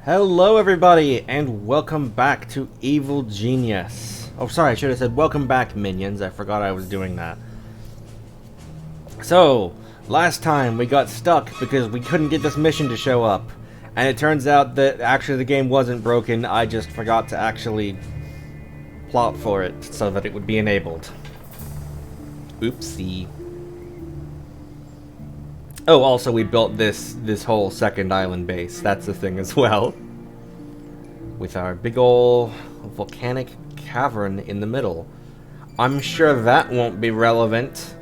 Hello everybody, and welcome back to Evil Genius. Oh, sorry, I should have said welcome back, minions. I forgot I was doing that. So, last time we got stuck because we couldn't get this mission to show up. And it turns out that actually the game wasn't broken, I just forgot to actually plot for it so that it would be enabled. Oopsie. Oh, also we built this whole second island base. That's the thing as well. With our big ol' volcanic cavern in the middle. I'm sure that won't be relevant.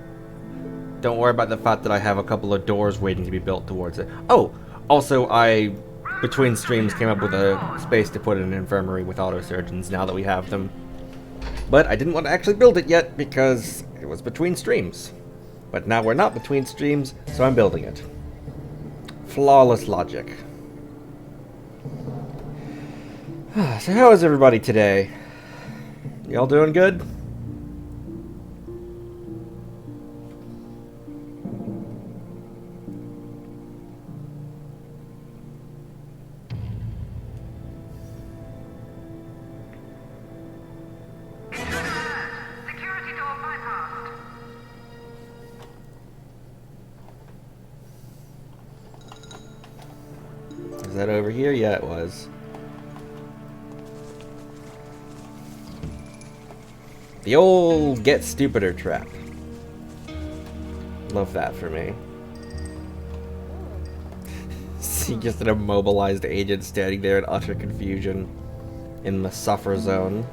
Don't worry about the fact that I have a couple of doors waiting to be built towards it. Oh, also I, between streams, came up with a space to put an infirmary with autosurgeons now that we have them. But I didn't want to actually build it yet because it was between streams. But now we're not between streams, so I'm building it. Flawless logic. So how is everybody today? Y'all doing good? Security door bypassed. Is that over here? Yeah, it was. The old get stupider trap. Love that for me. See just an immobilized agent standing there in utter confusion in the suffer zone.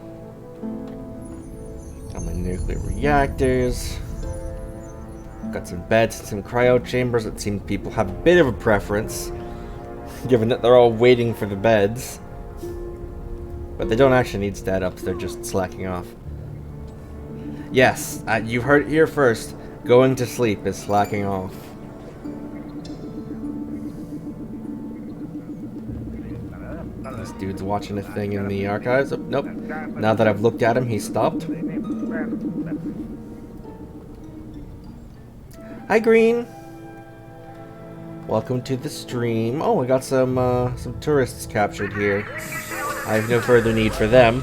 Got my nuclear reactors. Got some beds and some cryo chambers. It seems people have a bit of a preference, given that they're all waiting for the beds. But they don't actually need stat-ups, they're just slacking off. Yes, you heard it here first. Going to sleep is slacking off. This dude's watching a thing in the archives. Oh, nope. Now that I've looked at him, he stopped. Hi, Green. Welcome to the stream. Oh, I got some tourists captured here. I have no further need for them.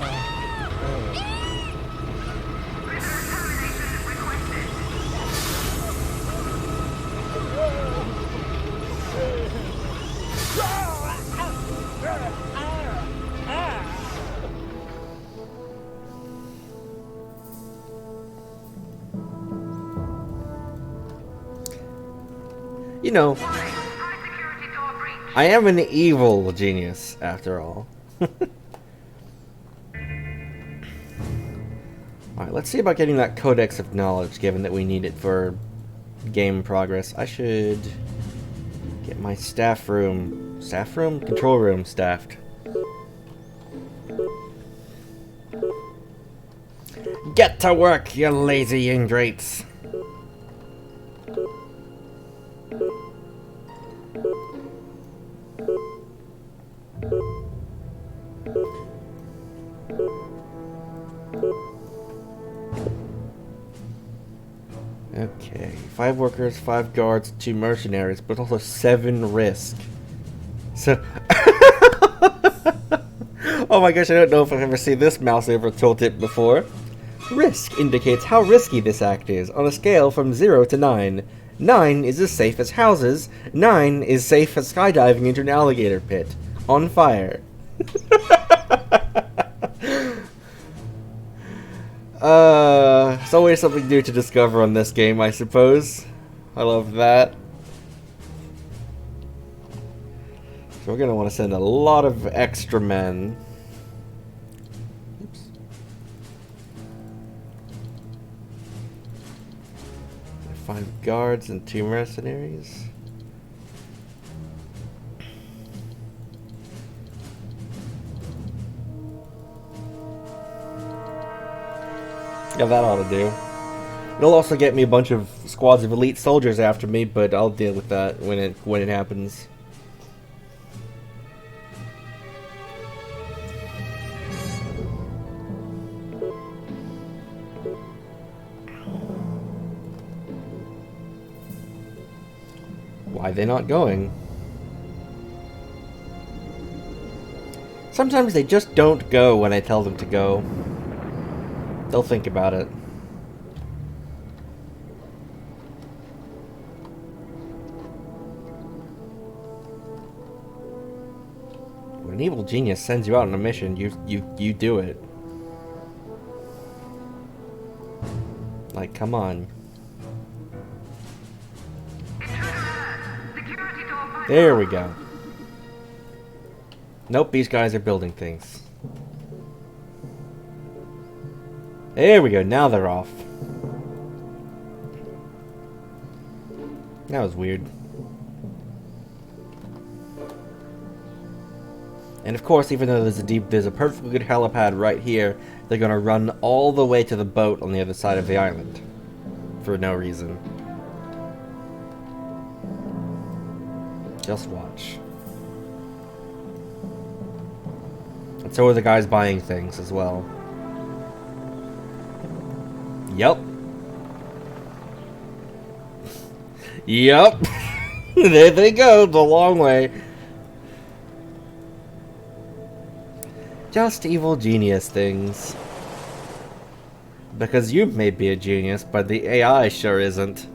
You know, I am an evil genius, after all. Alright, let's see about getting that Codex of Knowledge, given that we need it for game progress. I should get my control room staffed. Get to work, you lazy ingrates! Okay, 5 workers, 5 guards, 2 mercenaries, but also 7 risk. So, oh my gosh, I don't know if I've ever seen this mouse over tooltip before. Risk indicates how risky this act is, on a scale from 0 to 9. 9 is as safe as houses, 9 is safe as skydiving into an alligator pit. On fire. It's always something new to discover on this game, I suppose. I love that. So we're gonna want to send a lot of extra men. Oops. 5 guards and 2 mercenaries. Yeah, that ought to do. It'll also get me a bunch of squads of elite soldiers after me, but I'll deal with that when it happens. Why are they not going? Sometimes they just don't go when I tell them to go. They'll think about it. When an evil genius sends you out on a mission, you do it. Like, come on. There we go. Nope, these guys are building things. There we go, now they're off. That was weird. And of course, even though there's a perfectly good helipad right here, they're gonna run all the way to the boat on the other side of the island. For no reason. Just watch. And so are the guys buying things as well. Yep. Yep. There they go, the long way. Just evil genius things. Because you may be a genius, but the AI sure isn't.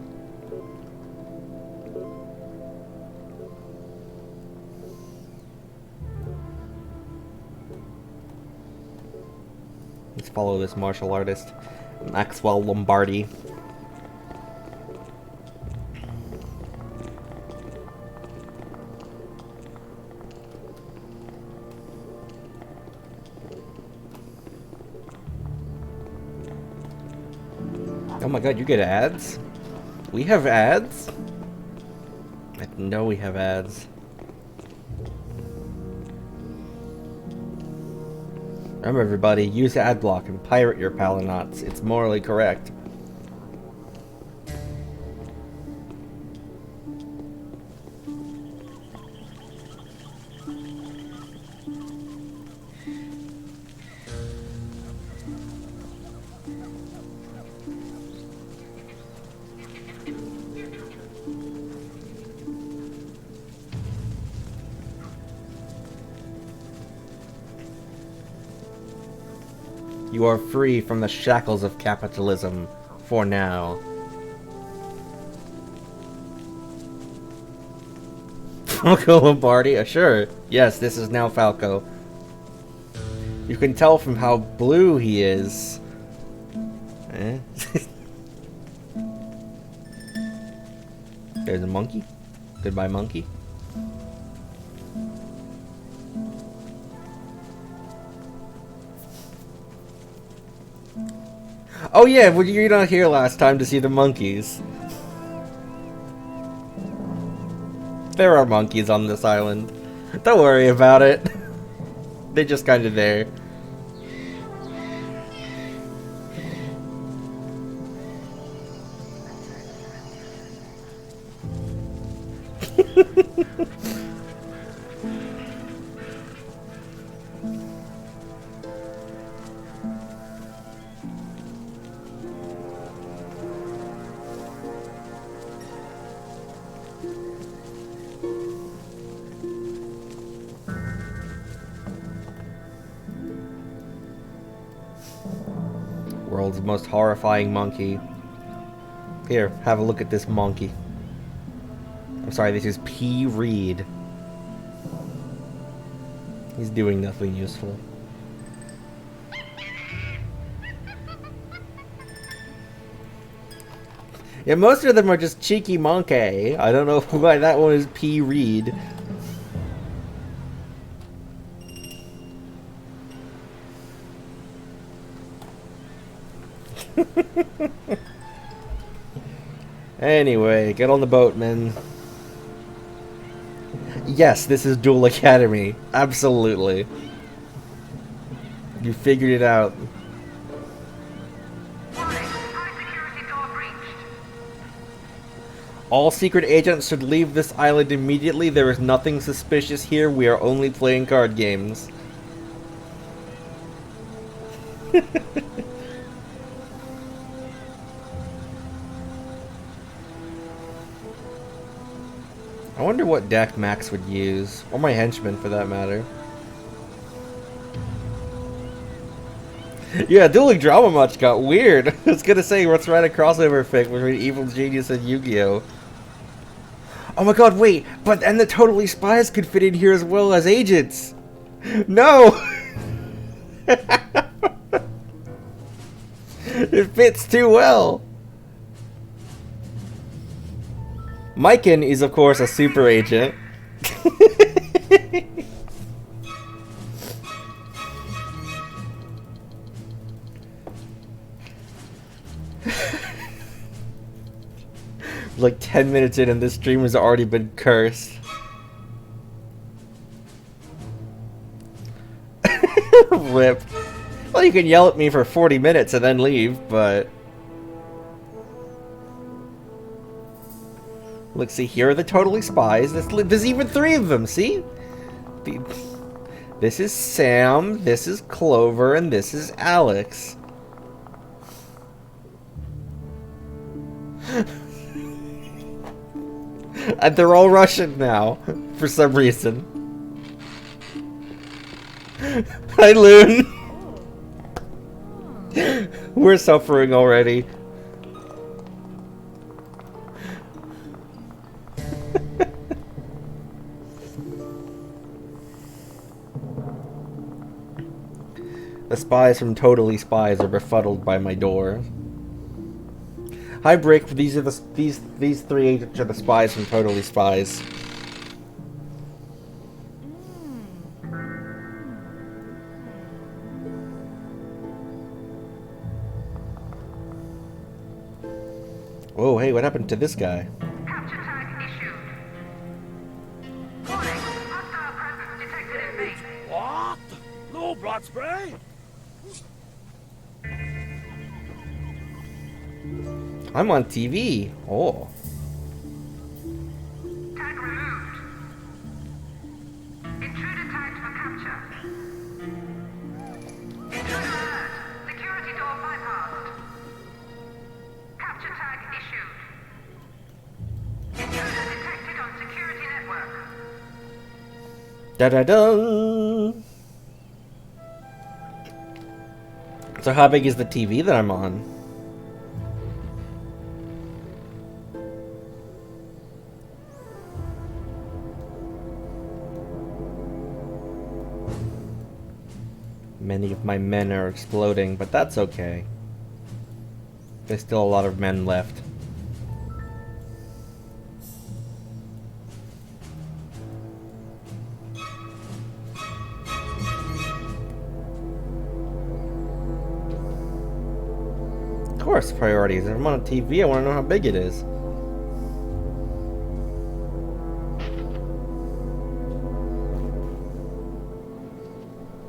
Let's follow this martial artist, Maxwell Lombardi. Oh my god, you get ads? We have ads? I know we have ads. Remember everybody, use ad block and pirate your Palinauts. It's morally correct. You are free from the shackles of capitalism, for now. Falco Lombardi? Sure. Yes, this is now Falco. You can tell from how blue he is. Eh? There's a monkey. Goodbye, monkey. Oh yeah, well, you're not here last time to see the monkeys. There are monkeys on this island. Don't worry about it. They're just kind of there. World's most horrifying monkey. Here, have a look at this monkey. I'm sorry, this is P. Reed. He's doing nothing useful. Yeah, most of them are just cheeky monkey. I don't know why that one is P. Reed. Anyway, get on the boat, men. Yes, this is Duel Academy. Absolutely. You figured it out. All secret agents should leave this island immediately. There is nothing suspicious here. We are only playing card games. I wonder what deck Max would use, or my henchman for that matter. Yeah, dueling drama match got weird. I was gonna say, let's write a crossover fic between Evil Genius and Yu-Gi-Oh! Oh my god, wait! But and the Totally Spies could fit in here as well as agents! No! It fits too well! Myken is, of course, a super agent. Like 10 minutes in and this stream has already been cursed. Rip. Well, you can yell at me for 40 minutes and then leave, but... Look, see, here are the Totally Spies. There's even 3 of them, see? This is Sam, this is Clover, and this is Alex. And they're all Russian now, for some reason. Hi, Loon. We're suffering already. The spies from Totally Spies are befuddled by my door. Hi, Brick. These 3 agents are the spies from Totally Spies. Whoa, hey, what happened to this guy? Capture tag issued. Warning, hostile presence detected in base. What? No blood spray? I'm on TV. Oh. Tag removed. Intruder tagged for capture. Intruder alert. Security door bypassed. Capture tag issued. Intruder detected on security network. Da-da-dum! So how big is the TV that I'm on? Many of my men are exploding, but that's okay. There's still a lot of men left. Of course, priorities. If I'm on a TV, I want to know how big it is.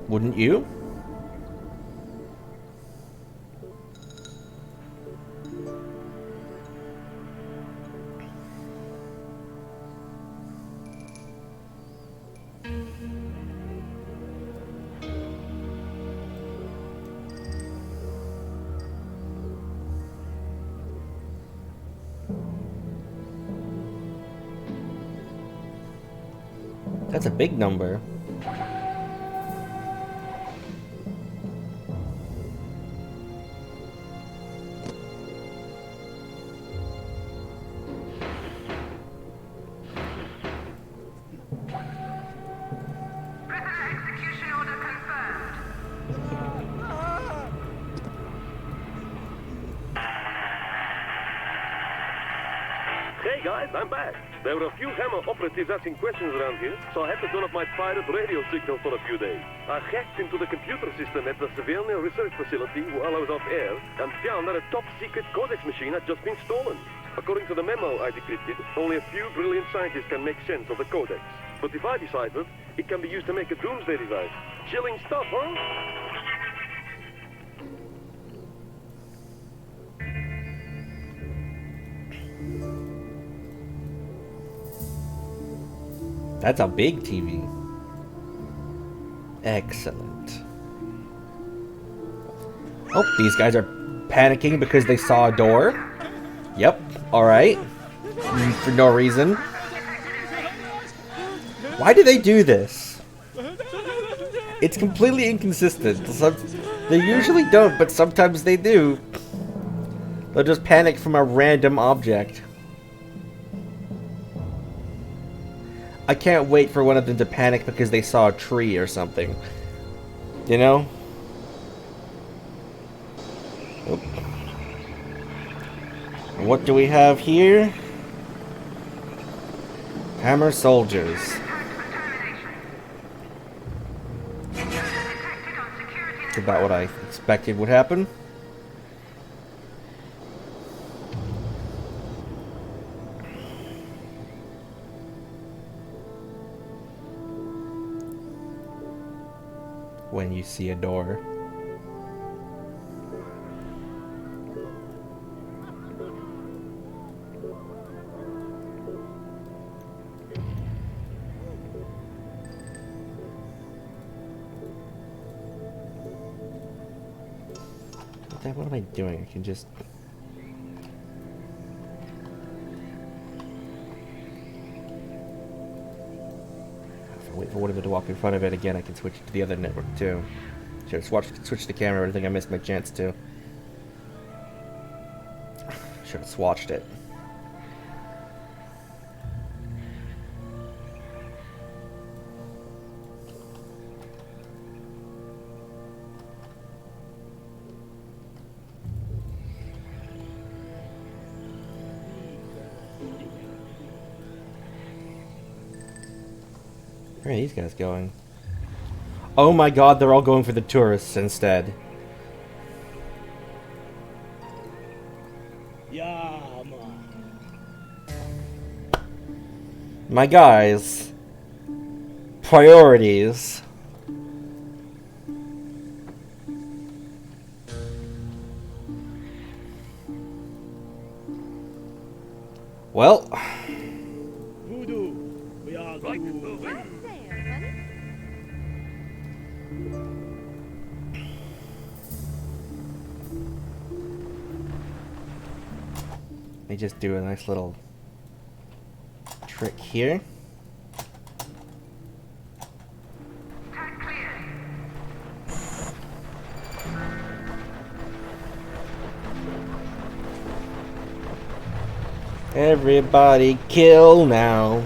Wouldn't you? That's a big number. Prisoner execution order confirmed. Hey guys, I'm back. There were a few Hammer operatives asking questions around here, so I had to turn off my pirate radio signal for a few days. I hacked into the computer system at the Severnia Research Facility while I was off air and found that a top-secret codex machine had just been stolen. According to the memo I decrypted, only a few brilliant scientists can make sense of the codex. But if I decipher, it can be used to make a doomsday device. Chilling stuff, huh? That's a big TV. Excellent. Oh, these guys are panicking because they saw a door. Yep, alright. For no reason. Why do they do this? It's completely inconsistent. They usually don't, but sometimes they do. They'll just panic from a random object. I can't wait for one of them to panic because they saw a tree or something. You know? Oop. What do we have here? Hammer soldiers. That's about what I expected would happen. When you see a door. What am I doing? I can just... If I wait for one of them to walk in front of it again, I can switch to the other network too. Should have switched the camera, I think I missed my chance to. Should have swatched it. Where are these guys going? Oh my god, they're all going for the tourists instead. Yeah, man. My guys. Priorities. Well. Voodoo. We are Right. good. Let me just do a nice little trick here. Tag clear. Everybody kill now.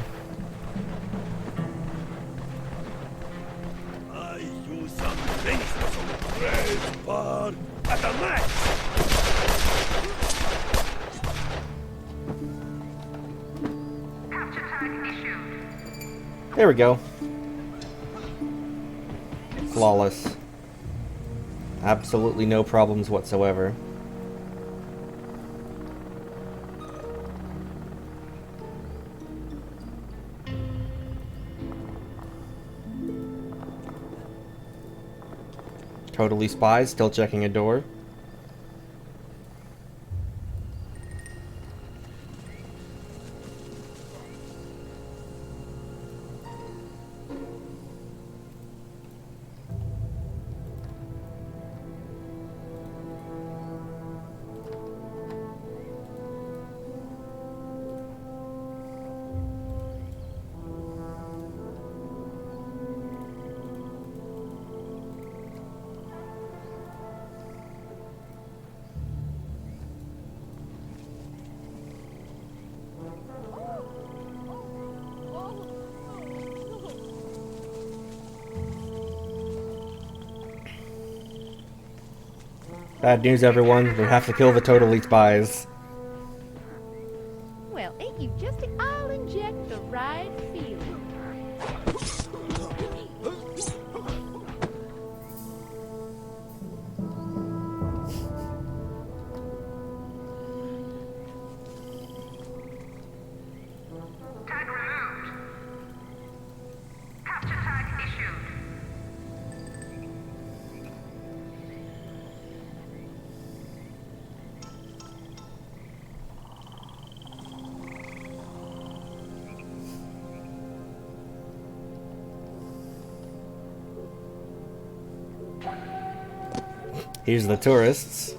I use some things some great power at the max. Capture tag issued. There we go. Flawless. Absolutely no problems whatsoever. Totally spies, still checking a door. Bad news, everyone. We have to kill the totally spies. Well, ain't you just I'll inject the right feeling. Tag removed. Capture tag issued. Here's the tourists.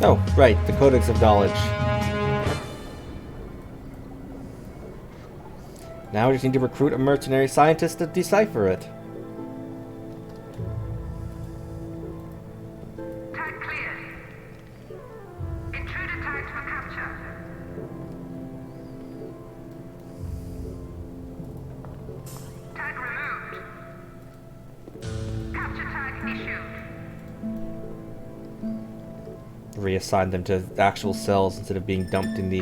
Oh, right, the Codex of Knowledge. Now we just need to recruit a mercenary scientist to decipher it. Tag cleared. Intruder tagged for capture. Tag removed. Capture tag issued. Reassign them to actual cells instead of being dumped in the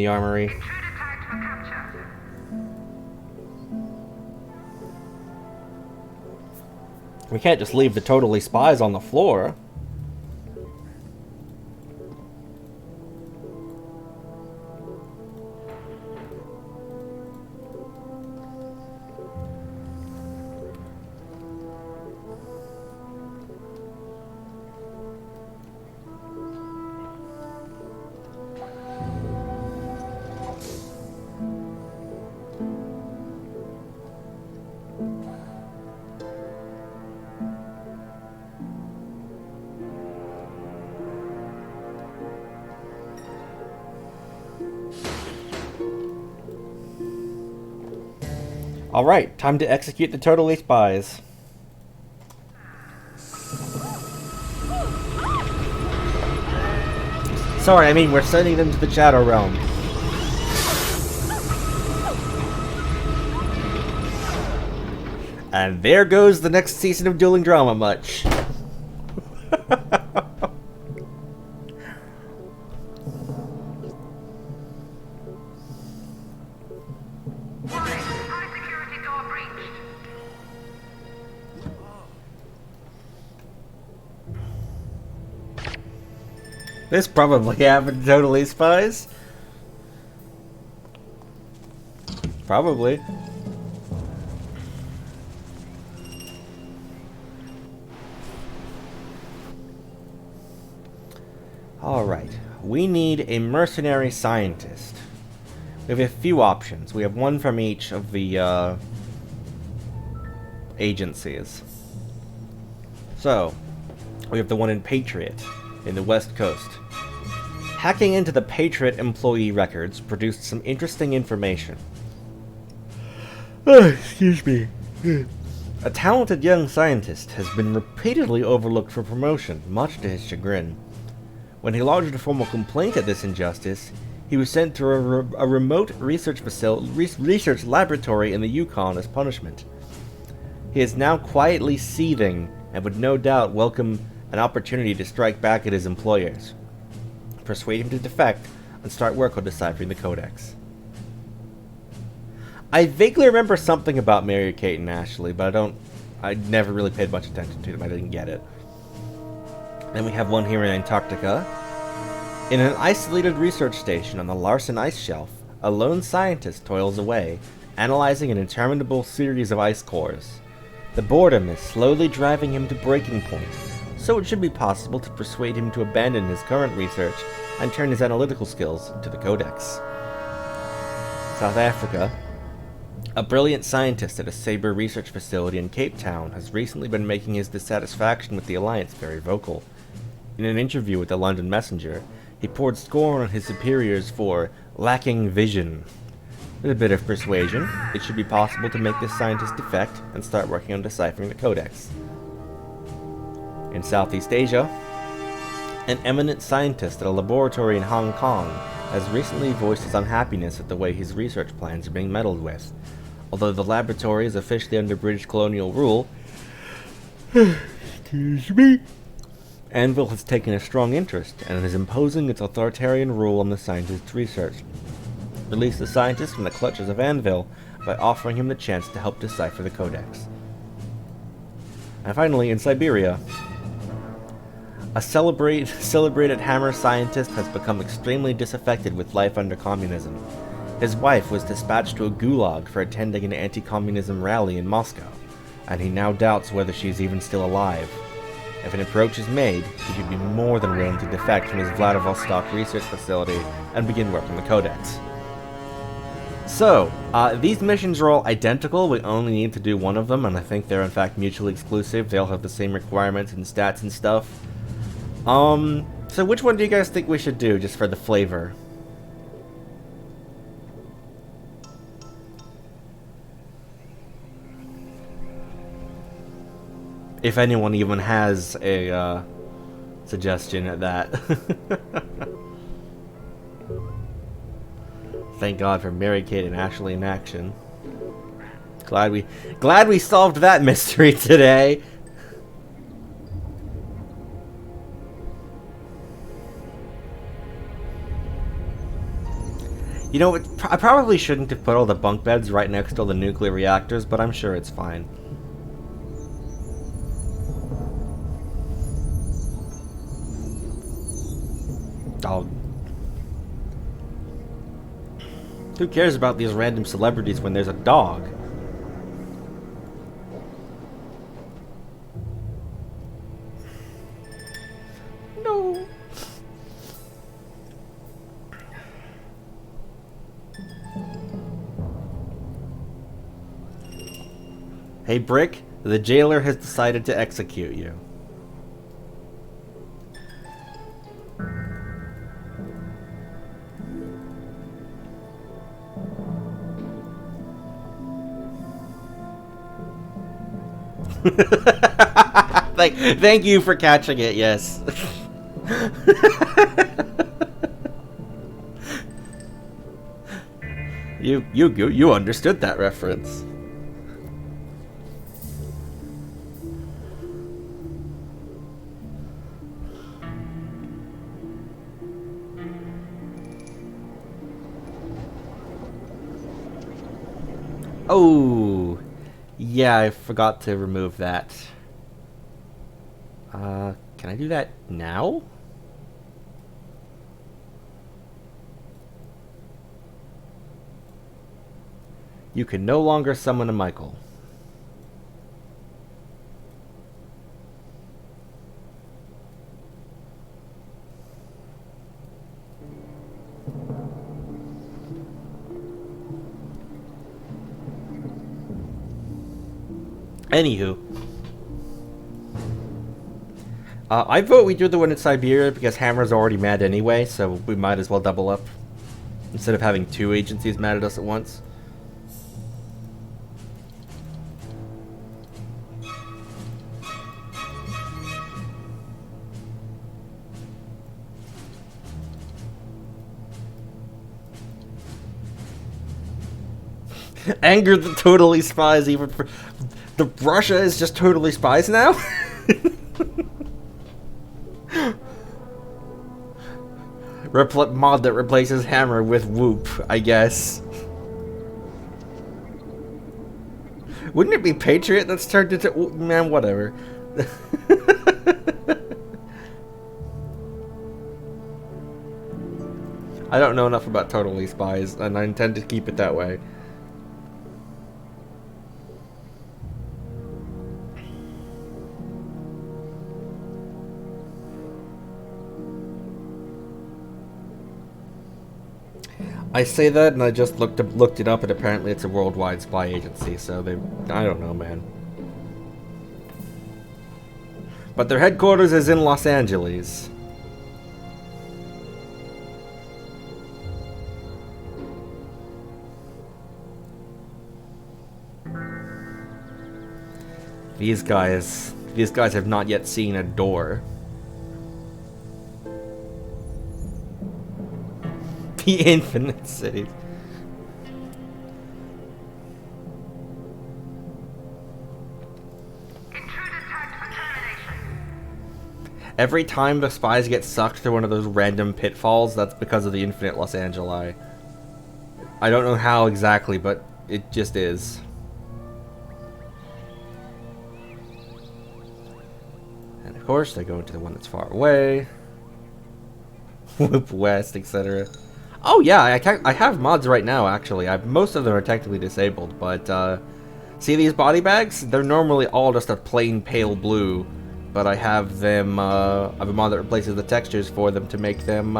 armory. Intruder tagged for capture. We can't just leave the totally spies on the floor. Alright, time to execute the totally spies. Sorry, I mean we're sending them to the Shadow Realm. And there goes the next season of Dueling Drama Much. Warning, high security door breached. This probably happened to Totally Spies. Probably. Alright, we need a mercenary scientist. We have a few options. We have one from each of the agencies. So, we have the one in Patriot, in the West Coast. Hacking into the Patriot employee records produced some interesting information. Excuse me. A talented young scientist has been repeatedly overlooked for promotion, much to his chagrin. When he lodged a formal complaint at this injustice, he was sent to a remote research laboratory in the Yukon as punishment. He is now quietly seething and would no doubt welcome an opportunity to strike back at his employers, persuade him to defect, and start work on deciphering the Codex. I vaguely remember something about Mary Kate and Ashley, but I never really paid much attention to them. I didn't get it. Then we have one here in Antarctica. In an isolated research station on the Larsen Ice Shelf, a lone scientist toils away, analyzing an interminable series of ice cores. The boredom is slowly driving him to breaking point, so it should be possible to persuade him to abandon his current research and turn his analytical skills to the Codex. South Africa. A brilliant scientist at a Sabre research facility in Cape Town has recently been making his dissatisfaction with the Alliance very vocal. In an interview with the London Messenger, he poured scorn on his superiors for lacking vision. With a bit of persuasion, it should be possible to make this scientist defect and start working on deciphering the Codex. In Southeast Asia, an eminent scientist at a laboratory in Hong Kong has recently voiced his unhappiness at the way his research plans are being meddled with. Although the laboratory is officially under British colonial rule, excuse me, Anvil has taken a strong interest and is imposing its authoritarian rule on the scientist's research. Release the scientist from the clutches of Anvil by offering him the chance to help decipher the Codex. And finally, in Siberia, a celebrated hammer scientist has become extremely disaffected with life under communism. His wife was dispatched to a gulag for attending an anti-communism rally in Moscow, and he now doubts whether she is even still alive. If an approach is made, he should be more than willing to defect from his Vladivostok research facility and begin work on the Codex. So, these missions are all identical. We only need to do one of them, and I think they're in fact mutually exclusive. They all have the same requirements and stats and stuff. So which one do you guys think we should do, just for the flavor? If anyone even has a, suggestion at that. Thank God for Mary Kate and Ashley in action. Glad we solved that mystery today. You know, I probably shouldn't have put all the bunk beds right next to all the nuclear reactors, but I'm sure it's fine. Dog. Who cares about these random celebrities when there's a dog? No. Hey, Brick, the jailer has decided to execute you. Thank you for catching it, yes. You understood that reference. Oh, yeah, I forgot to remove that. Can I do that now? You can no longer summon a Michael. Anywho. I vote we do the one in Siberia because Hammer's already mad anyway, so we might as well double up. Instead of having two agencies mad at us at once. Anger the totally spies even for... The Russia is just totally spies now? Mod that replaces Hammer with Whoop, I guess. Wouldn't it be Patriot that's turned into... Man, whatever. I don't know enough about Totally Spies, and I intend to keep it that way. I say that, and I just looked it up, and apparently it's a worldwide spy agency, so they... I don't know, man. But their headquarters is in Los Angeles. These guys have not yet seen a door. The Infinite City. Every time the spies get sucked through one of those random pitfalls, that's because of the Infinite Los Angeles. I don't know how exactly, but it just is. And of course, they go into the one that's far away. Whoop West, etc. Oh yeah, I have mods right now, actually. Most of them are technically disabled, but, see these body bags? They're normally all just a plain pale blue, but I have them, I have a mod that replaces the textures for them to make them,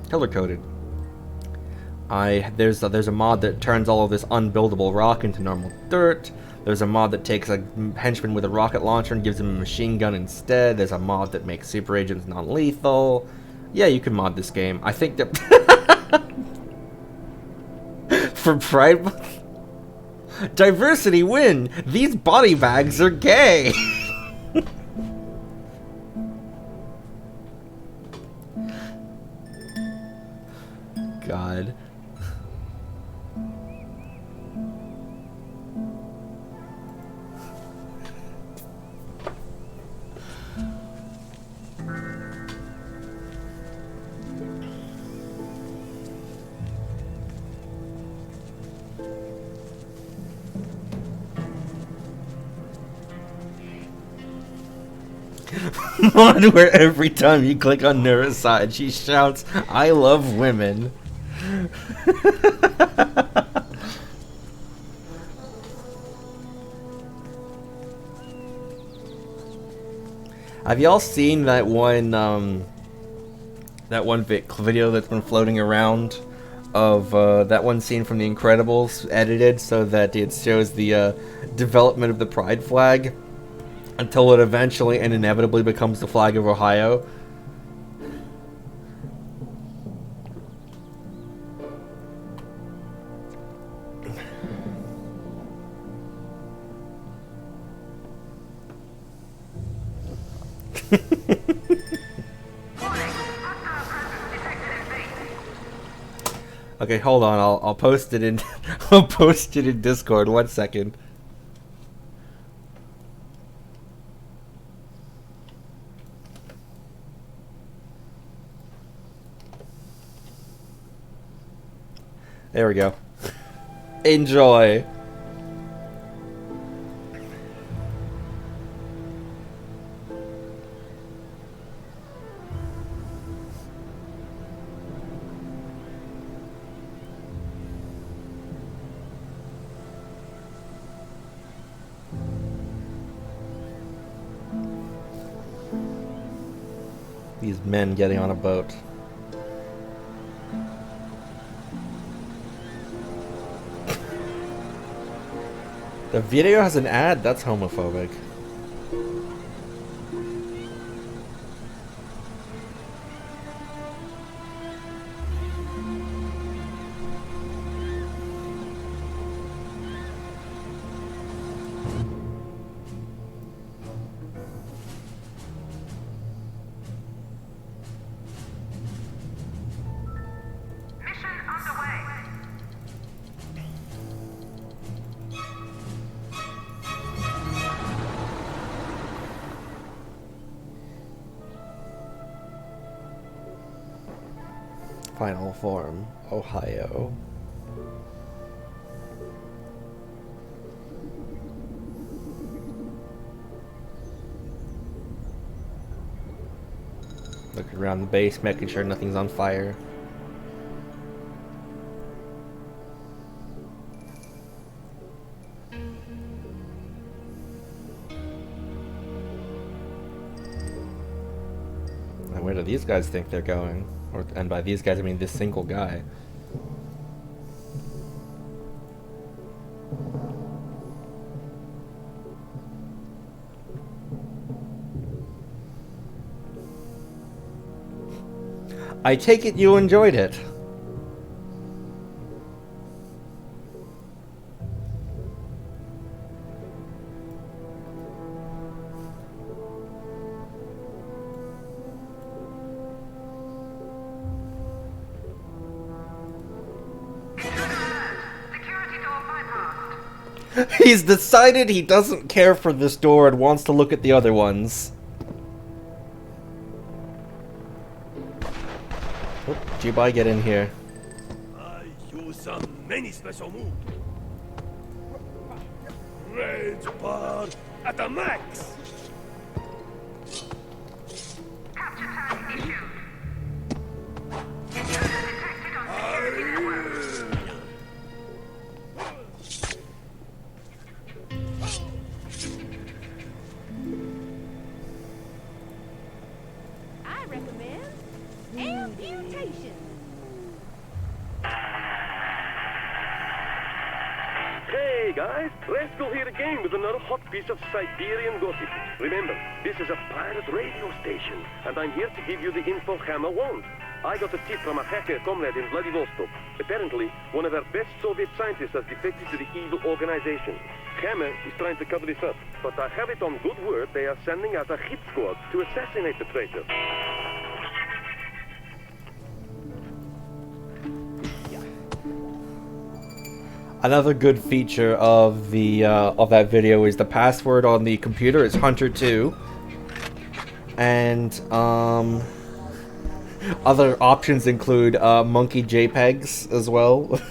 color-coded. There's a mod that turns all of this unbuildable rock into normal dirt. There's a mod that takes a henchman with a rocket launcher and gives him a machine gun instead. There's a mod that makes super agents non-lethal. Yeah, you can mod this game. I think that for Pride Month, diversity win. These body bags are gay. God. Mod where every time you click on Nura's side, she shouts, "I love women." Have y'all seen that one video that's been floating around of that one scene from The Incredibles edited so that it shows the development of the pride flag until it eventually and inevitably becomes the flag of Ohio? Okay, hold on. I'll post it in I'll post it in Discord. 1 second. There we go. Enjoy. These men getting on a boat. The video has an ad? That's homophobic. Mission underway. Final form, Ohio. Looking around the base, making sure nothing's on fire. And where do these guys think they're going? And by these guys, I mean this single guy. I take it you enjoyed it. Security door bypassed. He's decided he doesn't care for this door and wants to look at the other ones. Oh, G-Bye, get in here. I use some many special moves. Rage bar at the max. Capture tag issued. Intruder detected on security network. I recommend amputation. Hey guys, let's go here again with another hot piece of Siberian gossip. Remember, this is a pirate radio station, and I'm here to give you the info Hammer won't. I got a tip from a hacker comrade in Vladivostok. Apparently, one of our best Soviet scientists has defected to the evil organization. Hammer is trying to cover this up, but I have it on good word they are sending out a hit squad to assassinate the traitor. Another good feature of that video is the password on the computer is Hunter2, and other options include monkey JPEGs as well.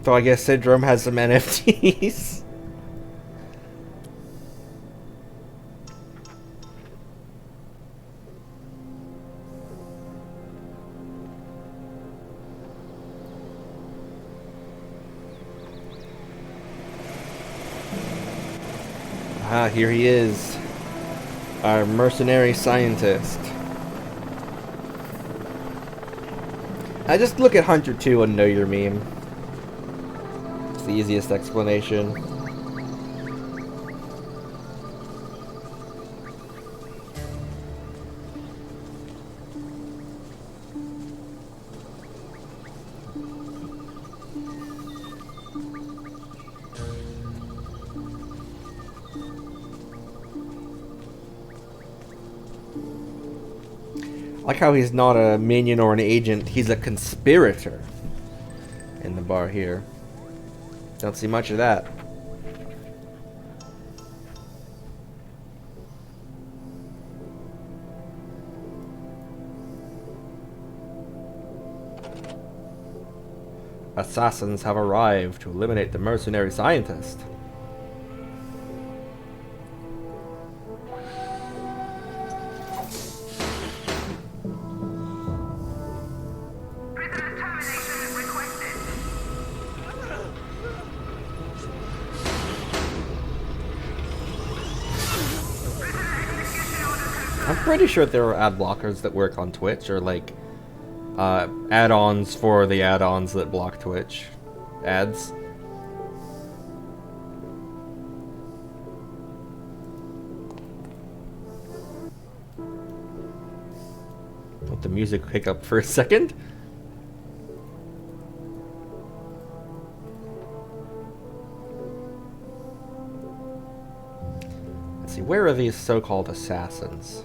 So I guess Syndrome has some NFTs. Ah, here he is. Our mercenary scientist. I just look at Hunter 2 and know your meme. It's the easiest explanation. I like how he's not a minion or an agent, he's a conspirator in the bar here. Don't see much of that. Assassins have arrived to eliminate the mercenary scientist. I'm pretty sure there are ad blockers that work on Twitch, or like add-ons for the add-ons that block Twitch ads. Let the music pick up for a second. Let's see, where are these so-called assassins?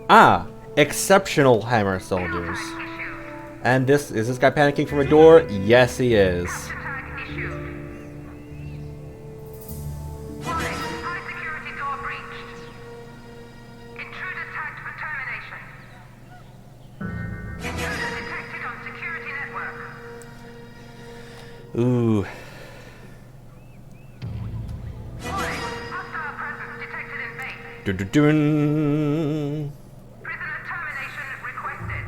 Ah, exceptional hammer soldiers. And is this guy panicking from a door? Yes, he is. Tag issued. Warning, high security door breached. Intruder tagged for termination. Intruder detected on security network. Ooh. Warning, hostile presence detected in base. Dun-dun-dun. Prisoner termination requested.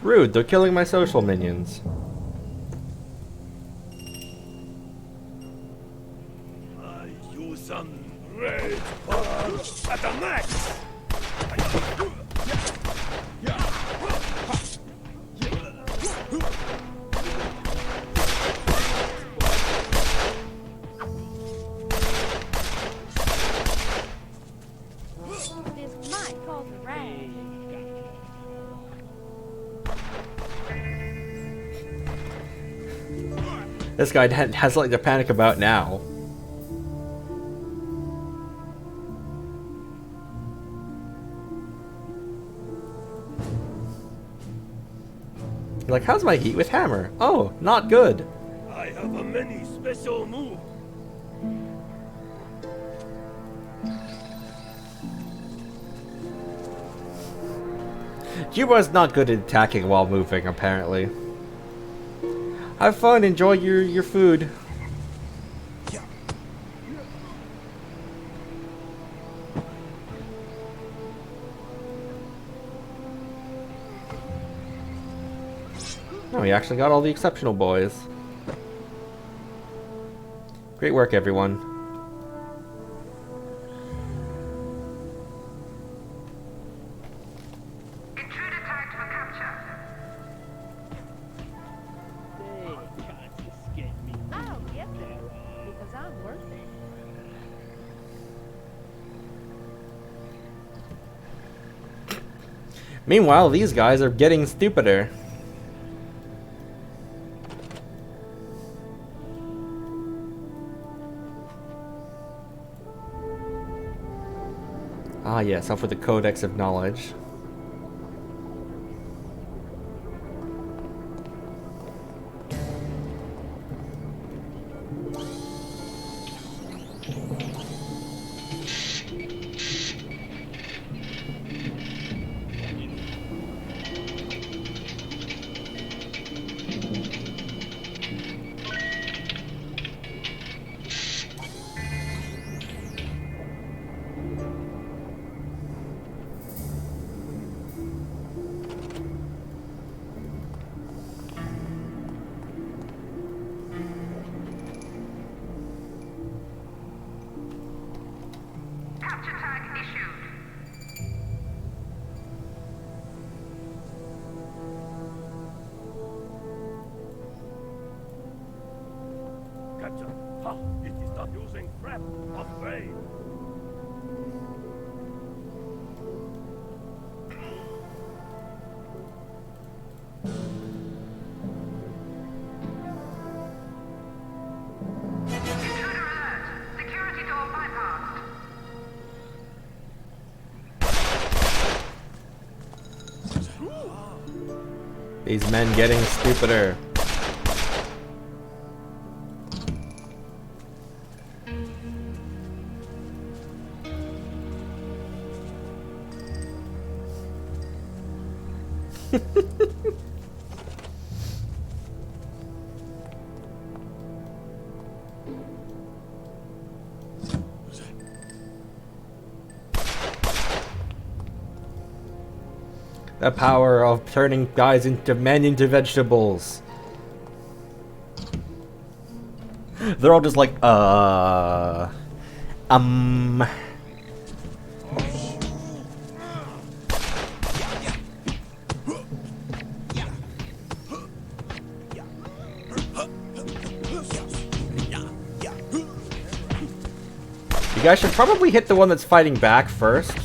Rude, they're killing my social minions. I use great power at the max. This might cause a rash. This guy has something to panic about now. You're like, how's my heat with hammer? Oh, not good. I have a many special move. Juba's not good at attacking while moving, apparently. Have fun, enjoy your food. Oh, we actually got all the exceptional boys. Great work, everyone. Meanwhile, these guys are getting stupider. Ah yes, off with the Codex of Knowledge. Capture tag issued. Captain, ha! It is not using prep of rain. Intruder alert. Security door bypassed. These men getting stupider. The power of turning guys into men into vegetables. They're all just like, You guys should probably hit the one that's fighting back first.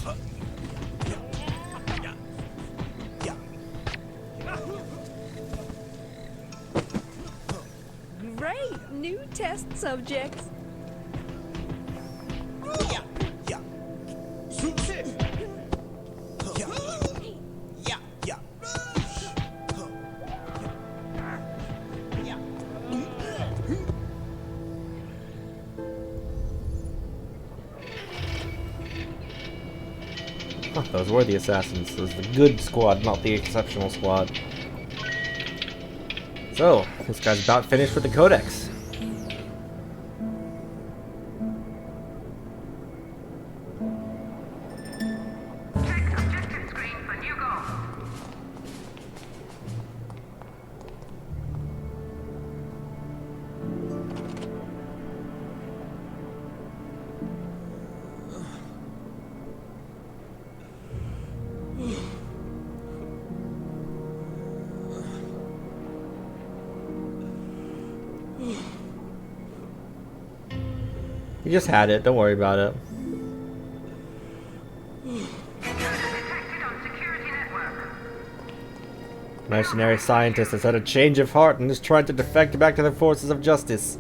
Great new test subjects. Huh, those were the assassins. Those were the good squad, not the exceptional squad. So, this guy's about finished with the Codex. Check objective screen for new goal. You just had it, don't worry about it. Intruder detected on security network. Mercenary scientist has had a change of heart and is trying to defect back to the forces of justice.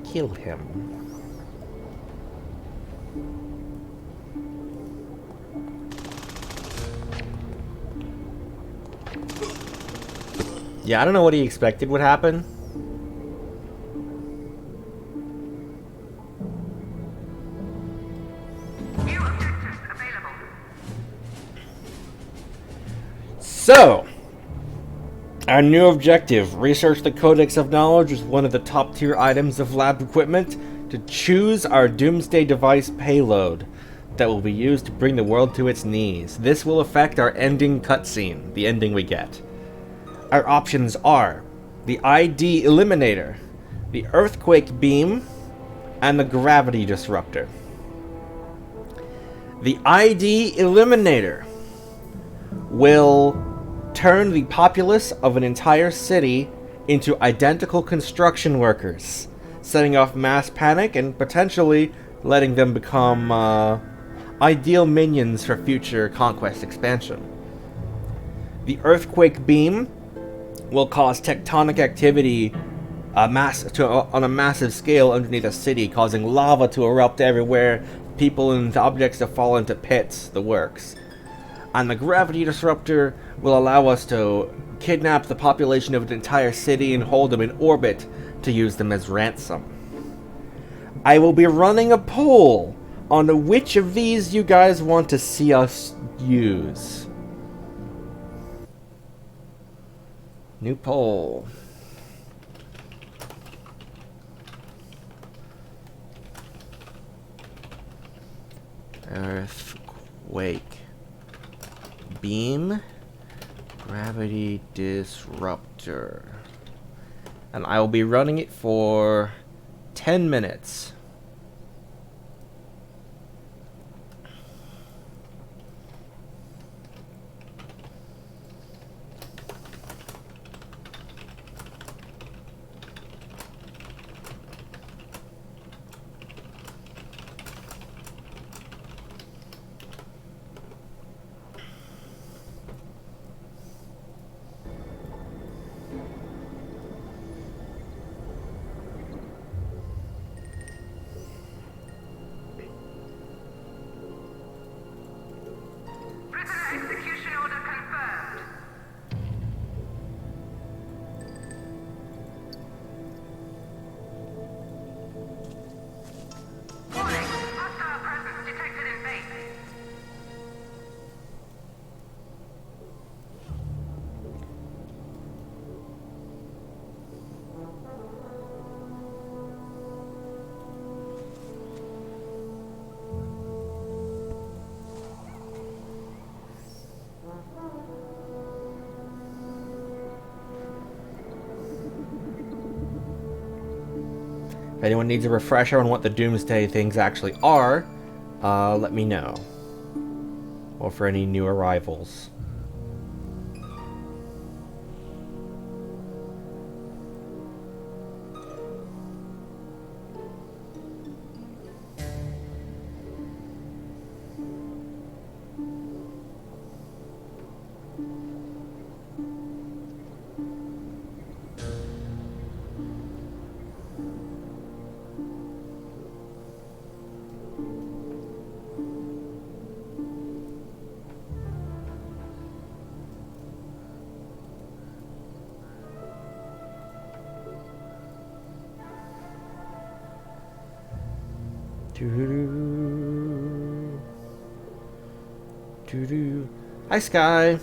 Kill him. Yeah, I don't know what he expected would happen. New objectives available. So, our new objective, research the Codex of Knowledge, is one of the top tier items of lab equipment to choose our doomsday device payload that will be used to bring the world to its knees. This will affect our ending cutscene, the ending we get. Our options are the ID Eliminator, the Earthquake Beam, and the Gravity Disruptor. The ID Eliminator will turn the populace of an entire city into identical construction workers, setting off mass panic and potentially letting them become ideal minions for future conquest expansion. The earthquake beam will cause tectonic activity on a massive scale underneath a city, causing lava to erupt everywhere, people and objects to fall into pits, the works. And the gravity disruptor will allow us to kidnap the population of an entire city and hold them in orbit to use them as ransom. I will be running a poll on which of these you guys want to see us use. New poll. Earthquake. Beam. Gravity disruptor. And I will be running it for 10 minutes. If anyone needs a refresher on what the Doomsday things actually are, let me know. Or for any new arrivals. Hi, Sky.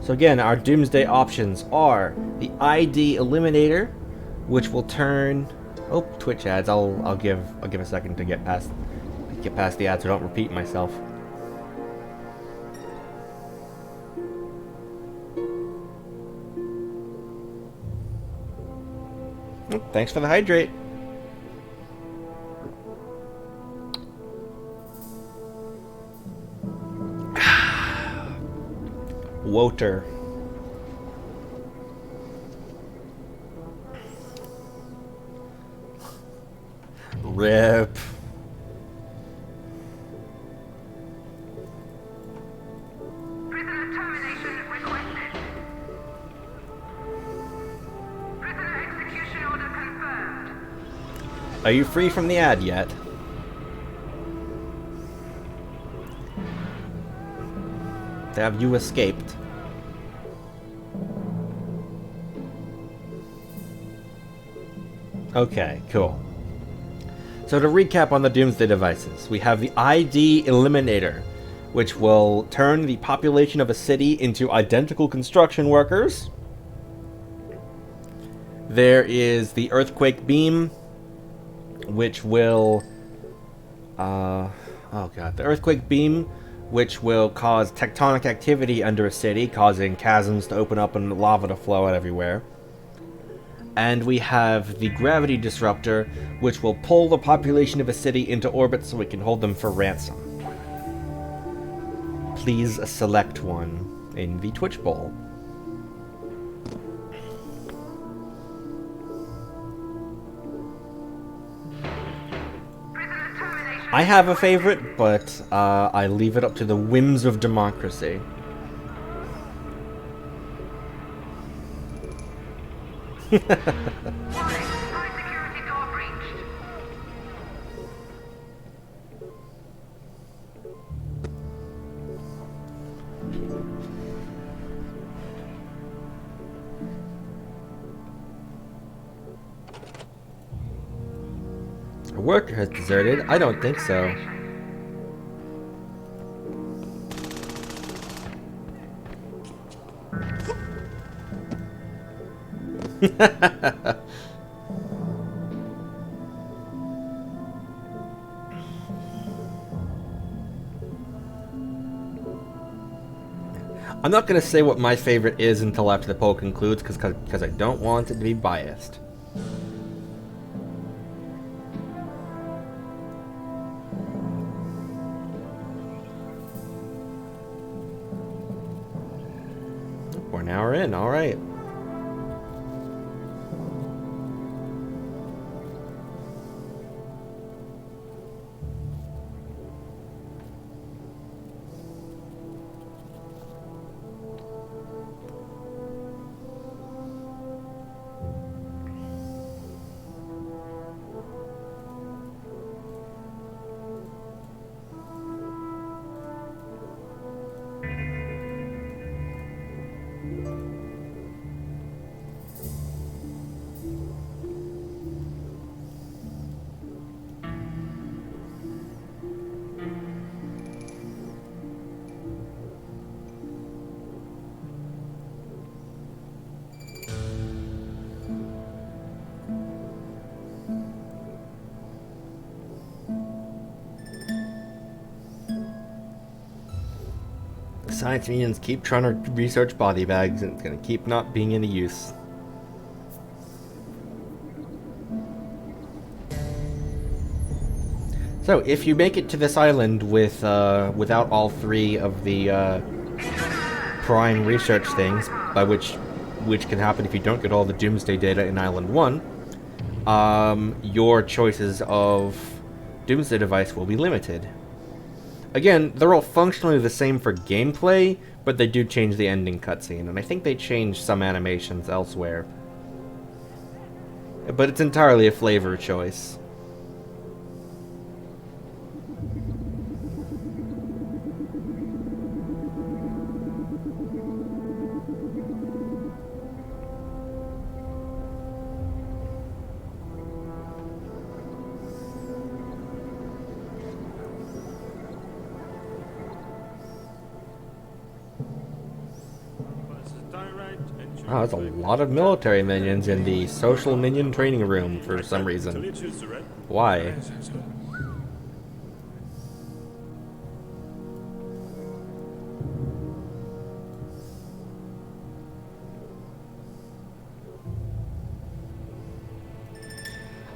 So again, our Doomsday options are the ID Eliminator, which will turn. Oh, Twitch ads. I'll give a second to get past the ads so I don't repeat myself. Oh, thanks for the hydrate. Woter. Rip. Prisoner termination requested. Prisoner execution order confirmed. Are you free from the ad yet? Have you escaped? Okay, cool. So to recap on the Doomsday devices, we have the ID Eliminator, which will turn the population of a city into identical construction workers. There is the Earthquake Beam, which will... the Earthquake Beam, which will cause tectonic activity under a city, causing chasms to open up and lava to flow out everywhere. And we have the Gravity Disruptor, which will pull the population of a city into orbit so we can hold them for ransom. Please select one in the Twitch poll. I have a favorite, but I leave it up to the whims of democracy. Warning, high security door breached. A worker has deserted? I don't think so. I'm not going to say what my favorite is until after the poll concludes, because I don't want it to be biased. We're an hour in, alright. Science minions keep trying to research body bags, and it's going to keep not being any use. So, if you make it to this island with without all three of the prime research things, by which can happen if you don't get all the Doomsday data in Island 1, your choices of Doomsday device will be limited. Again, they're all functionally the same for gameplay, but they do change the ending cutscene, and I think they changed some animations elsewhere. But it's entirely a flavor choice. Wow, there's a lot of military minions in the social minion training room for some reason. Why?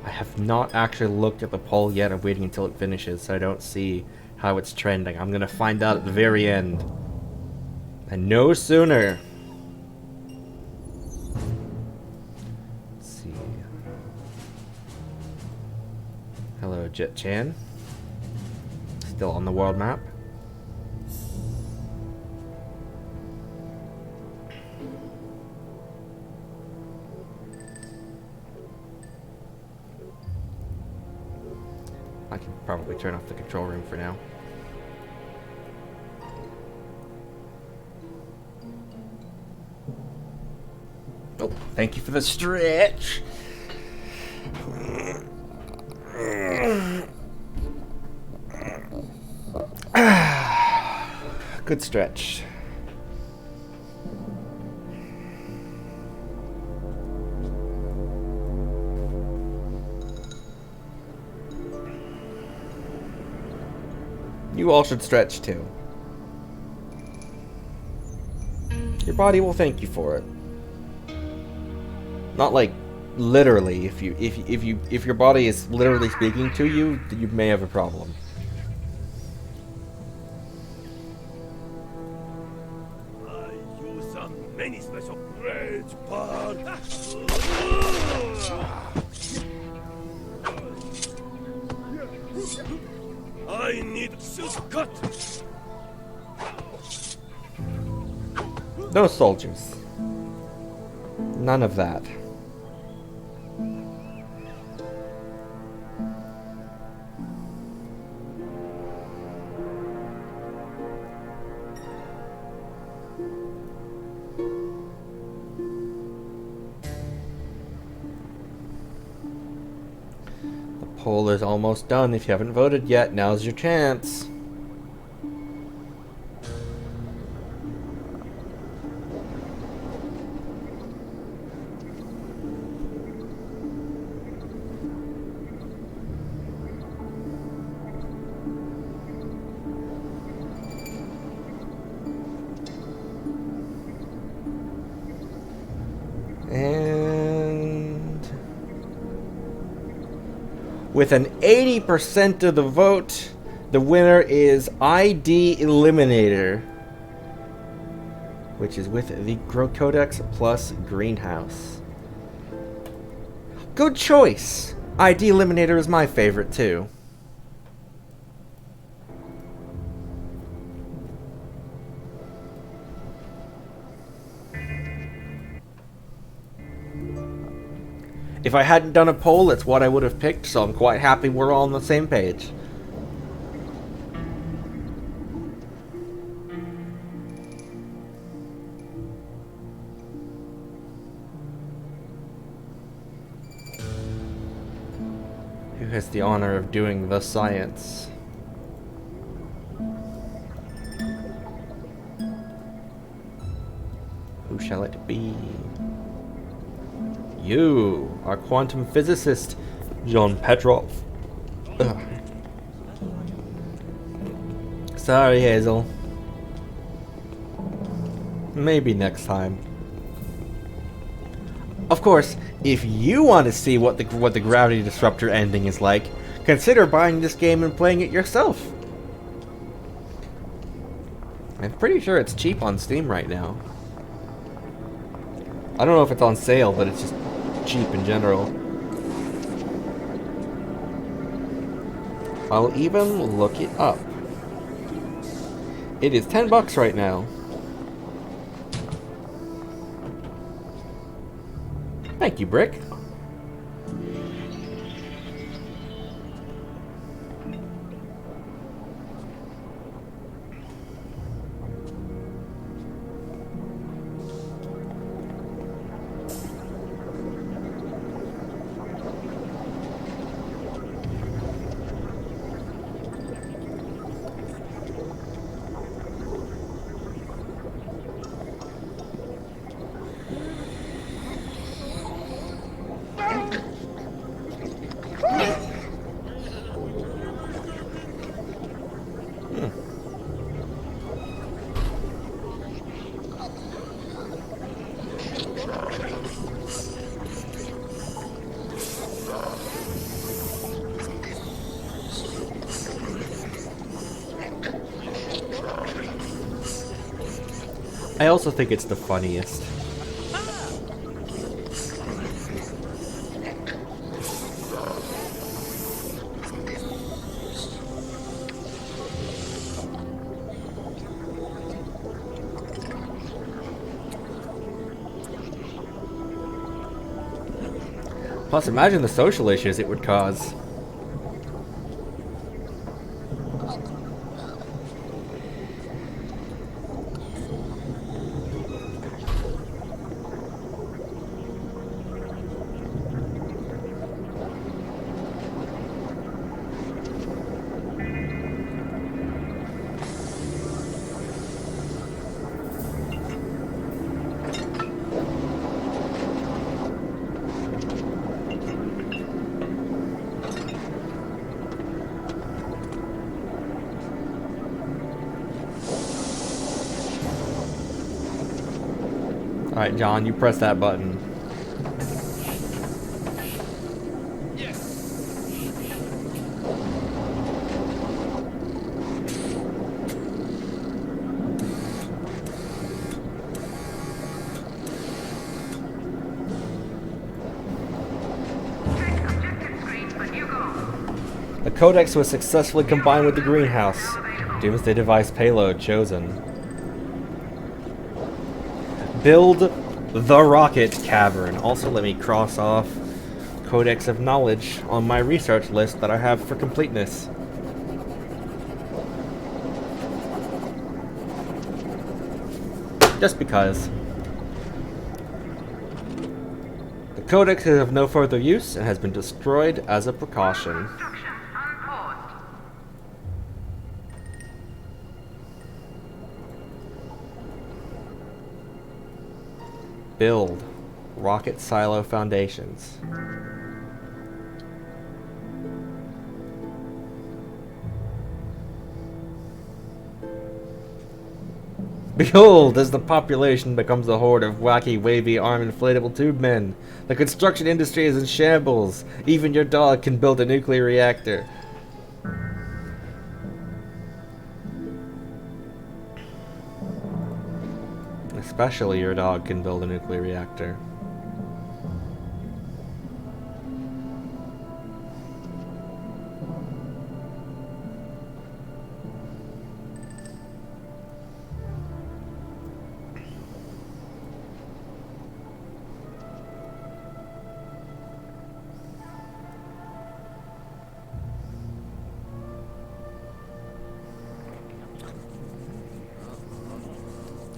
I have not actually looked at the poll yet. I'm waiting until it finishes so I don't see how it's trending. I'm gonna find out at the very end. And no sooner. Hello, Jet-chan. Still on the world map. I can probably turn off the control room for now. Oh, thank you for the stretch. Good stretch. You all should stretch too. Your body will thank you for it. Not like literally. If your body is literally speaking to you, you may have a problem. Many special Great Power. I need suit cut. No soldiers. None of that. The poll is almost done. If you haven't voted yet, now's your chance. And with an 80% of the vote, the winner is ID Eliminator, which is with the Grow Codex plus Greenhouse. Good choice. ID Eliminator is my favorite too. If I hadn't done a poll, it's what I would have picked, so I'm quite happy we're all on the same page. Who has the honor of doing the science? Who shall it be? You, our quantum physicist, John Petrov. Ugh. Sorry, Hazel. Maybe next time. Of course, if you want to see what the Gravity Disruptor ending is like, consider buying this game and playing it yourself. I'm pretty sure it's cheap on Steam right now. I don't know if it's on sale, but it's just cheap in general. I'll even look it up. It is $10 right now. Thank you, Brick. I also think it's the funniest. Plus, imagine the social issues it would cause. Alright, John, you press that button. The Codex was successfully combined with the greenhouse. Doomsday device payload chosen. Build the rocket cavern. Also, let me cross off Codex of Knowledge on my research list that I have for completeness. Just because. The Codex is of no further use and has been destroyed as a precaution. Instructions unpaused. Build rocket silo foundations. Behold, as the population becomes a horde of wacky, wavy, armed, inflatable tube men. The construction industry is in shambles. Even your dog can build a nuclear reactor. Especially your dog can build a nuclear reactor.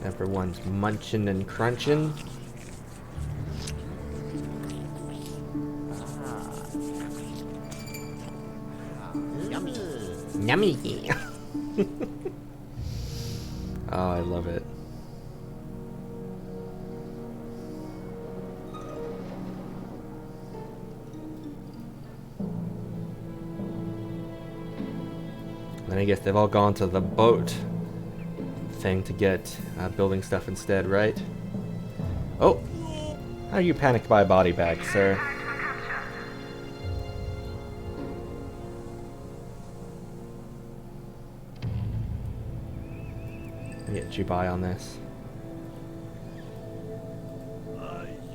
Everyone's munching and crunching. Yummy. Oh, I love it. Then I guess they've all gone to the boat thing to get building stuff instead, right? Oh! How are you panicked by a body bag, sir? Get you by on this.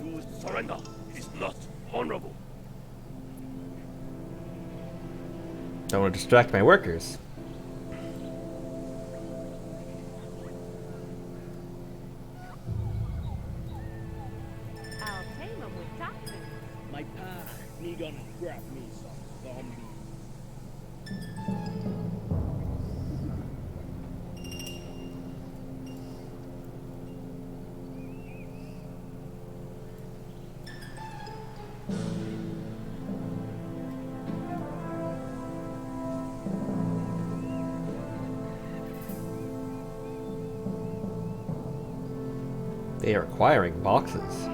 You surrender. He's not honorable. Don't want to distract my workers. I'll tame 'em with toxins. My pa, he gonna grab me some zombies. They are acquiring boxes.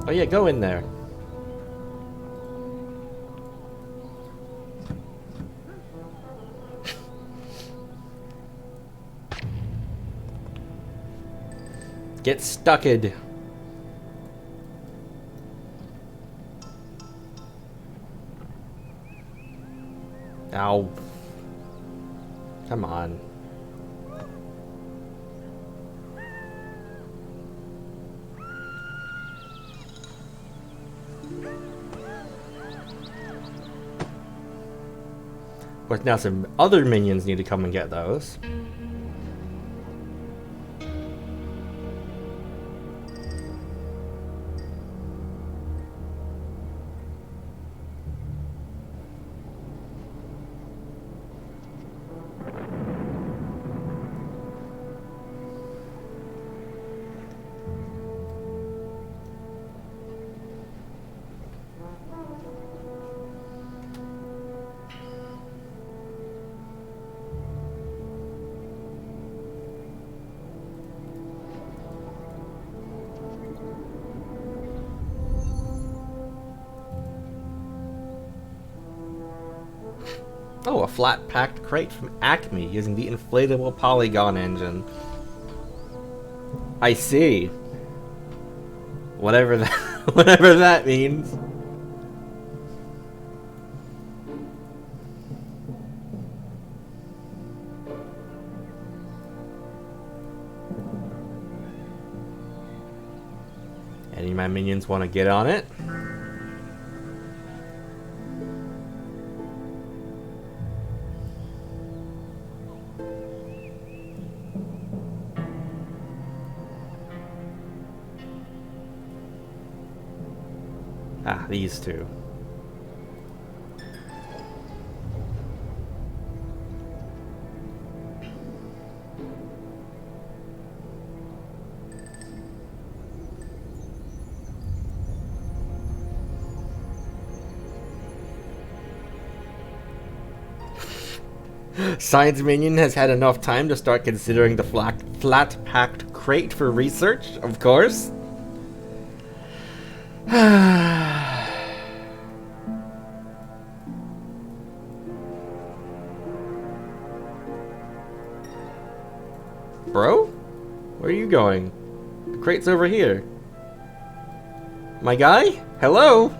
Oh yeah, go in there. Get stucked. Ow. Come on. Of course, now some other minions need to come and get those. Oh, a flat-packed crate from Acme using the inflatable polygon engine. I see. Whatever that, whatever that means. Any of my minions want to get on it? Ah, these two. Science Minion has had enough time to start considering the flat-packed crate for research, of course. Bro? Where are you going? The crate's over here. My guy? Hello?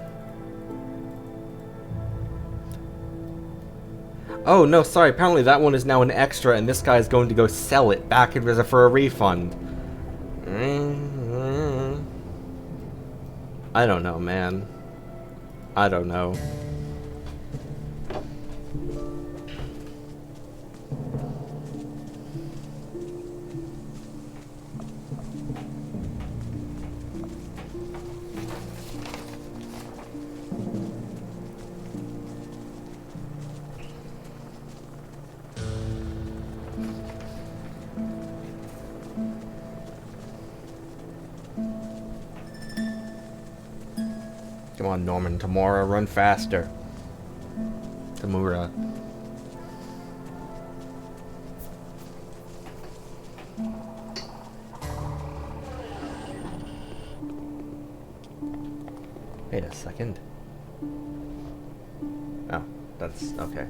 Oh, no, sorry. Apparently that one is now an extra, and this guy is going to go sell it back for a refund. I don't know, man. I don't know. Come on, Norman. Tamura, run faster. Tamura. Wait a second. Oh, that's okay.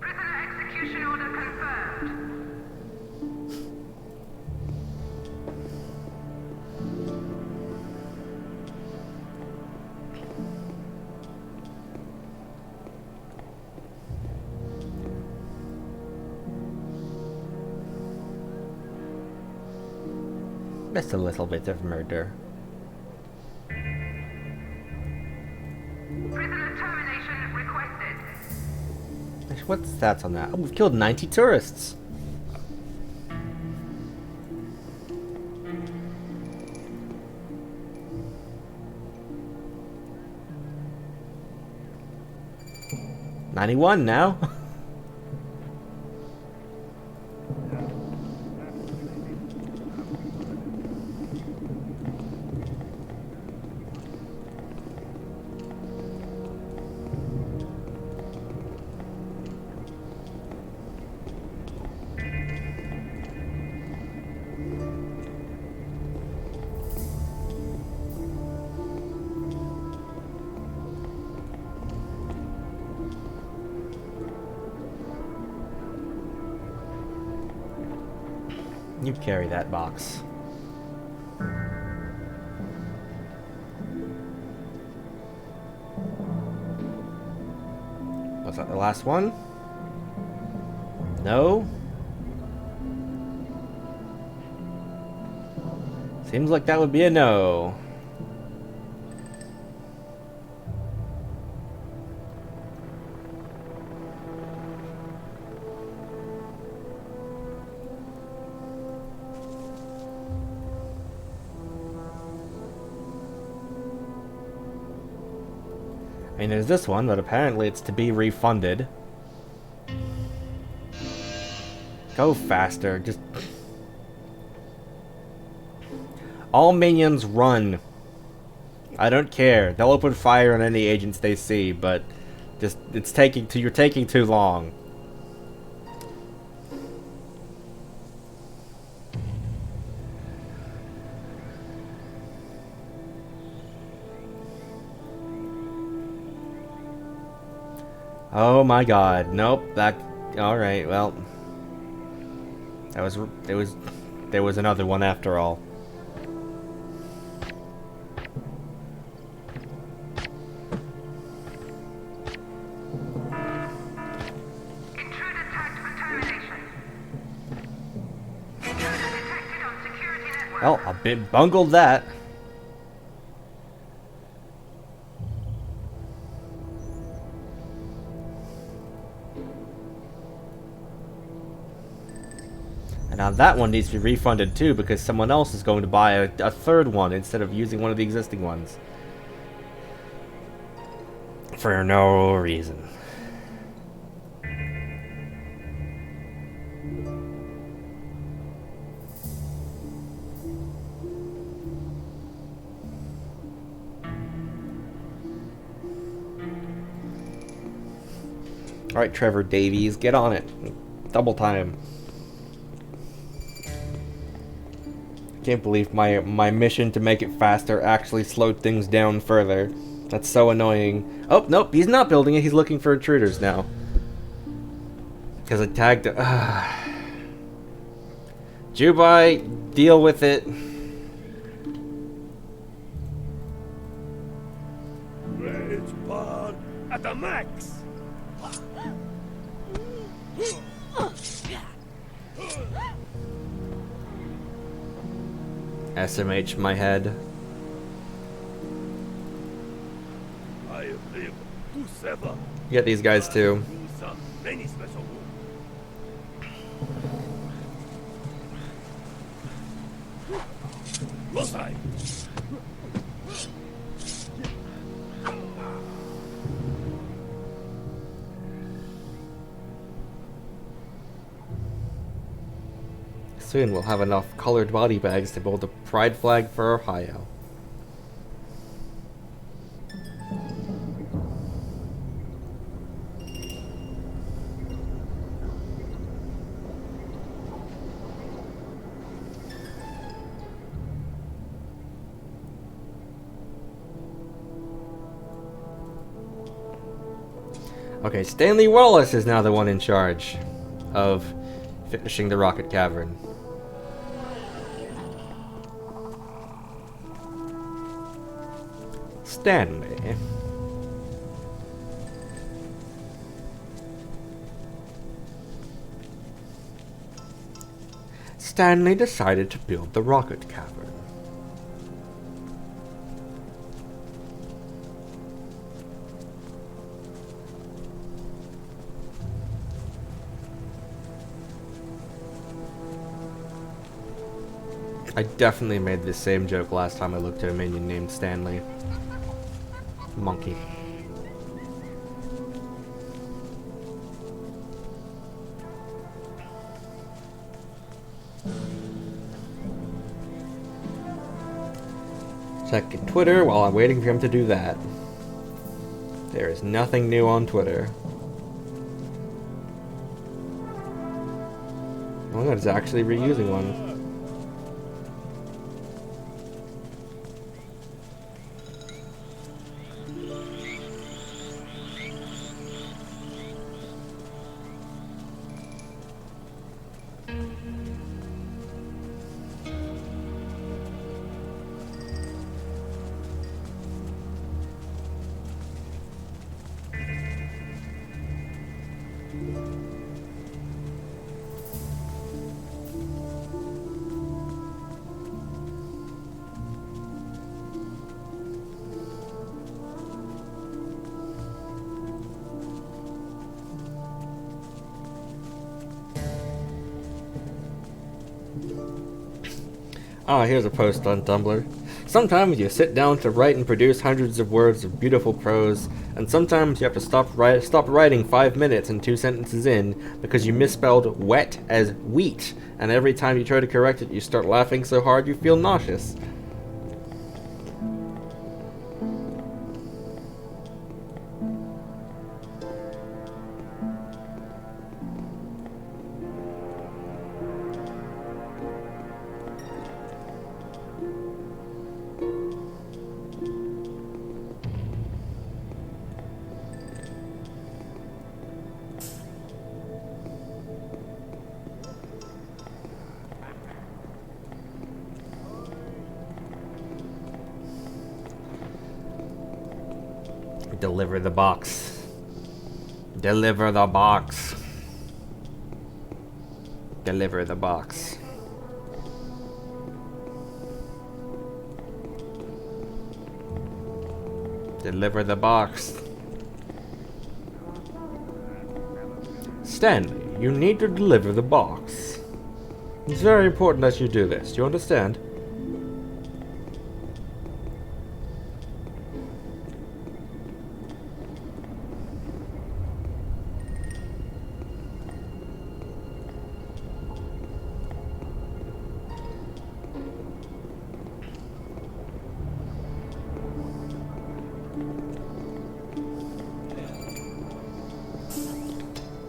Prisoner execution order confirmed. Just a little bit of murder. Prisoner termination requested. What's the stats on that? Oh, we've killed 90 tourists. $91 now. You carry that box. Was that the last one? No? Seems like that would be a no. I mean, there's this one, but apparently it's to be refunded. Go faster, just... All minions run. I don't care. They'll open fire on any agents they see, but just you're taking too long. Oh my god. Nope, alright, well. There was another one after all. Intruder tagged for termination. Well, a bit bungled that. And now that one needs to be refunded too, because someone else is going to buy a third one instead of using one of the existing ones. For no reason. Alright, Trevor Davies, get on it. Double time. Can't believe my mission to make it faster actually slowed things down further. That's so annoying. Oh, nope, he's not building it. He's looking for intruders now. Because I tagged... Jubai, deal with it. Rage bar at the max. SMH my head. I live to sever. Get these guys too. Many special. Losai. Soon we'll have enough colored body bags to build a pride flag for Ohio. Okay, Stanley Wallace is now the one in charge of finishing the rocket cavern. Stanley. Stanley decided to build the rocket cavern. I definitely made the same joke last time I looked at a minion named Stanley. Monkey. Checking Twitter while I'm waiting for him to do that. There is nothing new on Twitter. Oh, God, it's actually reusing one. Ah, here's a post on Tumblr. Sometimes you sit down to write and produce hundreds of words of beautiful prose, and sometimes you have to stop writing 5 minutes and 2 sentences in because you misspelled wet as wheat, and every time you try to correct it you start laughing so hard you feel nauseous. Deliver the box. Deliver the box. Deliver the box. Deliver the box. Stanley, you need to deliver the box. It's very important that you do this. Do you understand?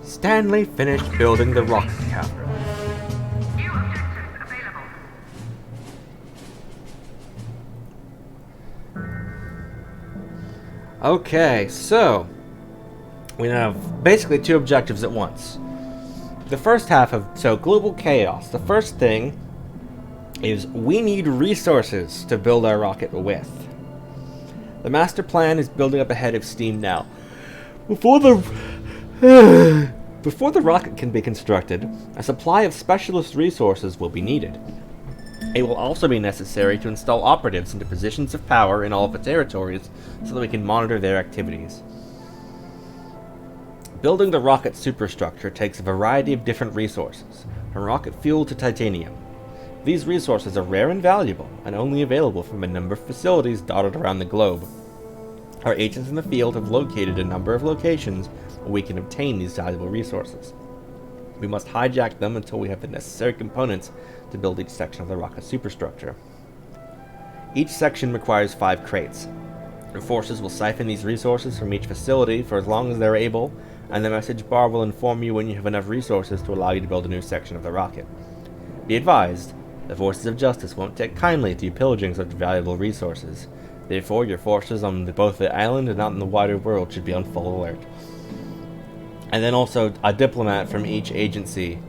Stanley finished building the rocket cavern. New objectives available. Okay, so we have basically two objectives at once. The first half of global chaos. The first thing is we need resources to build our rocket with. The master plan is building up a head of steam now. Before the rocket can be constructed, a supply of specialist resources will be needed. It will also be necessary to install operatives into positions of power in all of the territories so that we can monitor their activities. Building the rocket superstructure takes a variety of different resources, from rocket fuel to titanium. These resources are rare and valuable, and only available from a number of facilities dotted around the globe. Our agents in the field have located a number of locations where we can obtain these valuable resources. We must hijack them until we have the necessary components to build each section of the rocket superstructure. Each section requires 5 crates. Your forces will siphon these resources from each facility for as long as they're able, and the message bar will inform you when you have enough resources to allow you to build a new section of the rocket. Be advised, the forces of justice won't take kindly to you pillaging such valuable resources. Therefore, your forces on both the island and out in the wider world should be on full alert. And then also, a diplomat from each agency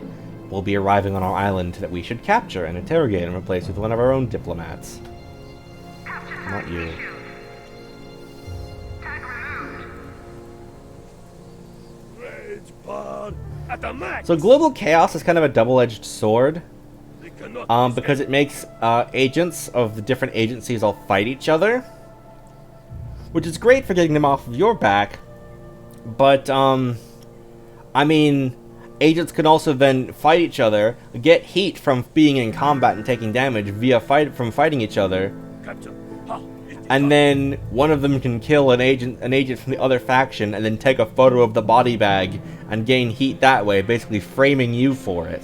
will be arriving on our island that we should capture and interrogate and replace with one of our own diplomats. Not you. Tag removed. Rage bar at the max. So global chaos is kind of a double-edged sword. They cannot Because it makes agents of the different agencies all fight each other, which is great for getting them off of your back, but I mean, agents can also then fight each other, get heat from being in combat and taking damage via from fighting each other, capture. Ha, and then one of them can kill an agent from the other faction and then take a photo of the body bag and gain heat that way, basically framing you for it.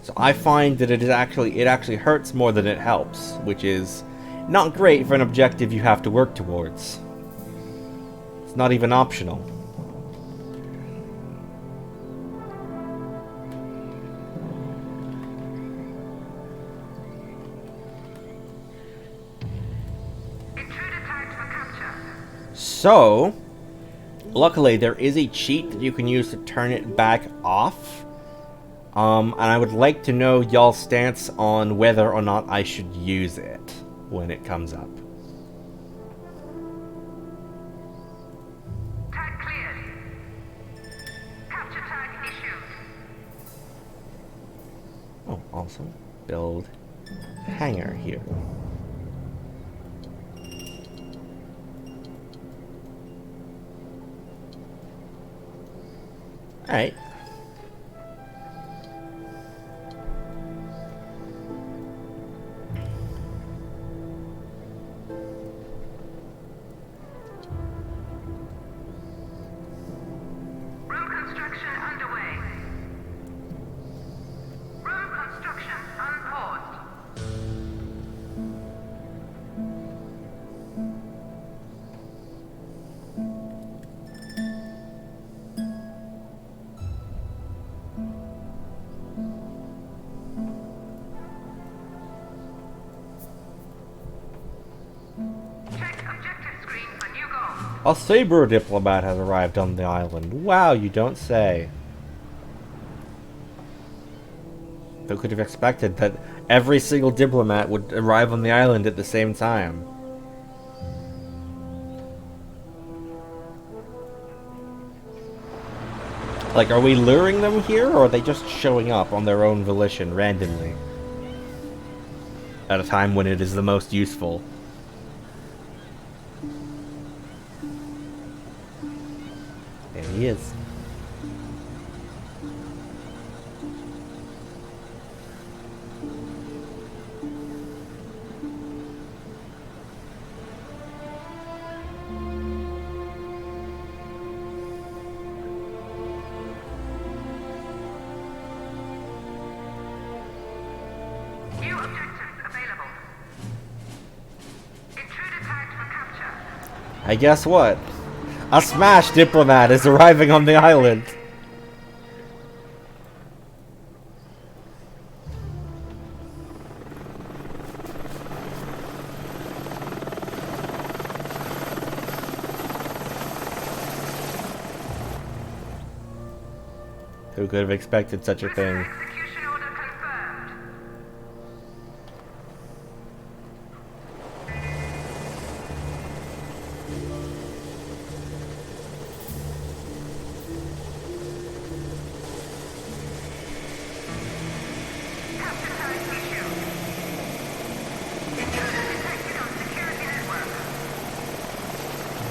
So I find that it actually hurts more than it helps, which is not great for an objective you have to work towards. It's not even optional. Intruder tagged for capture. So, luckily there is a cheat that you can use to turn it back off. And I would like to know y'all's stance on whether or not I should use it when it comes up. Tag cleared. Capture tag issued. Oh, also build hangar here. Alright. Room construction underway. Room construction unpaused. Check objective screen for new goals. A Saber diplomat has arrived on the island. Wow, you don't say. Who could have expected that every single diplomat would arrive on the island at the same time? Like, are we luring them here, or are they just showing up on their own volition randomly? at a time when it is the most useful. There he is. New objectives available. Intruder tagged for capture. I guess what? A smash diplomat is arriving on the island. Who could have expected such a thing? Execution order confirmed. Capture tag issued. Intruder detected on security network.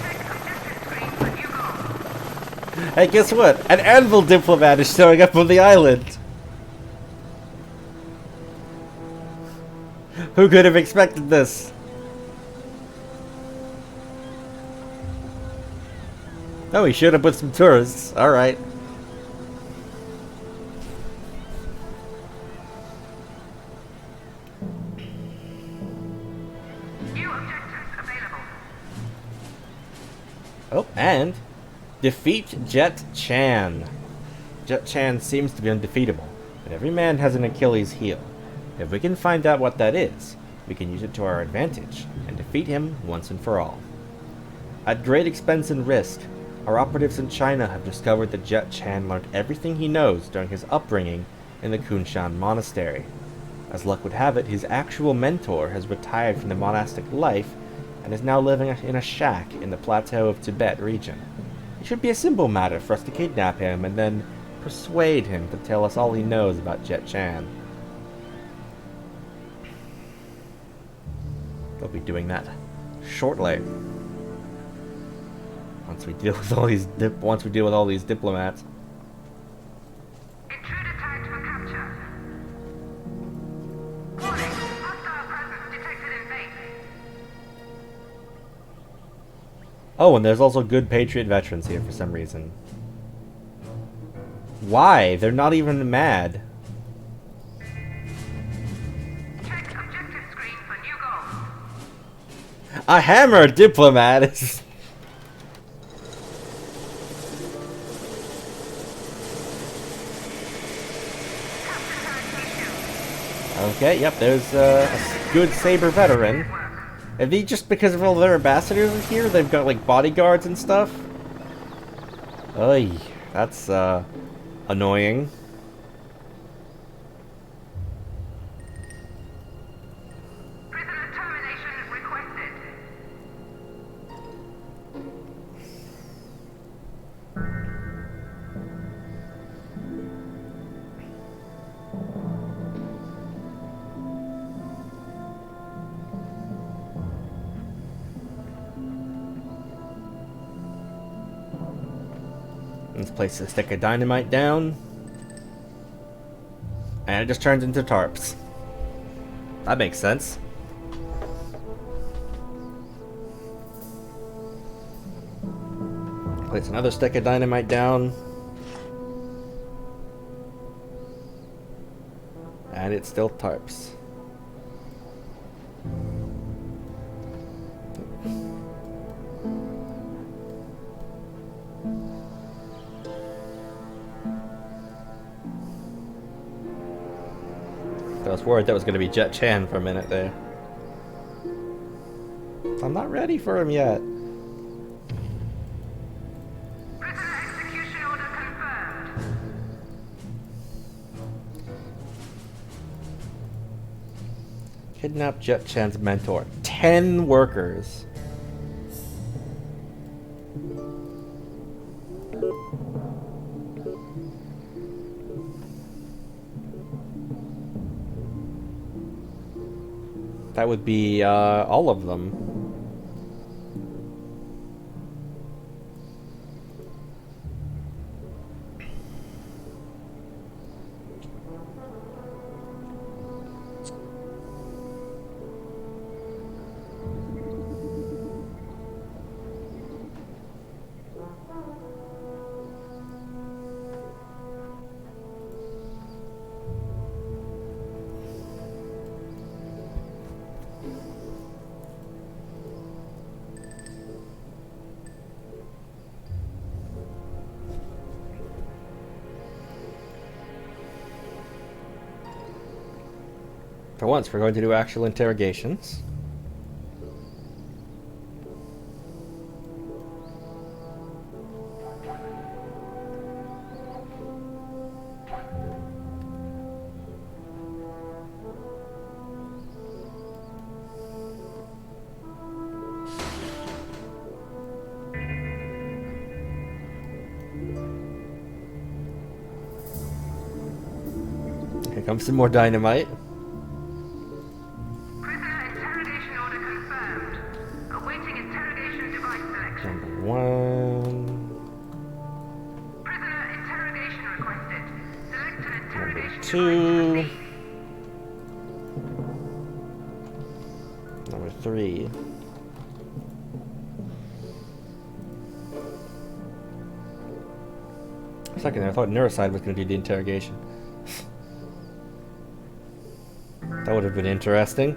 Check objective screen for new goal. Hey, guess what? An anvil diplomat is showing up on the island. Who could have expected this? Oh, he showed up with some tourists. Alright. New objectives available. Oh, and defeat Jet Chan. Jet Chan seems to be undefeatable, but every man has an Achilles heel. If we can find out what that is, we can use it to our advantage and defeat him once and for all. At great expense and risk, our operatives in China have discovered that Jet Chan learned everything he knows during his upbringing in the Kunshan Monastery. As luck would have it, his actual mentor has retired from the monastic life and is now living in a shack in the plateau of Tibet region. It should be a simple matter for us to kidnap him and then persuade him to tell us all he knows about Jet Chan. We'll be doing that shortly. Once we deal with all these diplomats. Intruder tagged for capture. Warning, hostile presence detected in base. Oh, and there's also good Patriot veterans here for some reason. Why? They're not even mad. Check objective screen for new goal. A hammer diplomat is... Capture tag issued. Okay, yep, there's a good Saber veteran. Are they just because of all their ambassadors are here? They've got like bodyguards and stuff? Oy, that's annoying. Prisoner termination requested. Let's place a stick of dynamite down. And it just turns into tarps. That makes sense. Place another stick of dynamite down. And it's still tarps. I was worried that was going to be Jet Chan for a minute there. I'm not ready for him yet. Prisoner execution order confirmed. Kidnap Jet Chan's mentor. 10 workers. That would be all of them. For once, we're going to do actual interrogations. Here comes some more dynamite. Prisoner interrogation order confirmed. Awaiting interrogation device selection. Number 1. Prisoner interrogation requested. Select an interrogation device 2. to proceed. Number 3. For a second there, I thought Neuroside was going to do the interrogation. That would have been interesting.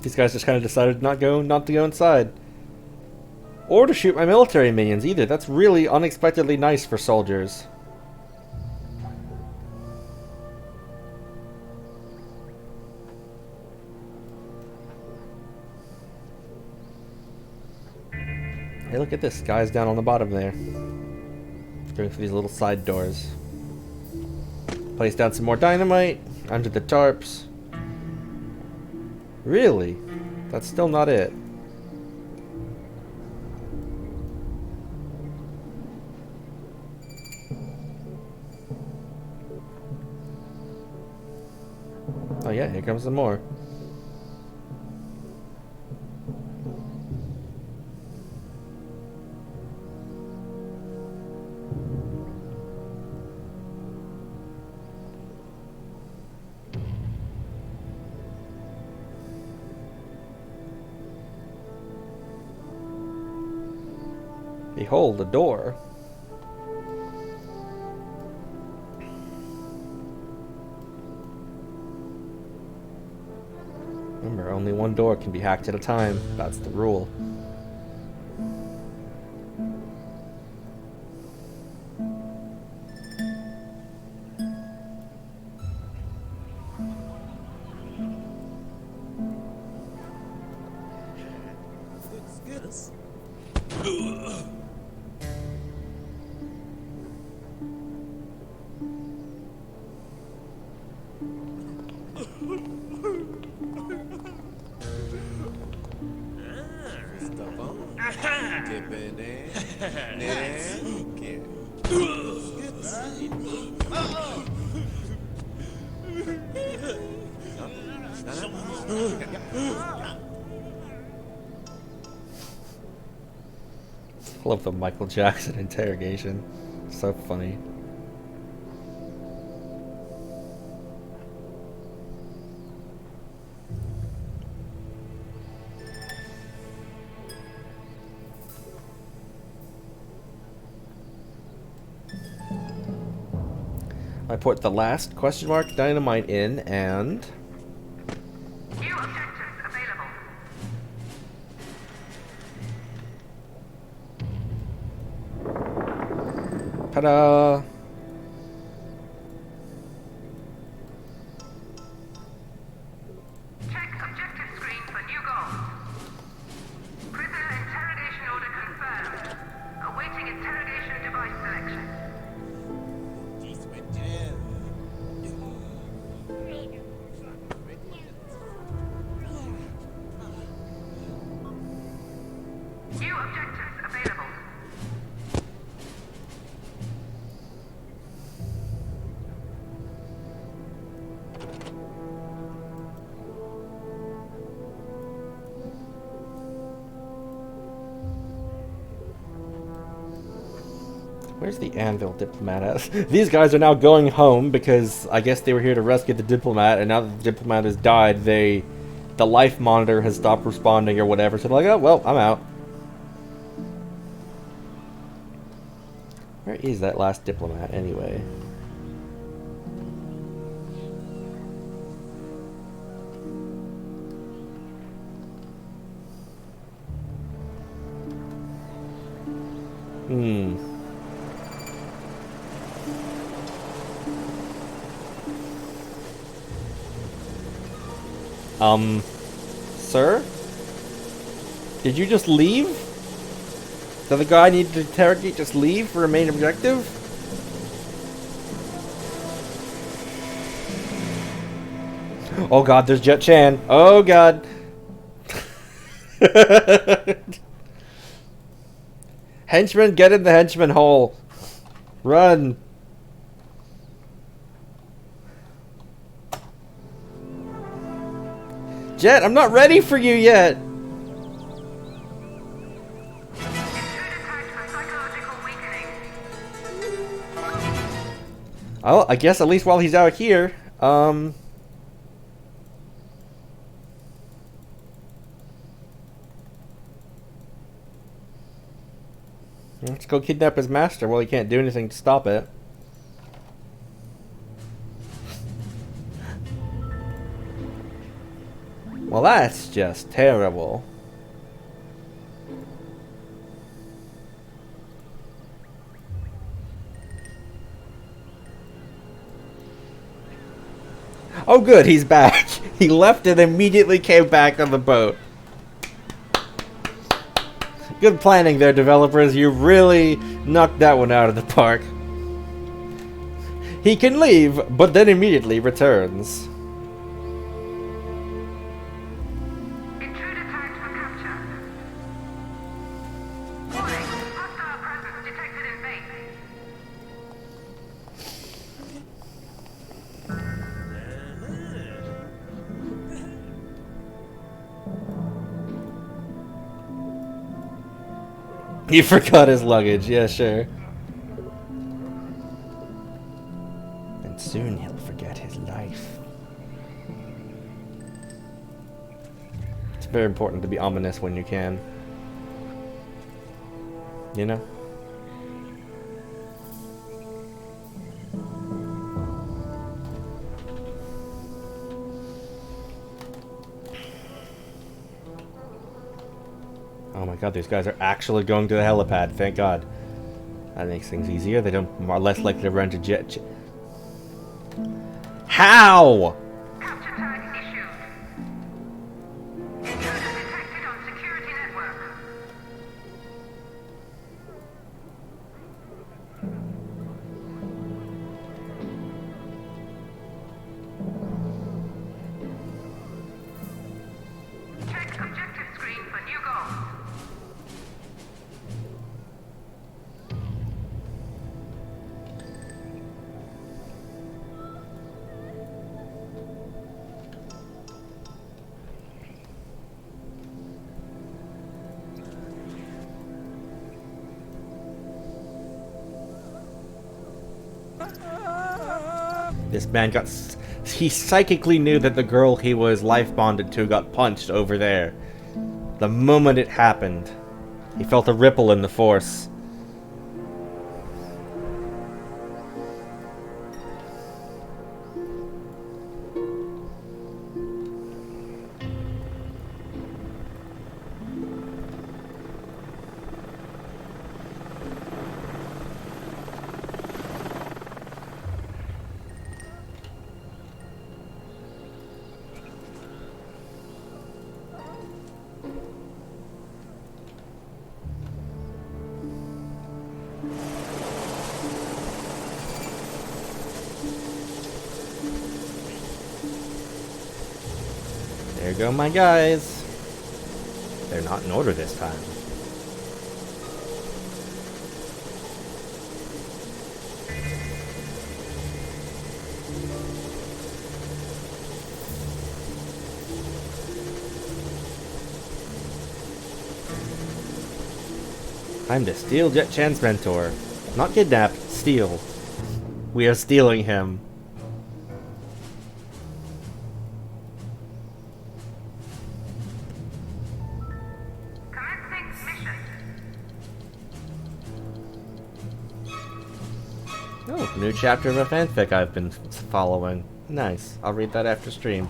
These guys just kind of decided not to go inside. Or to shoot my military minions either. That's really unexpectedly nice for soldiers. Hey, look at this. Guy's down on the bottom there. Going through these little side doors. Place down some more dynamite under the tarps. Really? That's still not it. Oh yeah, here comes some more. Behold, a door. Remember, only one door can be hacked at a time. That's the rule. I love the Michael Jackson interrogation. So funny. I put the last question mark dynamite in and New objectives available. ta-da! Check objective screen for new goals. Prisoner interrogation order confirmed. Awaiting interrogation device selection. objectives available. Where's the Anvil diplomat at? These guys are now going home because I guess they were here to rescue the diplomat, and now that the diplomat has died, the life monitor has stopped responding or whatever, so they're like, oh, well, I'm out. Where is that last diplomat, anyway? Sir? Did you just leave? Does the guy need to interrogate just leave for a main objective? Oh god, there's Jet Chan. Oh god. Henchman, get in the henchman hole. Run. Jet, I'm not ready for you yet. Oh, I guess at least while he's out here, let's go kidnap his master while he can't do anything to stop it. Well, that's just terrible. Oh good, he's back. He left and immediately came back on the boat. Good planning there, developers. You really knocked that one out of the park. He can leave, but then immediately returns. Intruder tagged for capture. Warning, hostile presence detected in base. He forgot his luggage, yeah, sure. And soon he'll forget his life. It's very important to be ominous when you can. You know? Oh my god, these guys are actually going to the helipad, thank god. That makes things easier, they are less likely to run into jet. How? Capture tag issued. Intruder detected on security network. Check objective screen for new goals. This man got... He psychically knew that the girl he was life bonded to got punched over there. The moment it happened, he felt a ripple in the force. There go my guys. They're not in order this time. Time to steal Jet Chan's mentor. Not kidnap, steal. We are stealing him. Commencing mission. Oh, new chapter of a fanfic I've been following. Nice. I'll read that after stream.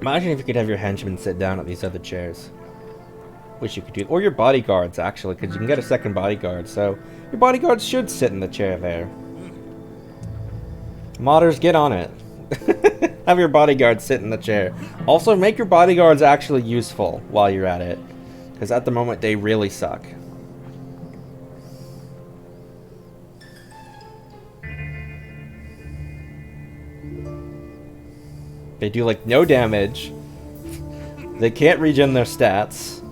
Imagine if you could have your henchmen sit down at these other chairs. Wish you could do, or your bodyguards actually, because you can get a second bodyguard. So your bodyguards should sit in the chair there. Modders, get on it. Have your bodyguards sit in the chair. Also, make your bodyguards actually useful while you're at it, because at the moment they really suck. They do like no damage. They can't regen their stats.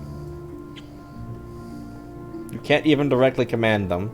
You can't even directly command them.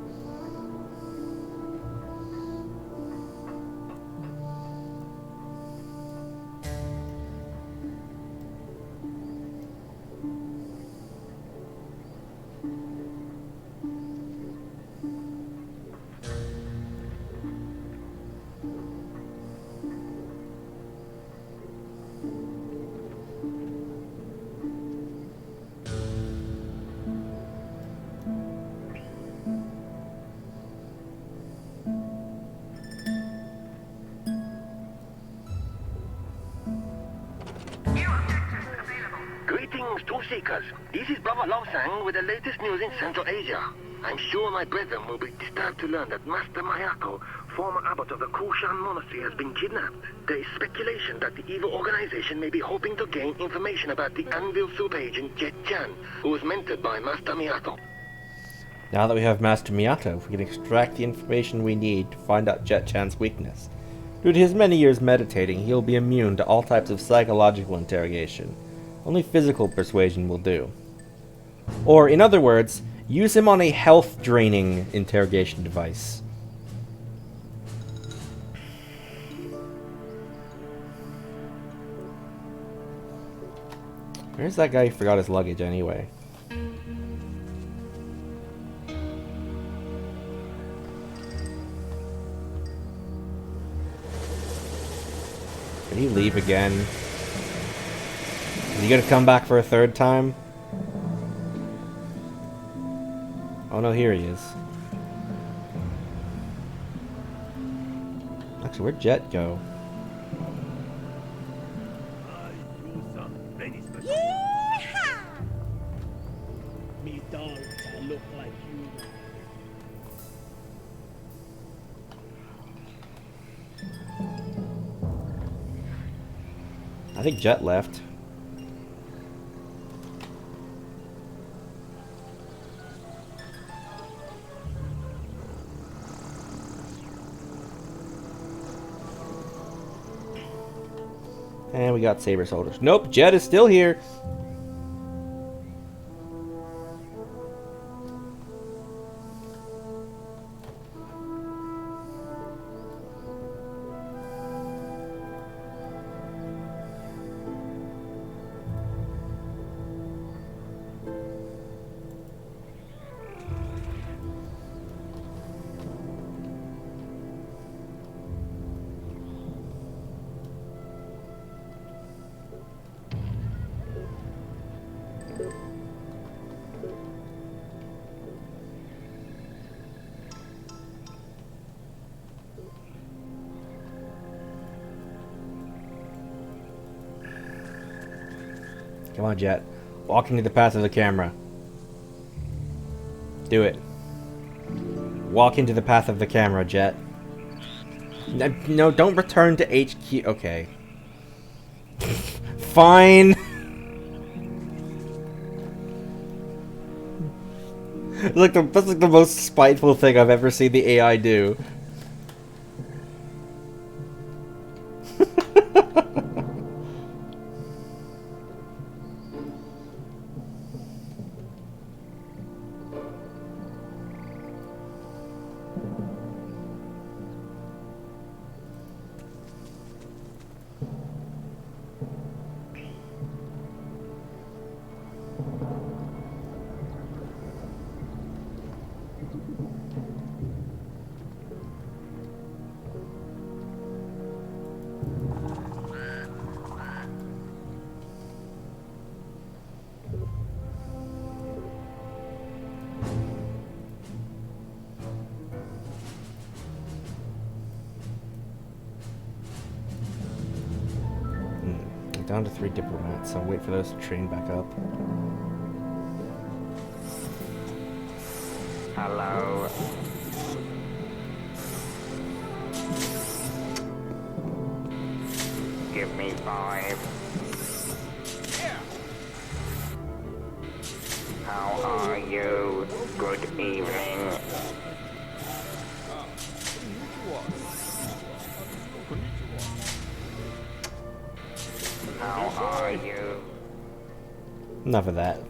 New objectives available. Greetings to seekers. This is Brother Lawsang with the latest news in Central Asia. I'm sure my brethren will be disturbed to learn that Master Mayako, former abbot of the Kushan monastery, has been kidnapped. There is speculation that the evil organization may be hoping to gain information about the Anvil super agent Jet Chan, who was mentored by Master Miyato. Now that we have Master Miyato, we can extract the information we need to find out Jet Chan's weakness. Due to his many years meditating, he'll be immune to all types of psychological interrogation. Only physical persuasion will do. Or, in other words, use him on a health-draining interrogation device. Where's that guy who forgot his luggage anyway? Did he leave again? Is he gonna come back for a third time? Oh no, here he is. Actually, where'd Jet go? Me dogs, I look like you. I think Jet left. And we got Saber Soldiers. Nope, Jet is still here. Come on, Jet. Walk into the path of the camera. Do it. Walk into the path of the camera, Jet. No, don't return to HQ. Okay. Fine. That's like the most spiteful thing I've ever seen the AI do. Down to 3 diplomats, so I'll wait for those to train back up. Hello. Give me 5. How are you? Good evening. How are you? Enough of that.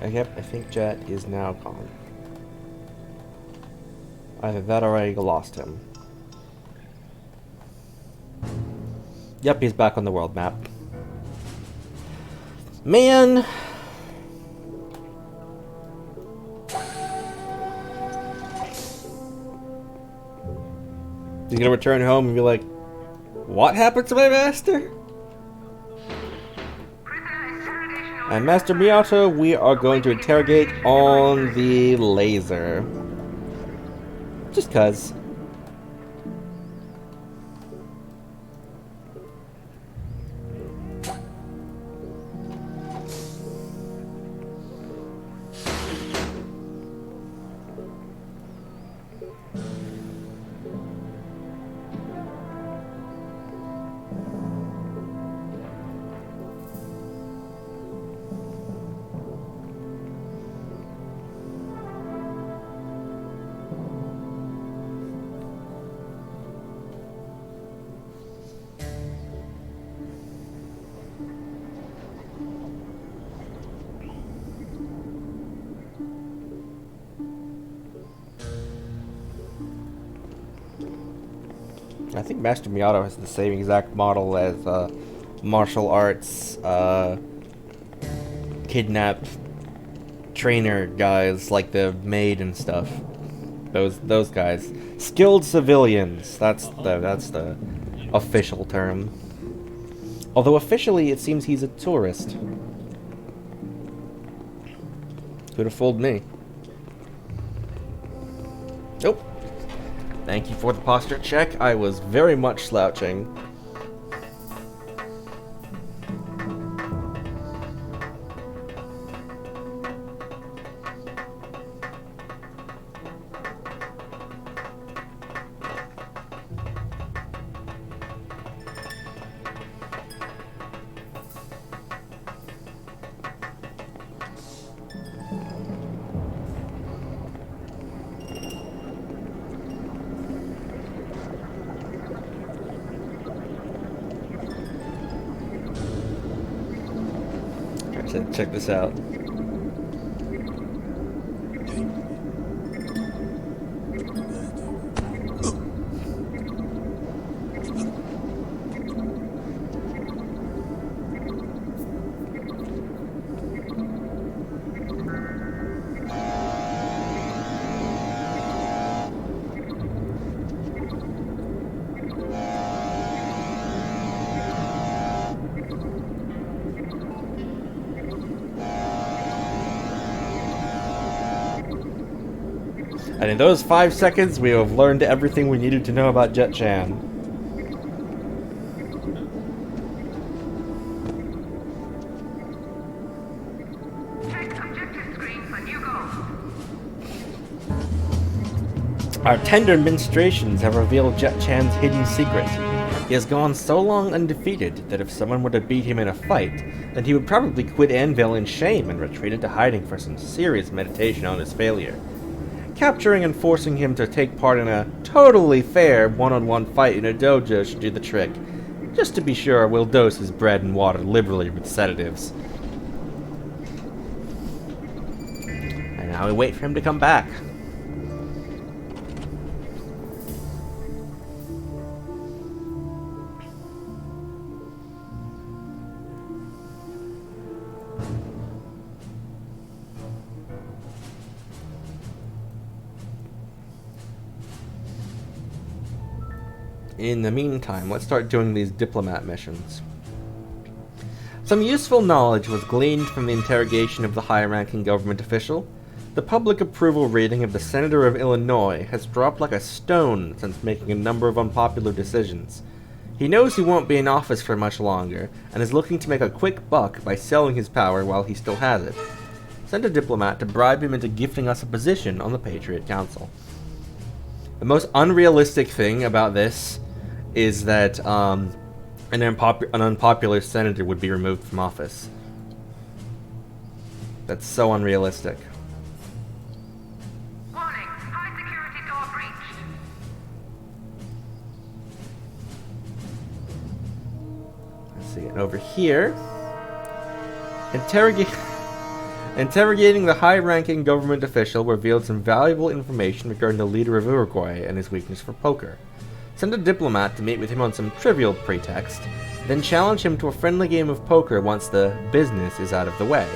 Yep, I think Jet is now gone. Either that or I lost him. Yep, he's back on the world map. Man! He's gonna return home and be like, what happened to my master? And Master Miyato, we are going to interrogate on the laser. Just cuz. I think Master Miyato has the same exact model as martial arts kidnapped trainer guys, like the maid and stuff. Those guys, skilled civilians. That's the official term. Although officially, it seems he's a tourist. Could have fooled me. Nope. Thank you for the posture check. I was very much slouching. Check this out. And in those 5 seconds, we have learned everything we needed to know about Jet Chan. Check objective screen for new goals. Our tender ministrations have revealed Jet Chan's hidden secret. He has gone so long undefeated that if someone were to beat him in a fight, then he would probably quit Anvil in shame and retreat into hiding for some serious meditation on his failure. Capturing and forcing him to take part in a totally fair one-on-one fight in a dojo should do the trick. Just to be sure, we'll dose his bread and water liberally with sedatives. And now we wait for him to come back. In the meantime, let's start doing these diplomat missions. Some useful knowledge was gleaned from the interrogation of the high-ranking government official. The public approval rating of the Senator of Illinois has dropped like a stone since making a number of unpopular decisions. He knows he won't be in office for much longer, and is looking to make a quick buck by selling his power while he still has it. Send a diplomat to bribe him into gifting us a position on the Patriot Council. The most unrealistic thing about this is that an unpopular senator would be removed from office. That's so unrealistic. Warning, high security door breached. Let's see, and over here, interrogating the high-ranking government official revealed some valuable information regarding the leader of Uruguay and his weakness for poker. Send a diplomat to meet with him on some trivial pretext, then challenge him to a friendly game of poker once the business is out of the way.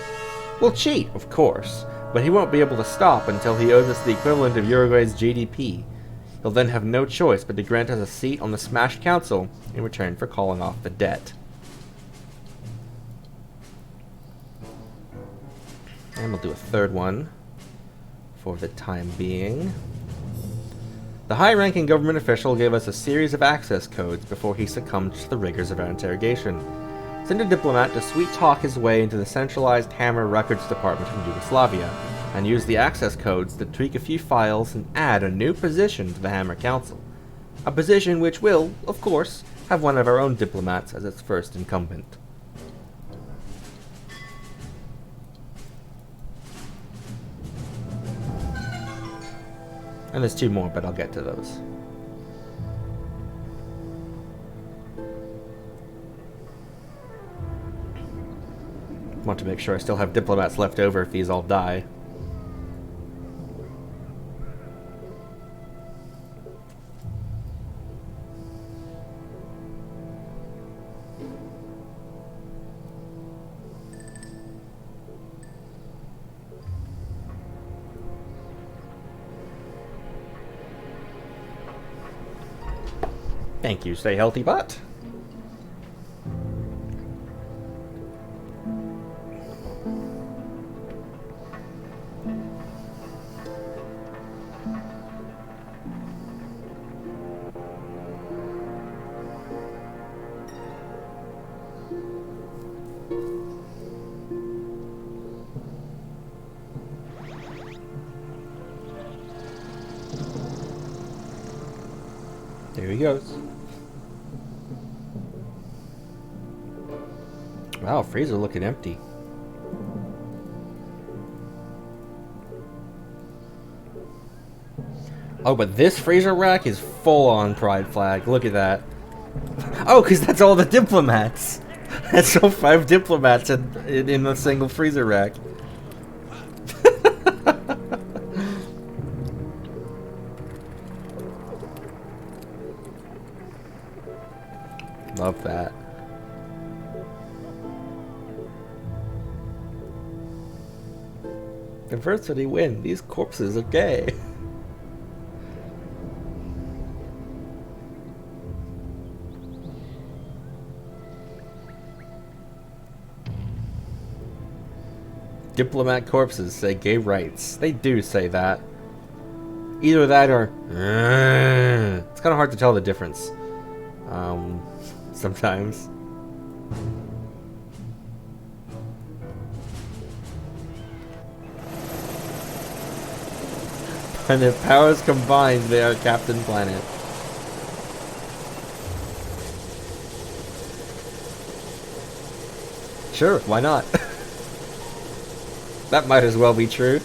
We'll cheat, of course, but he won't be able to stop until he owes us the equivalent of Uruguay's GDP. He'll then have no choice but to grant us a seat on the smashed council in return for calling off the debt. And we'll do a third one for the time being. The high-ranking government official gave us a series of access codes before he succumbed to the rigors of our interrogation. Send a diplomat to sweet-talk his way into the centralized Hammer Records department in Yugoslavia, and use the access codes to tweak a few files and add a new position to the Hammer Council. A position which will, of course, have one of our own diplomats as its first incumbent. And there's 2 more, but I'll get to those. Want to make sure I still have diplomats left over if these all die. Thank you, stay healthy, bot. There he goes. Wow, freezer looking empty. Oh, but this freezer rack is full on pride flag. Look at that. Oh, because that's all the diplomats. That's all 5 diplomats in a single freezer rack. Love that. Diversity win. These corpses are gay. Diplomat corpses say gay rights. They do say that. Either that or it's kind of hard to tell the difference. Sometimes. And if powers combined, they are Captain Planet. Sure, why not? That might as well be true.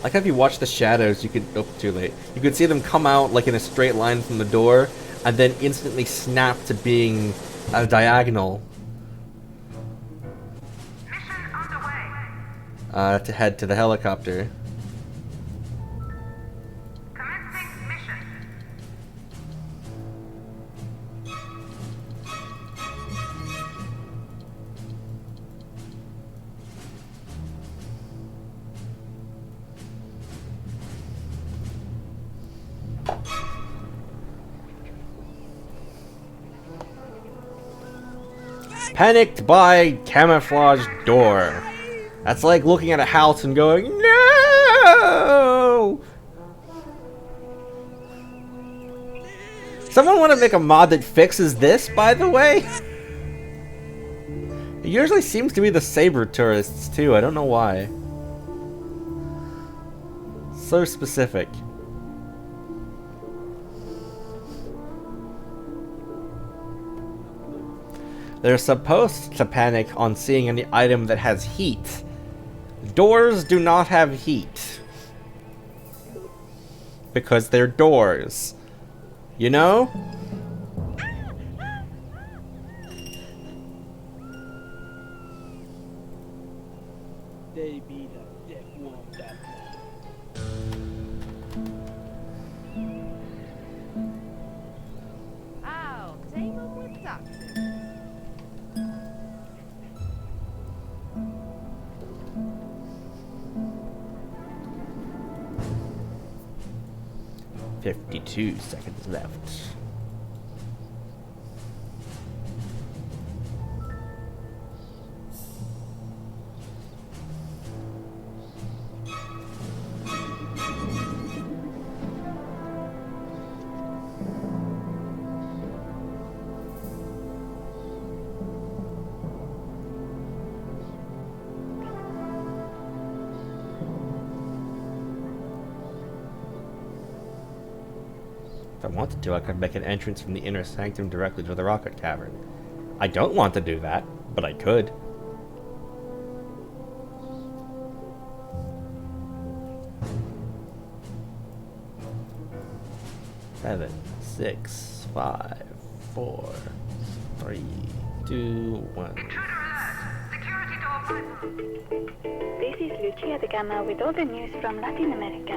Like if you watch the shadows, you could... Oh, too late. You could see them come out like in a straight line from the door, and then instantly snap to being a diagonal. Mission underway. To head to the helicopter. Commencing mission. Panicked by camouflage door. That's like looking at a house and going, no! Someone want to make a mod that fixes this, by the way? It usually seems to be the saber tourists, too. I don't know why. So specific. They're supposed to panic on seeing any item that has heat. Doors do not have heat. Because they're doors. You know? They be the dick one that I'll take 'em with toxins. 52 seconds left. If I wanted to, I could make an entrance from the inner sanctum directly to the rocket cavern. I don't want to do that, but I could. Seven, 6, 5, 4, 3, 2, 1. Intruder alert. Security door. This is Lucia the Gamma with all the news from Latin America.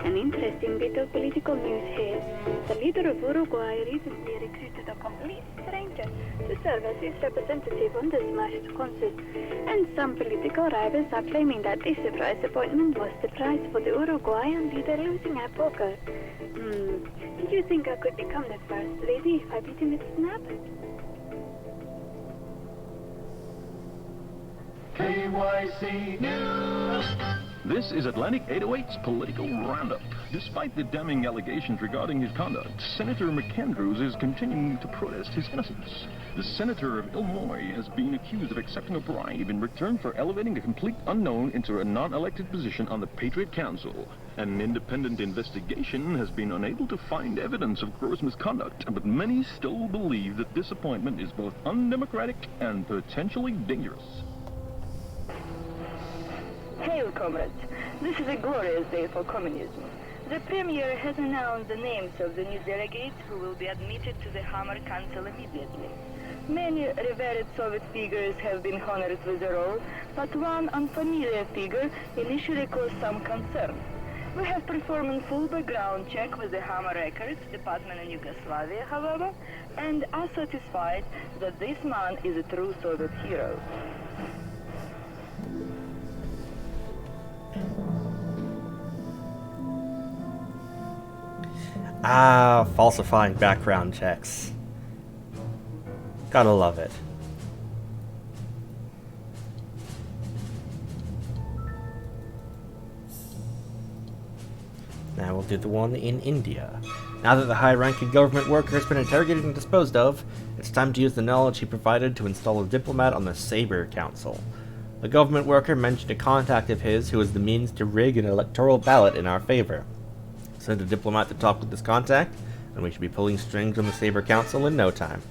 An interesting bit of political news here. The leader of Uruguay recently recruited a complete stranger to serve as his representative on the smashed concert. And some political rivals are claiming that this surprise appointment was the prize for the Uruguayan leader losing at poker. Did you think I could become the first lady if I beat him at Snap? KYC News. This is Atlantic 808's Political Roundup. Despite the damning allegations regarding his conduct, Senator McAndrews is continuing to protest his innocence. The senator of Illinois has been accused of accepting a bribe in return for elevating a complete unknown into a non-elected position on the Patriot Council. An independent investigation has been unable to find evidence of gross misconduct, but many still believe that this appointment is both undemocratic and potentially dangerous. Hail, comrades. This is a glorious day for communism. The Premier has announced the names of the new delegates who will be admitted to the Hammer Council immediately. Many revered Soviet figures have been honored with the role, but one unfamiliar figure initially caused some concern. We have performed a full background check with the Hammer Records Department in Yugoslavia, however, and are satisfied that this man is a true Soviet hero. Falsifying background checks. Gotta love it. Now we'll do the one in India. Now that the high-ranking government worker has been interrogated and disposed of, it's time to use the knowledge he provided to install a diplomat on the Saber Council. The government worker mentioned a contact of his who has the means to rig an electoral ballot in our favor. Send a diplomat to talk with this contact, and we should be pulling strings on the Saber Council in no time.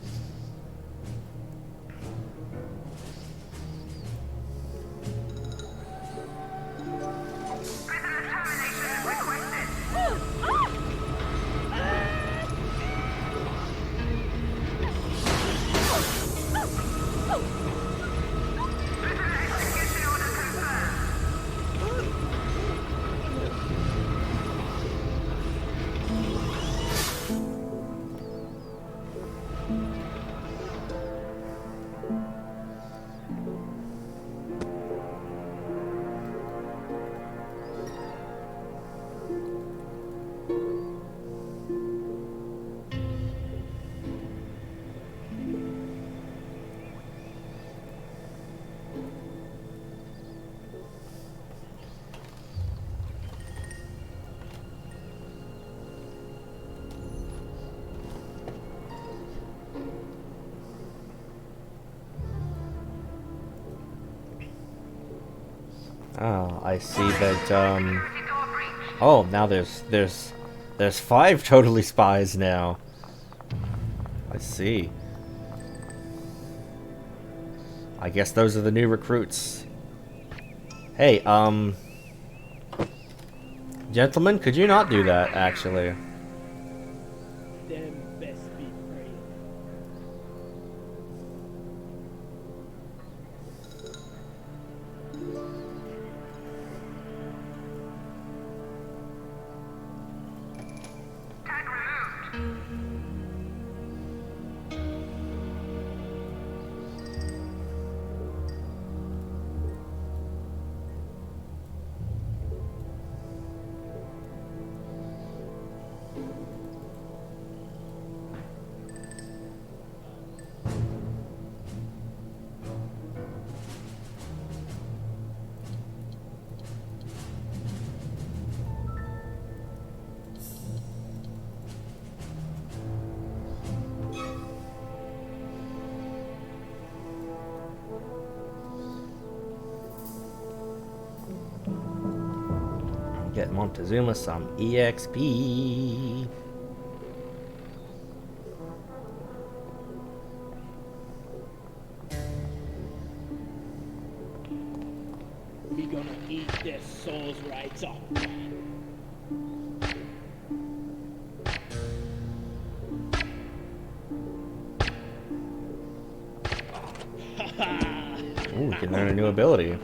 Oh, I see that, oh, now there's 5 totally spies now. I see. I guess those are the new recruits. Hey, gentlemen, could you not do that, actually? Them best be praying. Tag removed. Get Montezuma some EXP. We gonna eat their souls right up. Ooh, you can learn a new ability.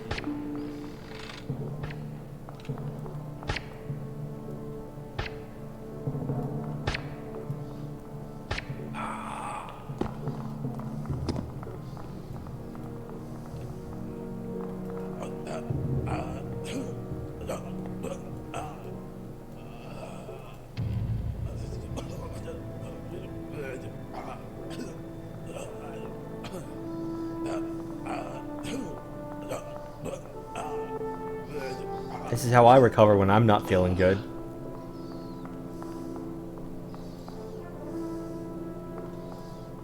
This is how I recover when I'm not feeling good.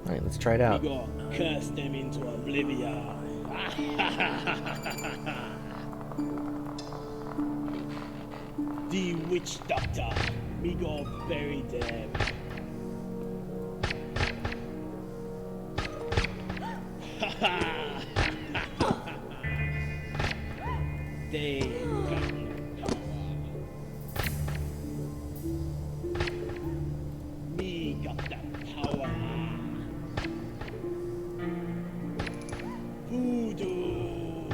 Alright, let's try it out. We gonna curse them into oblivion. The witch doctor. We gonna bury them. They got no power. Me got that power. Voodoo.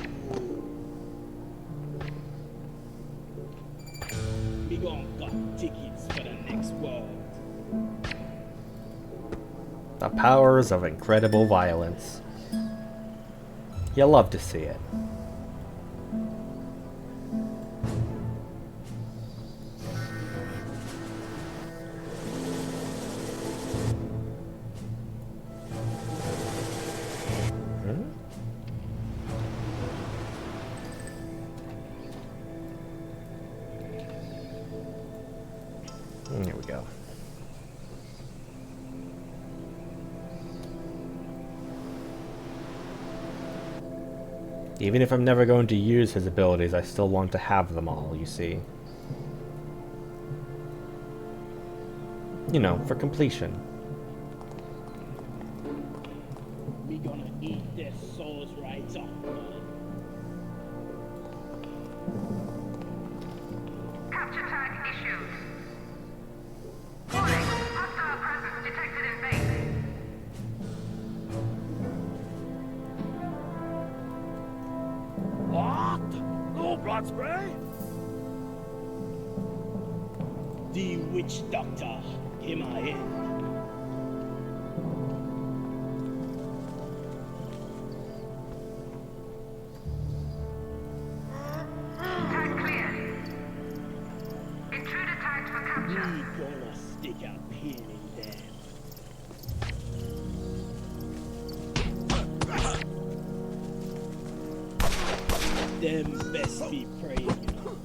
We gon' got tickets for the next world. The powers of incredible violence. You'll love to see it. There we go. Even if I'm never going to use his abilities, I still want to have them all, you see. You know, for completion. We gonna eat their souls right off, man. Capture tag issued. Warning, hostile presence detected in base. What? No blood spray? The witch doctor, him I in. Tag clear. Intruder tagged for We capture. gonna stick a pin in them. Them best be praying, you know.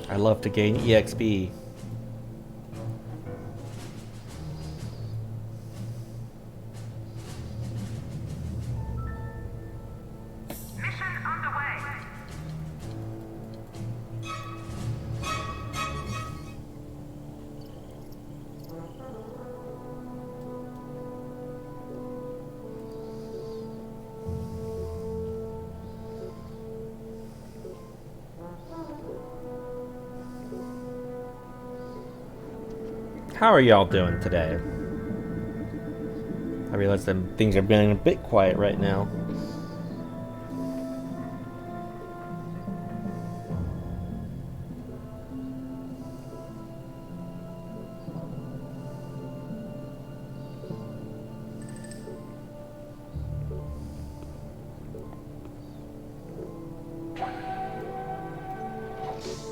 I love to gain EXP. Mission underway. How are y'all doing today? I realize that things are being a bit quiet right now.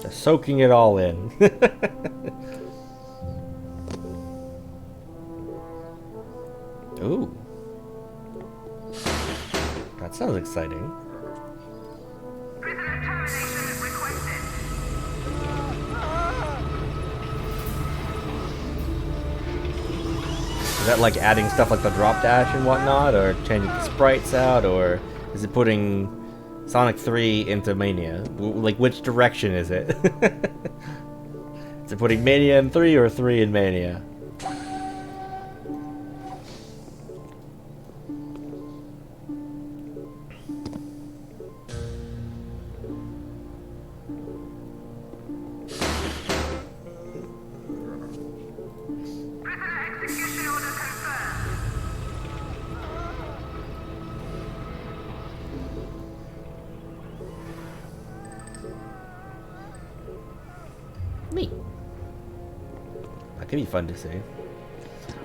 Just soaking it all in. Ooh. That sounds exciting. Prisoner termination requested. Is that like adding stuff like the drop dash and whatnot, or changing the sprites out, or is it putting Sonic 3 into Mania? Like, which direction is it? Is it putting Mania in 3 or 3 in Mania? Prisoner execution order confirmed. Neat. That could be fun to see. I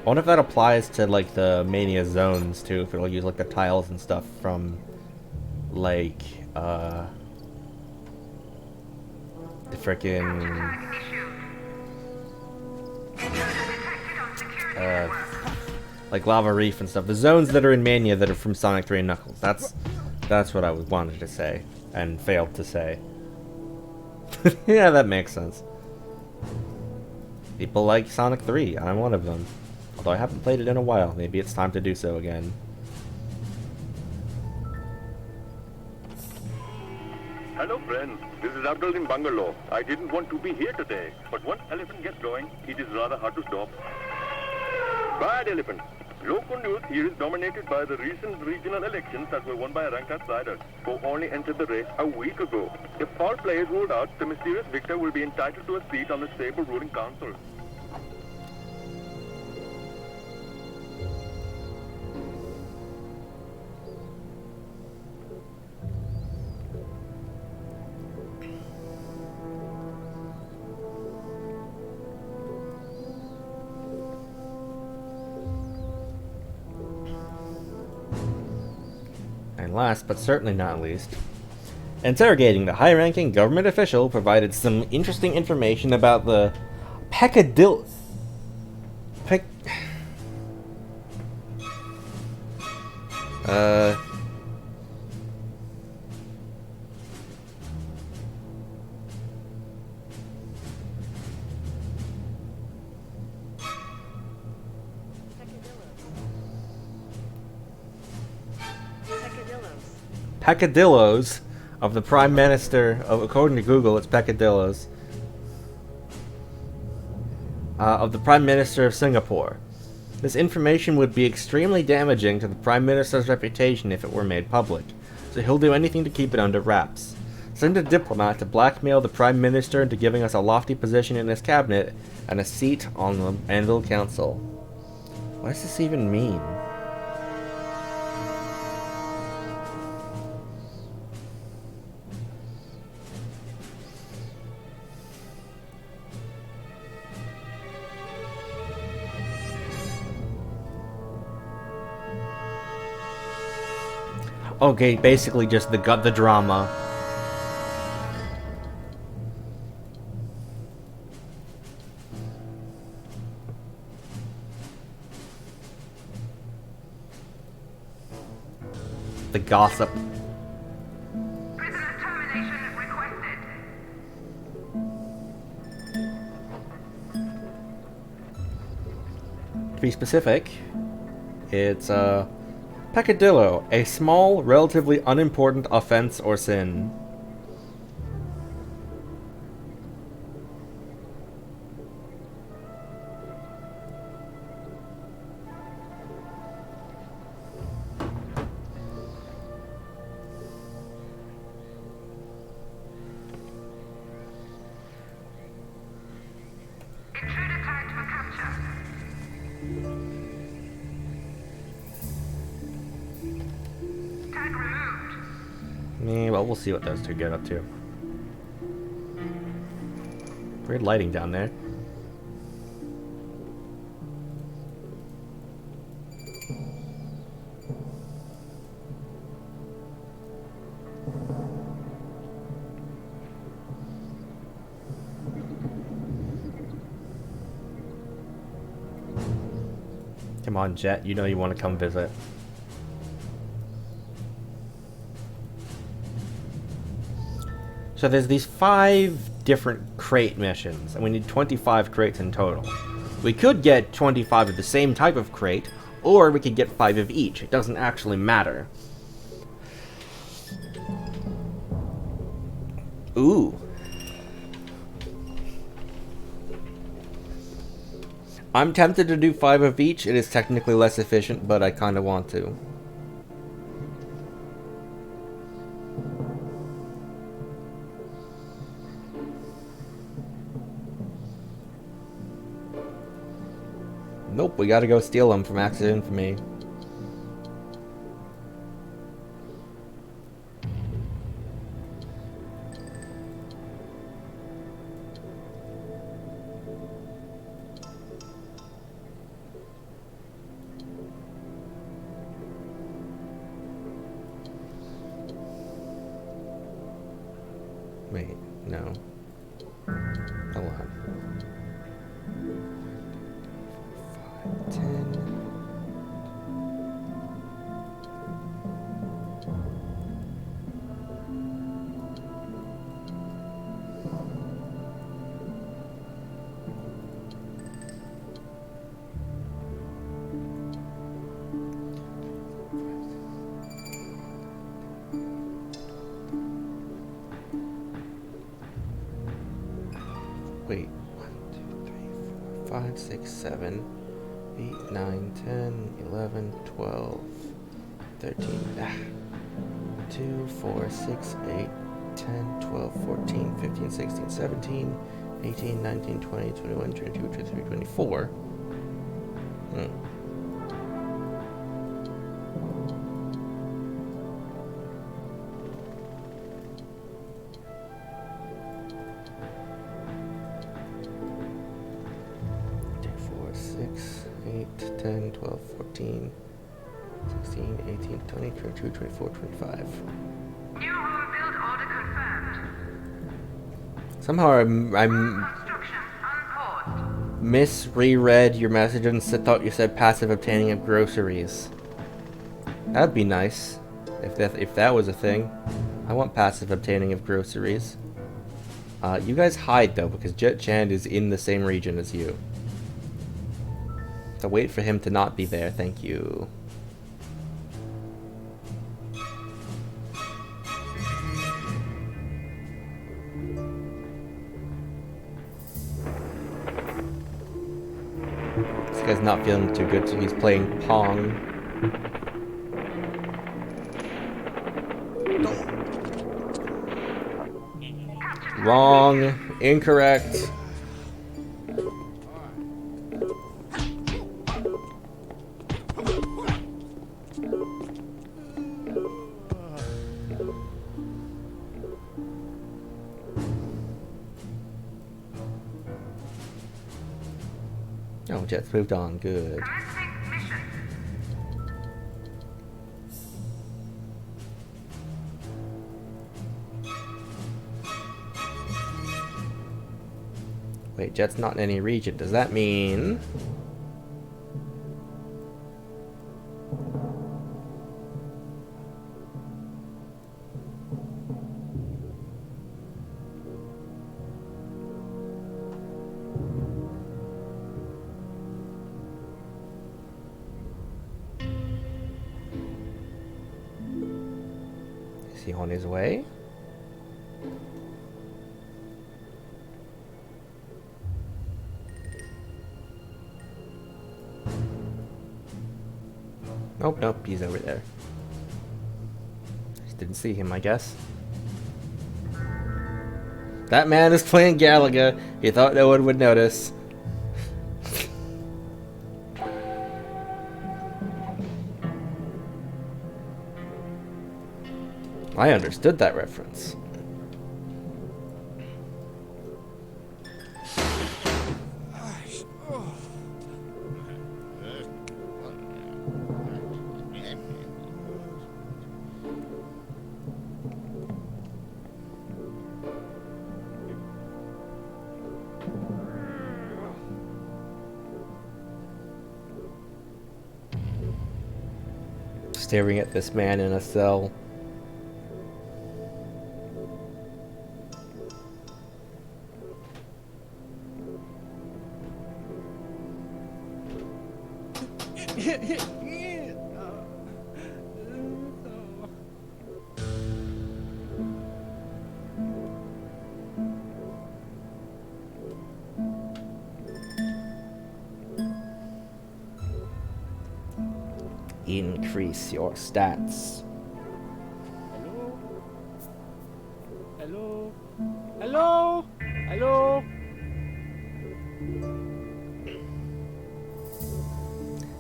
wonder if that applies to like the Mania zones too, if it'll use like the tiles and stuff from like the frickin' Tag issued. Intruder detected on security network. like Lava Reef and stuff. The zones that are in Mania that are from Sonic 3 and Knuckles. That's what I wanted to say and failed to say. Yeah, that makes sense. People like Sonic 3. I'm one of them. Although I haven't played it in a while. Maybe it's time to do so again. Hello, friends. This is Abdul in Bangalore. I didn't want to be here today, but once Elephant gets going, it is rather hard to stop. Bad Elephant. Local news here is dominated by the recent regional elections that were won by a ranked outsider, who only entered the race a week ago. If all players ruled out, the mysterious victor will be entitled to a seat on the stable ruling council. And last, but certainly not least, interrogating the high-ranking government official provided some interesting information about the peccadillo. peccadillos of the Prime Minister, according to Google, it's peccadillos, of the Prime Minister of Singapore. This information would be extremely damaging to the Prime Minister's reputation if it were made public, so he'll do anything to keep it under wraps. Send a diplomat to blackmail the Prime Minister into giving us a lofty position in his cabinet and a seat on the Anvil Council. What does this even mean? Okay, basically just the drama. The gossip. Prisoner termination requested. To be specific, it's peccadillo, a small, relatively unimportant offense or sin. Intruder tagged for capture. Tag removed. Well, we'll see what those two get up to. Weird lighting down there. Come on, Jet, you know you want to come visit. So there's these 5 different crate missions, and we need 25 crates in total. We could get 25 of the same type of crate, or we could get 5 of each. It doesn't actually matter. Ooh. I'm tempted to do 5 of each. It is technically less efficient, but I kind of want to. Nope, we gotta go steal them from Accident Infamy. Wait, no. Hold on. 5, 10. Wait, 1, 2, 3, 4, 5, 6, 7, 8, 9, 10, 11, 12, 13, 2, 4, 6, 8, 10, 12, 14, 15, 16, 17, 18, 19, 20, 21, 22, 23, 24. Four, 6, 8, 10, 12, 14, 16, 18, 20, 22, 24, 25. New room build order confirmed. Somehow I'm Construction unpaused. misreread your message and thought you said passive obtaining of groceries. That'd be nice if that was a thing. I want passive obtaining of groceries. You guys hide though, because Jet Chand is in the same region as you. So wait for him to not be there, thank you. guy's not feeling too good, so he's playing Pong. Wrong. Incorrect. Oh, Jet's moved on. Good. Commencing mission. Wait, Jet's not in any region. Does that mean... Is he on his way? Nope, nope, he's over there. Just didn't see him, I guess. That man is playing Galaga. He thought no one would notice. I understood that reference. Staring at this man in a cell. Increase your stats. Hello? Hello? Hello?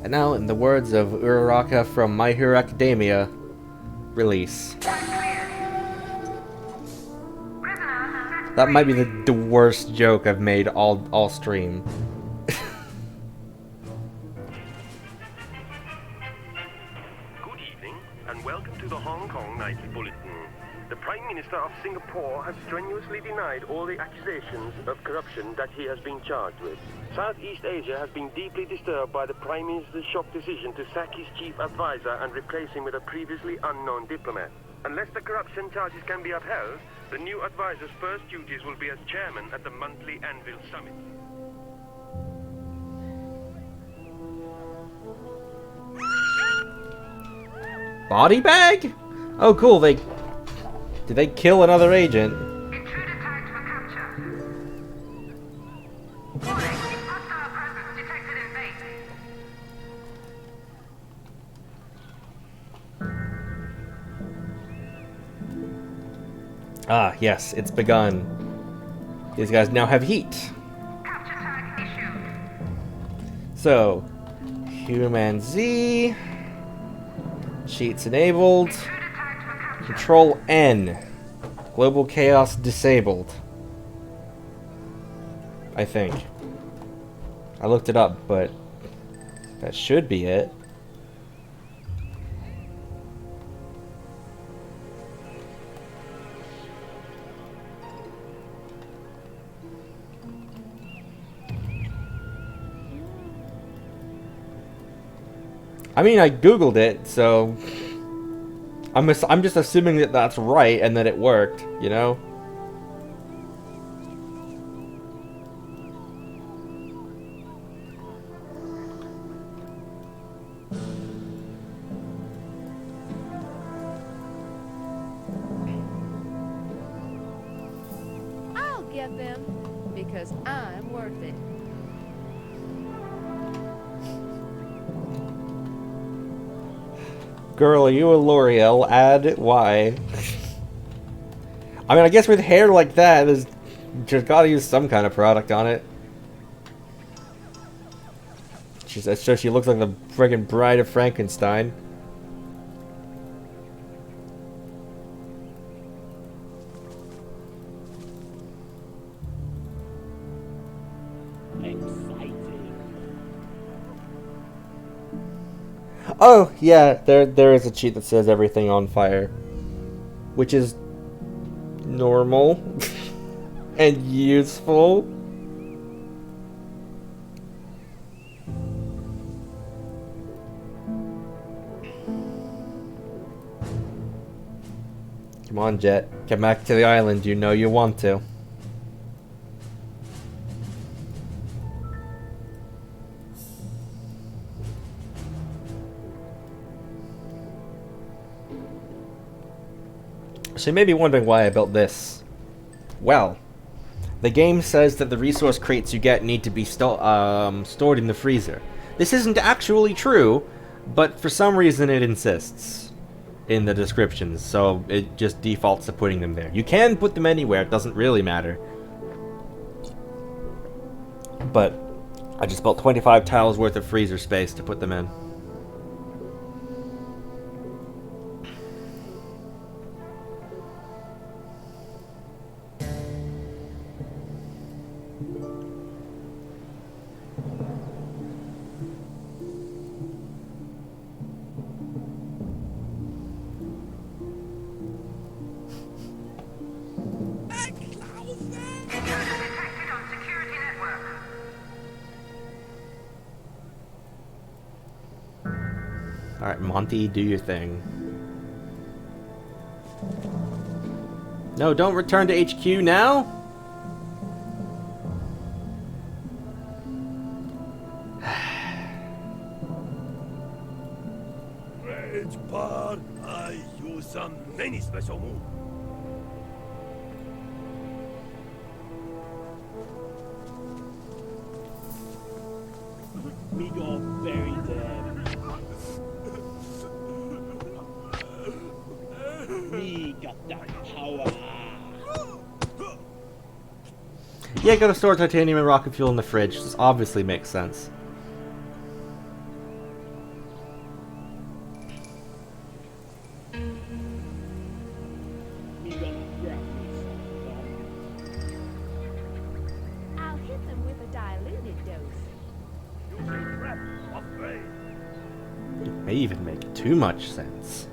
And now, in the words of Uraraka from My Hero Academia, release. That might be the worst joke I've made all stream. Good evening, and welcome to the Hong Kong Nightly Bulletin. The Prime Minister of Singapore has strenuously denied all the accusations of corruption that he has been charged with. Southeast Asia has been deeply disturbed by the Prime Minister's shock decision to sack his chief advisor and replace him with a previously unknown diplomat. Unless the corruption charges can be upheld, the new advisor's first duties will be as chairman at the monthly Anvil Summit. Body bag? Oh, cool. Did they kill another agent? Intruder tagged for capture. Warning, hostile presence detected in base. Ah, yes, it's begun. These guys now have heat. Capture tag issued. So, Human Z. Cheats enabled. Intruder tagged for capture. Control N. Global chaos disabled. I think. I looked it up, but that should be it. I mean, I googled it, so I'm just assuming that that's right and that it worked, you know? I'll get them because I'm worth it. Girl, are you a L'Oreal? Add Y. I mean, I guess with hair like that, there's just gotta use some kind of product on it. So she looks like the friggin' Bride of Frankenstein. Exciting. Oh, yeah, there is a cheat that says everything on fire. Which is normal and useful. Come on, Jet. Get back to the island. You know you want to. So you may be wondering why I built this. Well, the game says that the resource crates you get need to be stored in the freezer. This isn't actually true, but for some reason it insists in the descriptions, so it just defaults to putting them there. You can put them anywhere, it doesn't really matter. But I just built 25 tiles worth of freezer space to put them in. Alright, Monty, do your thing. No, don't return to HQ now! Great Par, I use some many special moves. We go bury them. We got that power. Yeah, gotta store titanium and rocket fuel in the fridge. This obviously makes sense. We gonna grab this. I'll hit them with a diluted dose. Using trap of rain. It may even make too much sense.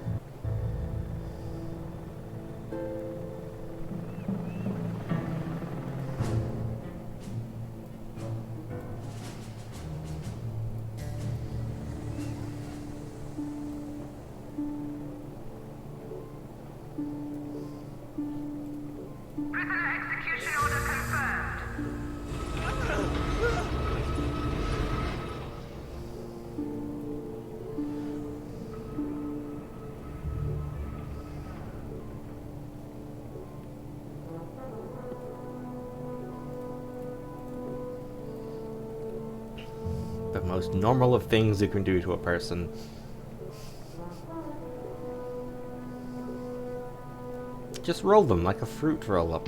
Prisoner execution order confirmed. The most normal of things you can do to a person. Just roll them like a fruit roll-up.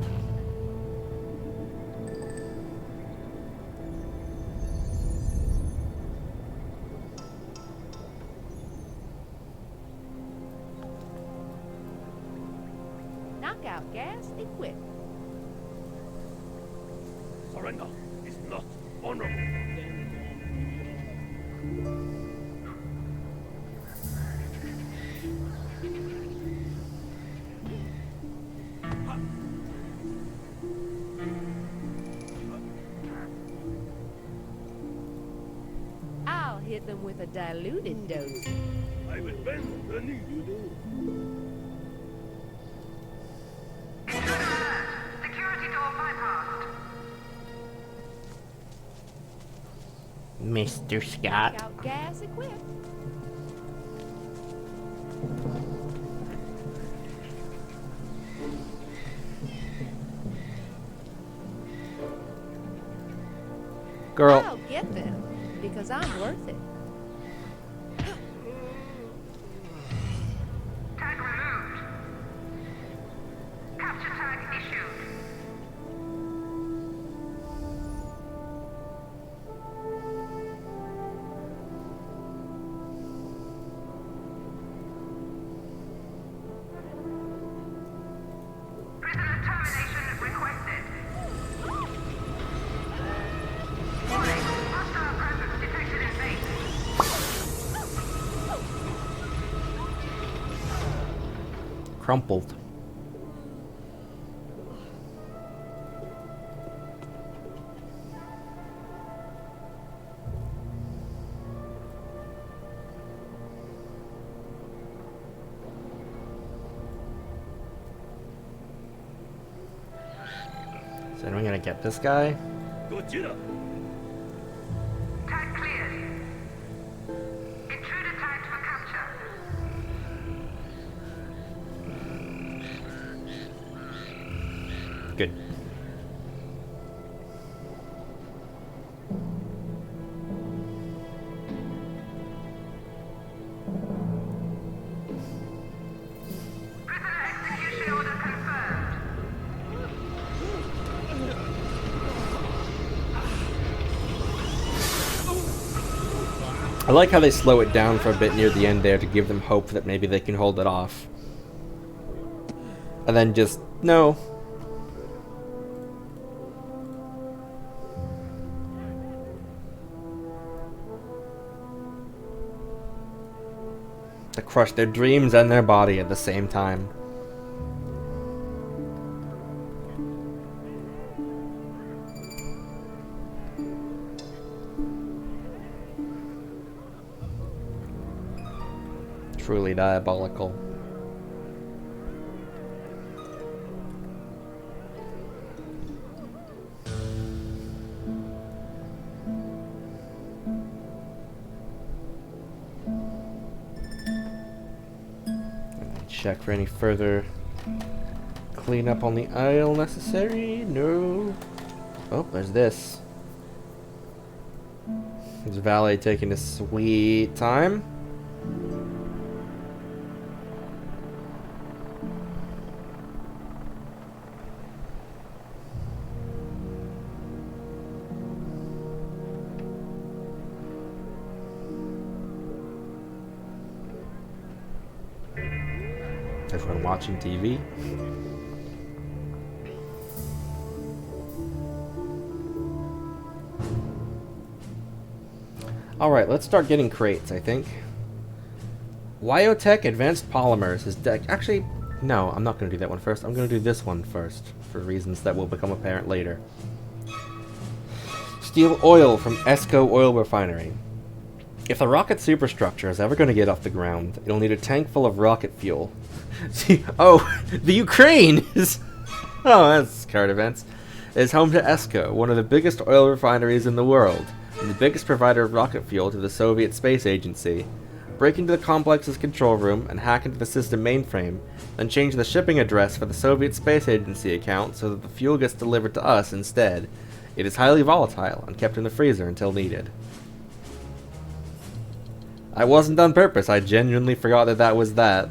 Knockout gas equipped. Surrender is not honorable. I'll hit them with a diluted dose. I will bend the knee. Security door bypassed. Mr. Scott. Knockout gas equipped. Girl. I'll get them because I'm worth it. Capture tag issued. Prisoner termination requested. Warning, hostile presence detected in base. Crumpled. Is anyone gonna get this guy? Gojira! Tag cleared. Intruder tagged for capture. Good. Prisoner execution order confirmed. I like how they slow it down for a bit near the end there to give them hope that maybe they can hold it off. And then just, no. To crush their dreams and their body at the same time. Truly diabolical. Check for any further cleanup on the aisle necessary. No. Oh, there's this. There's Valet taking his sweet time. Everyone watching TV. Alright, let's start getting crates, I think. Wyotech Advanced Polymers is actually, no, I'm not going to do that one first. I'm going to do this one first, for reasons that will become apparent later. Steel oil from Esco Oil Refinery. If the rocket superstructure is ever going to get off the ground, it'll need a tank full of rocket fuel. See, oh, the Ukraine is... Oh, that's current events. Is home to Esco, one of the biggest oil refineries in the world, and the biggest provider of rocket fuel to the Soviet Space Agency. Break into the complex's control room and hack into the system mainframe, then change the shipping address for the Soviet Space Agency account so that the fuel gets delivered to us instead. It is highly volatile and kept in the freezer until needed. I wasn't on purpose, I genuinely forgot that that was that.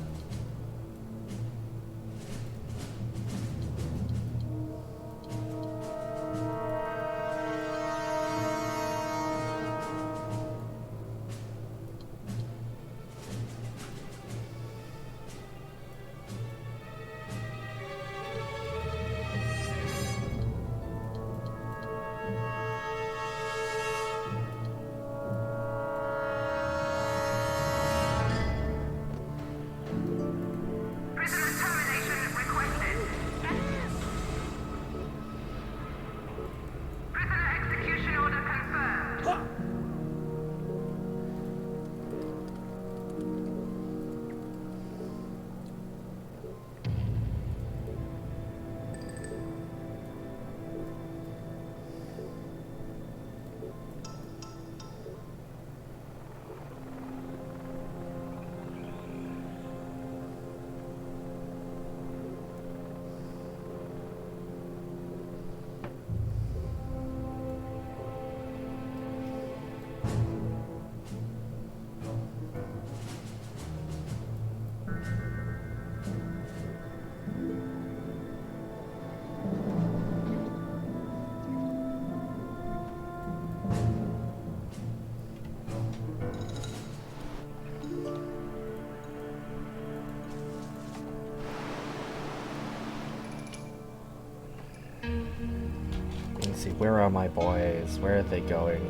Where are my boys? Where are they going?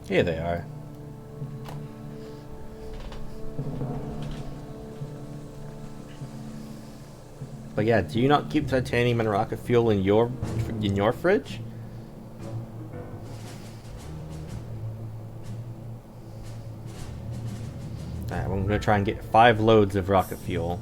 Here they are. But yeah, do you not keep titanium and rocket fuel in your fridge? Alright, I'm gonna try and get 5 loads of rocket fuel.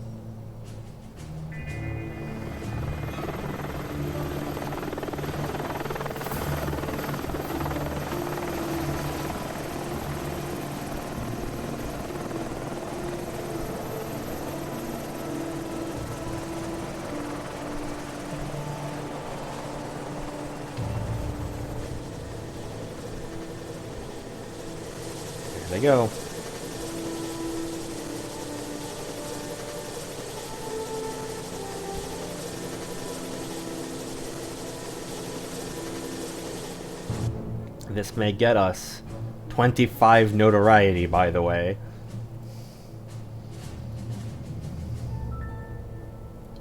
There they go. This may get us 25 notoriety, by the way.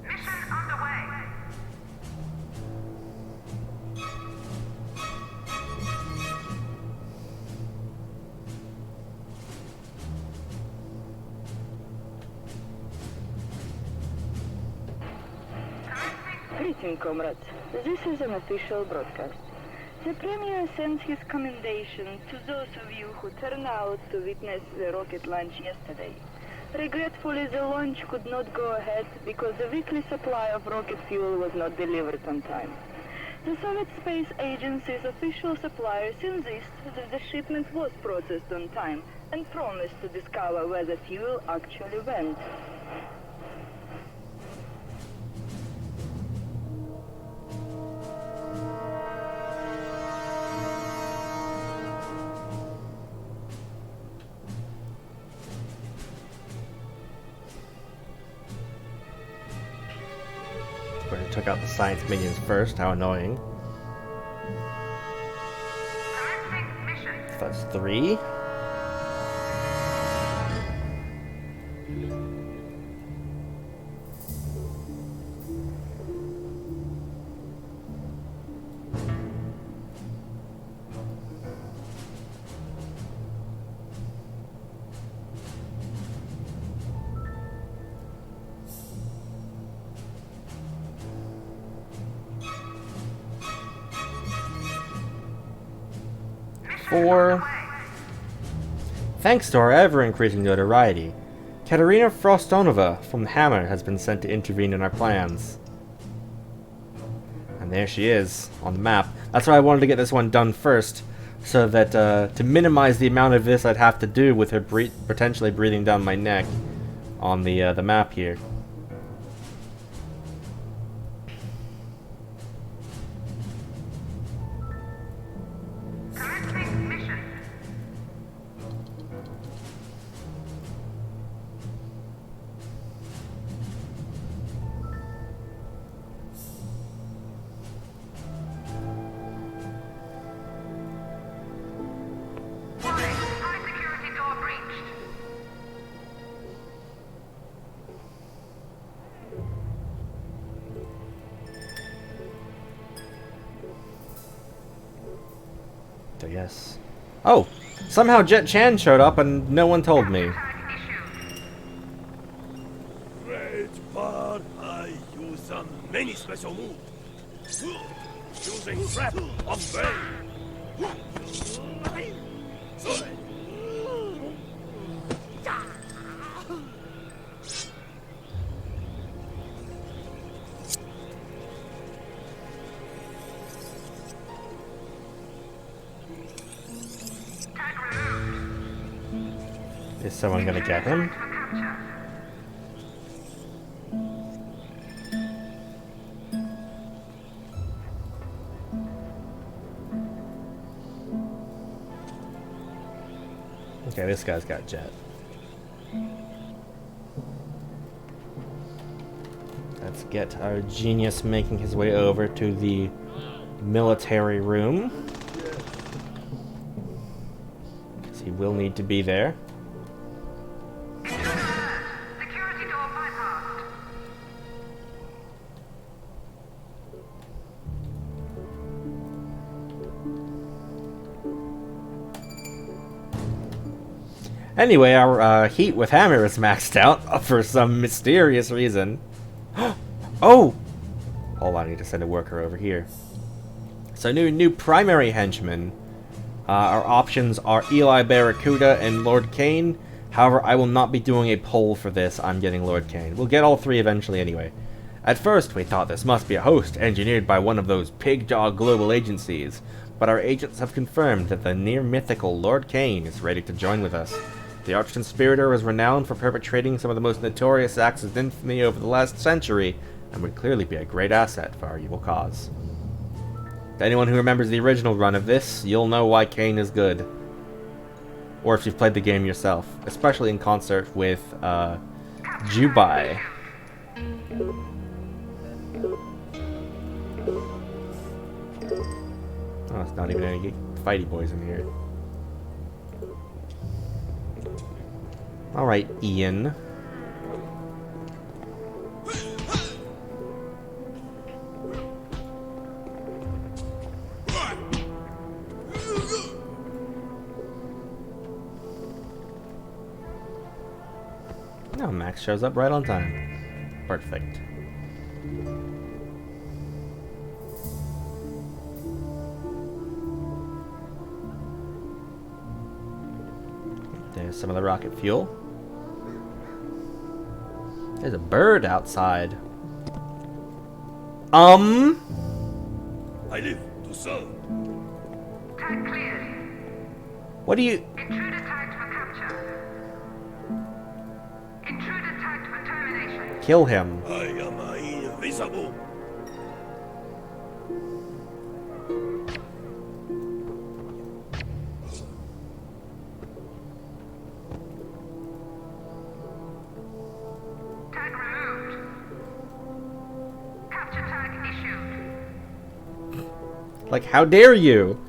Mission underway. Greeting, comrades. This is an official broadcast. The Premier sends his commendation to those of you who turned out to witness the rocket launch yesterday. Regretfully, the launch could not go ahead because the weekly supply of rocket fuel was not delivered on time. The Soviet Space Agency's official suppliers insist that the shipment was processed on time and promise to discover where the fuel actually went. But I took out the science minions first, how annoying. Commencing mission. So that's 3. Thanks to our ever-increasing notoriety, Katerina Frostonova from Hammer has been sent to intervene in our plans. And there she is, on the map. That's why I wanted to get this one done first, so that to minimize the amount of this I'd have to do with her potentially breathing down my neck on the map here. Commencing mission. Warning, high security door breached. So yes. Oh! Somehow Jet Chan showed up and no one told me. Great Power, I use many special moves. Using trap on brain. Is someone gonna get him? Okay, this guy's got Jet. Let's get our genius making his way over to the military room. Because he will need to be there. Security door bypassed. Anyway, our heat with hammer is maxed out for some mysterious reason. Oh! Hold on, I need to send a worker over here. So new primary henchmen. Our options are Eli Barracuda and Lord Kane. However, I will not be doing a poll for this. I'm getting Lord Kane. We'll get all three eventually anyway. At first, we thought this must be a host engineered by one of those pig dog global agencies, but our agents have confirmed that the near-mythical Lord Kane is ready to join with us. The arch-conspirator is renowned for perpetrating some of the most notorious acts of infamy over the last century, and would clearly be a great asset for our evil cause. To anyone who remembers the original run of this, you'll know why Kane is good. Or if you've played the game yourself, especially in concert with Jubai. Oh, it's not even any fighty boys in here. Alright, Ian. Oh, Max shows up right on time. Perfect. There's some of the rocket fuel. There's a bird outside. I live to serve. Tag cleared. What do you... Intruder tagged for capture. Intruder tagged for termination. Kill him. I am invisible. Tag removed. Capture tag issued. Like, how dare you?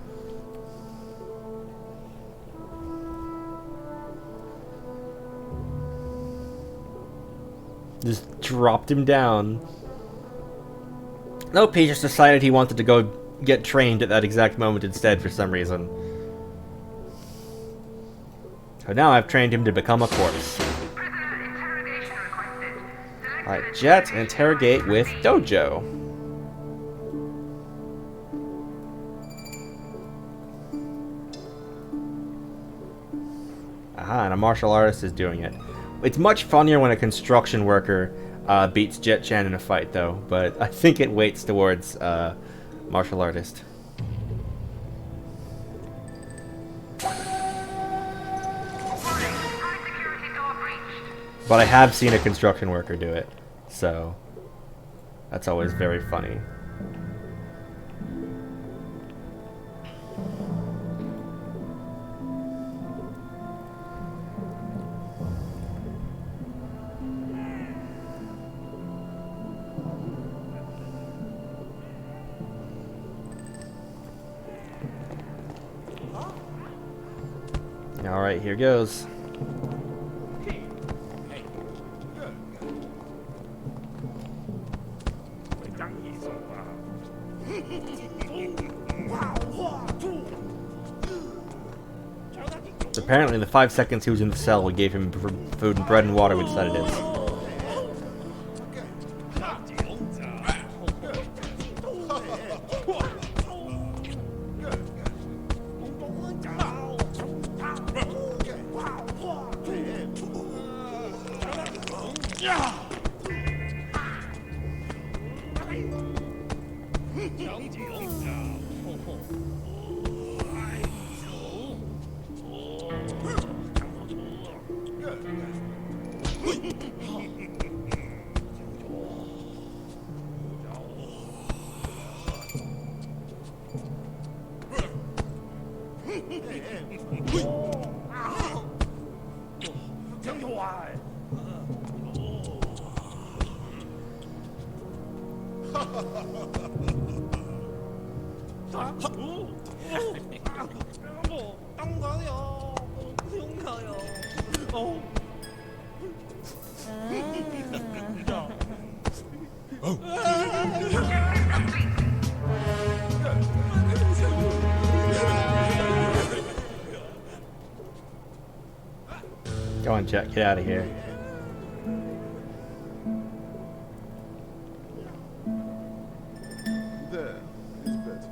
Just dropped him down. Nope, he just decided he wanted to go get trained at that exact moment instead for some reason. So now I've trained him to become a corpse. Prisoner interrogation requested. Alright, Jet, interrogate with Dojo. Aha, and a martial artist is doing it. It's much funnier when a construction worker beats Jet Chan in a fight, though, but I think it weights towards martial artist. High security door breached. But I have seen a construction worker do it, so that's always very funny. Alright, here goes. Apparently in the 5 seconds he was in the cell, we gave him food and bread and water with sedatives. Go on, Jack. Get out of here. There is better.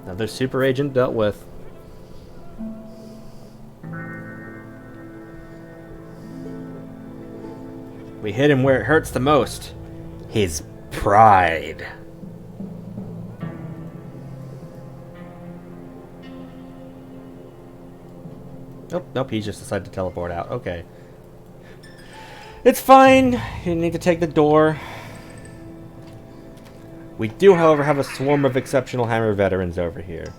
Another super agent dealt with. We hit him where it hurts the most. His pride. Nope, he just decided to teleport out. Okay. It's fine. You need to take the door. We do, however, have a swarm of exceptional hammer veterans over here.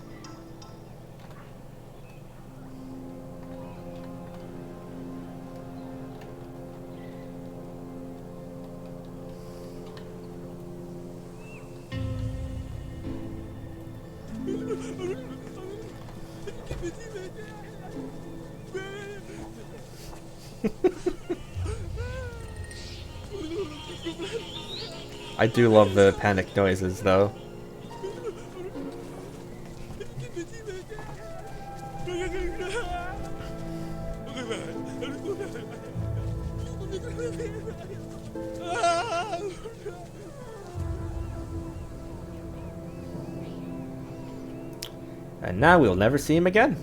I do love the panic noises, though. And now we'll never see him again.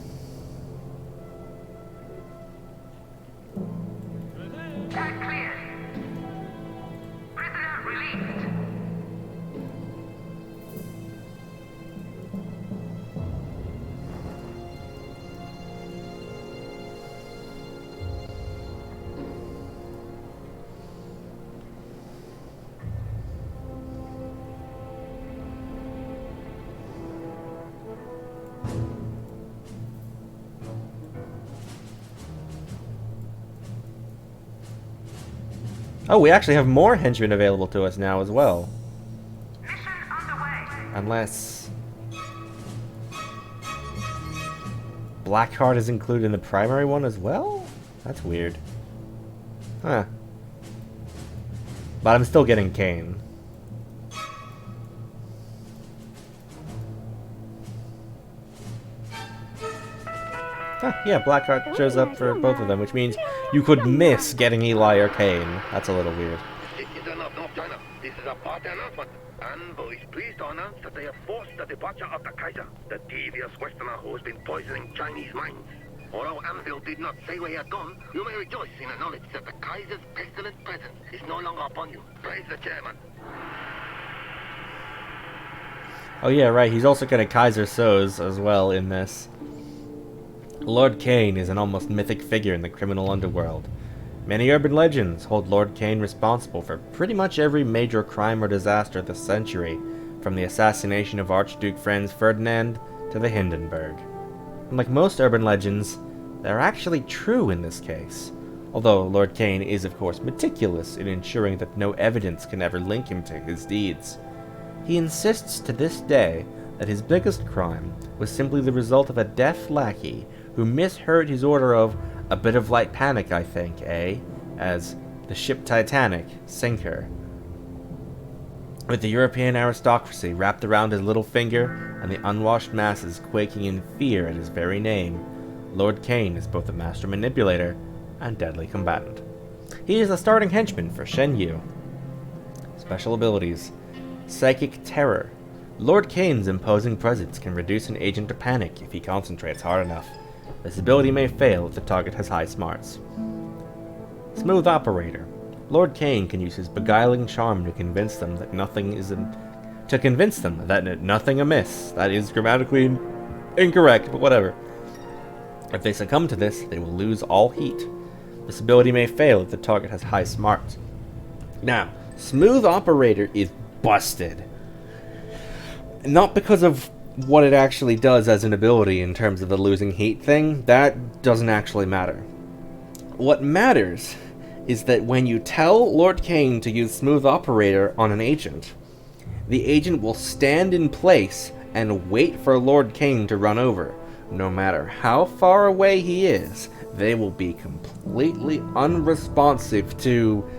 Tag cleared. Prisoner released. Oh, we actually have more henchmen available to us now as well. Mission underway. Unless Blackheart is included in the primary one as well? That's weird. Huh. But I'm still getting Kane. Huh, yeah, Blackheart shows up for both of them, which means you could miss getting Eli or Kane. That's a little weird. Citizen of North China, this is a party announcement. Envoy is pleased to announce that they have forced the departure of the Kaiser, the devious Westerner who has been poisoning Chinese minds. Although Anvil did not say where he had gone, you may rejoice in the knowledge that the Kaiser's pestilent presence is no longer upon you. Praise the chairman. Oh yeah, right, he's also got a Kaiser Soze as well in this. Lord Kane is an almost mythic figure in the criminal underworld. Many urban legends hold Lord Kane responsible for pretty much every major crime or disaster this century, from the assassination of Archduke Franz Ferdinand to the Hindenburg. And like most urban legends, they're actually true in this case, although Lord Kane is of course meticulous in ensuring that no evidence can ever link him to his deeds. He insists to this day that his biggest crime was simply the result of a deaf lackey who misheard his order of "a bit of light panic, I think, eh?" as the ship Titanic sink her. With the European aristocracy wrapped around his little finger and the unwashed masses quaking in fear at his very name, Lord Kane is both a master manipulator and deadly combatant. He is the starting henchman for Shen Yu. Special abilities: Psychic Terror. Lord Kane's imposing presence can reduce an agent to panic if he concentrates hard enough. This ability may fail if the target has high smarts. Smooth Operator. Lord Kane can use his beguiling charm to convince them that nothing amiss. That is grammatically incorrect, but whatever. If they succumb to this, they will lose all heat. This ability may fail if the target has high smarts. Now, Smooth Operator is busted. Not because of what it actually does as an ability in terms of the losing heat thing. That doesn't actually matter. What matters is that when you tell Lord Kane to use Smooth Operator on an agent, the agent will stand in place and wait for Lord Kane to run over. No matter how far away he is, they will be completely unresponsive to,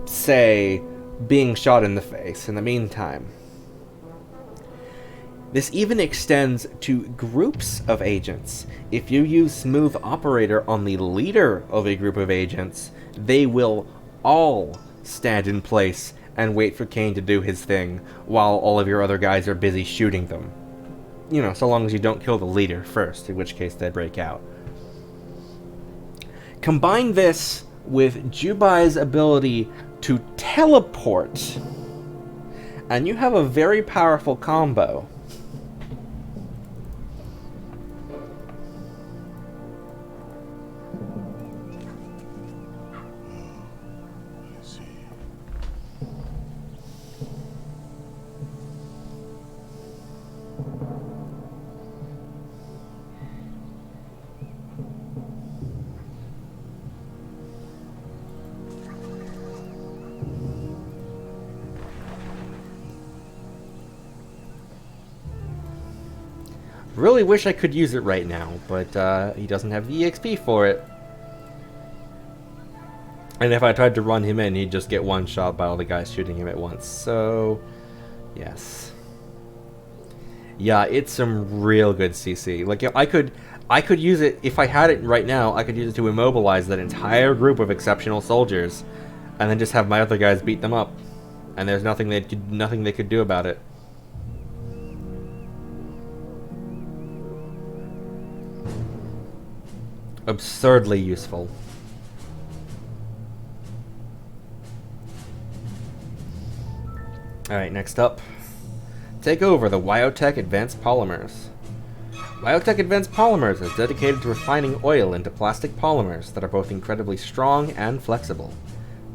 say, being shot in the face in the meantime. This even extends to groups of agents. If you use Smooth Operator on the leader of a group of agents, they will all stand in place and wait for Kane to do his thing while all of your other guys are busy shooting them. You know, so long as you don't kill the leader first, in which case they break out. Combine this with Jubai's ability to teleport, and you have a very powerful combo. Really wish I could use it right now, but he doesn't have the EXP for it. And if I tried to run him in, he'd just get one shot by all the guys shooting him at once. So, yes. Yeah, it's some real good CC. Like, I could use it, if I had it right now, I could use it to immobilize that entire group of exceptional soldiers, and then just have my other guys beat them up. And there's nothing they could do about it. Absurdly useful. Alright, next up. Take over the Wyotech Advanced Polymers. Wyotech Advanced Polymers is dedicated to refining oil into plastic polymers that are both incredibly strong and flexible.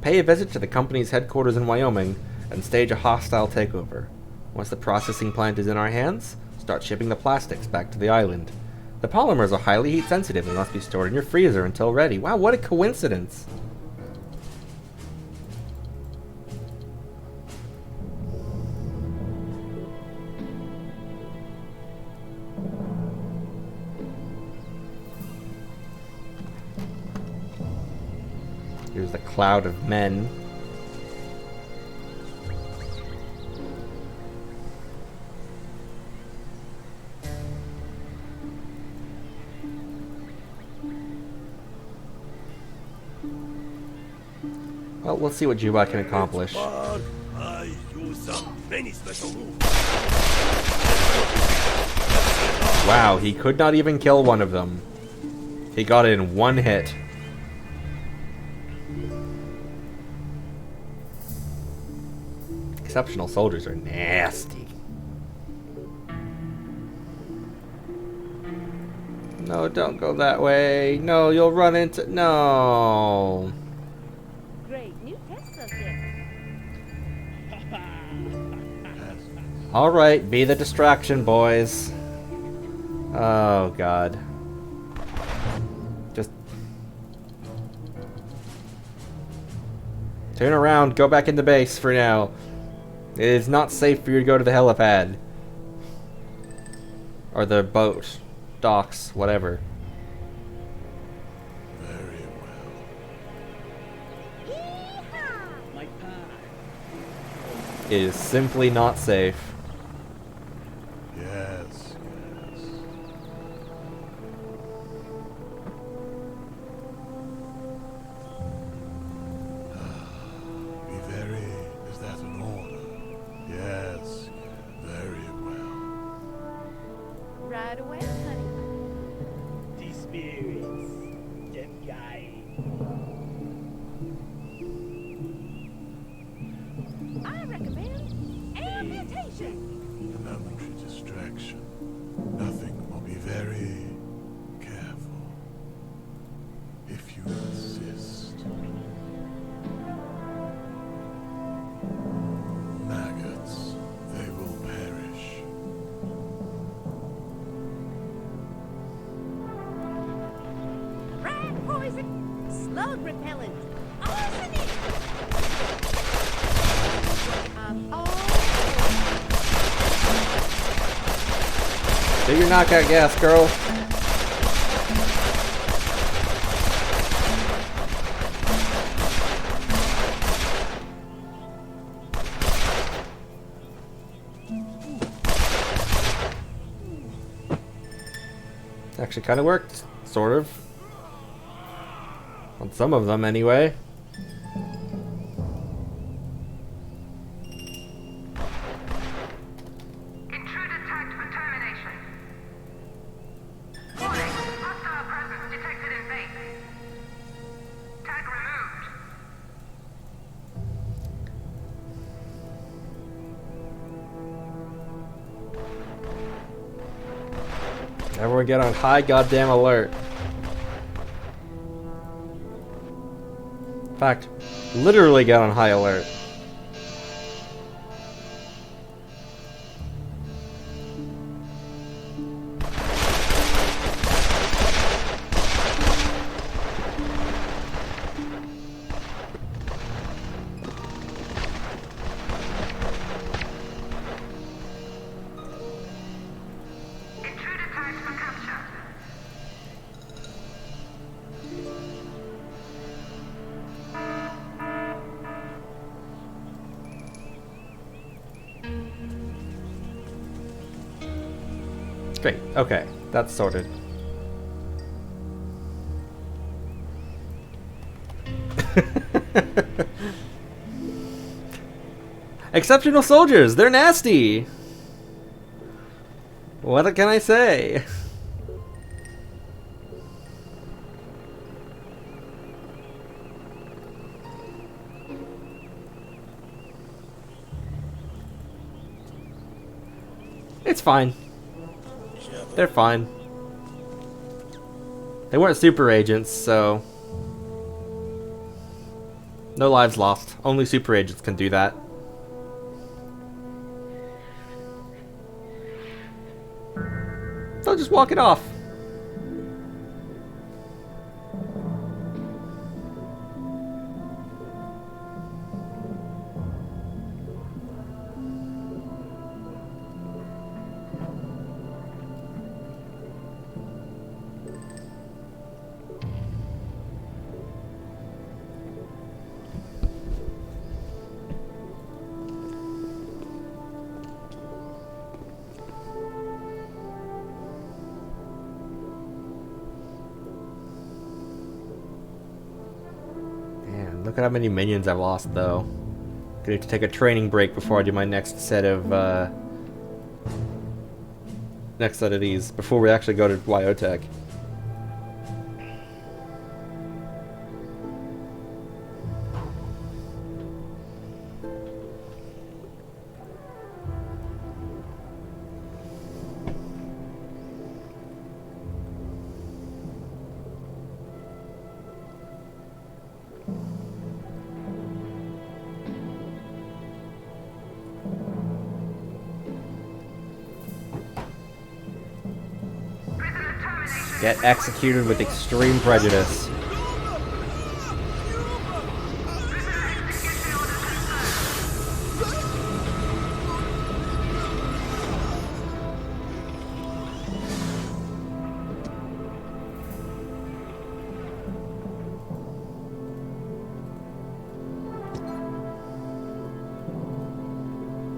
Pay a visit to the company's headquarters in Wyoming and stage a hostile takeover. Once the processing plant is in our hands, start shipping the plastics back to the island. The polymers are highly heat sensitive and must be stored in your freezer until ready. Wow, what a coincidence! Here's the cloud of men. Well, let's see what Juba can accomplish. I use many special moves. Wow, he could not even kill one of them. He got it in one hit. Exceptional soldiers are nasty. No, don't go that way. No, you'll run into... No. Great, new test subject. Alright, be the distraction, boys. Oh, God. Just... turn around, go back into base for now. It is not safe for you to go to the helipad. Or the boat. Docks, whatever. Very well. My pie. It is simply not safe. Yes, yes. Be very... Is that an order? Yes, very well. Right away, honey. The spirits. Them guy. I recommend amputation. A momentary distraction. Nothing will be very careful. If you insist. Maggots, they will perish. Rat poison. Slug repellent. Arsenic. Do your knockout gas, girl. Actually kind of worked. Sort of. On some of them, anyway. Intruder tagged for termination. Warning, hostile presence detected in base. Tag removed. Everyone get on high goddamn alert. In fact, literally get on high alert. Intruder tagged for capture. Great. Okay, that's sorted. Exceptional soldiers, they're nasty. What can I say? It's fine. They're fine. They weren't super agents, so no lives lost. Only super agents can do that. They'll just walk it off. Look at how many minions I've lost, though. Gonna need to take a training break before I do my next set of these, before we actually go to Wyotech. Get executed with extreme prejudice.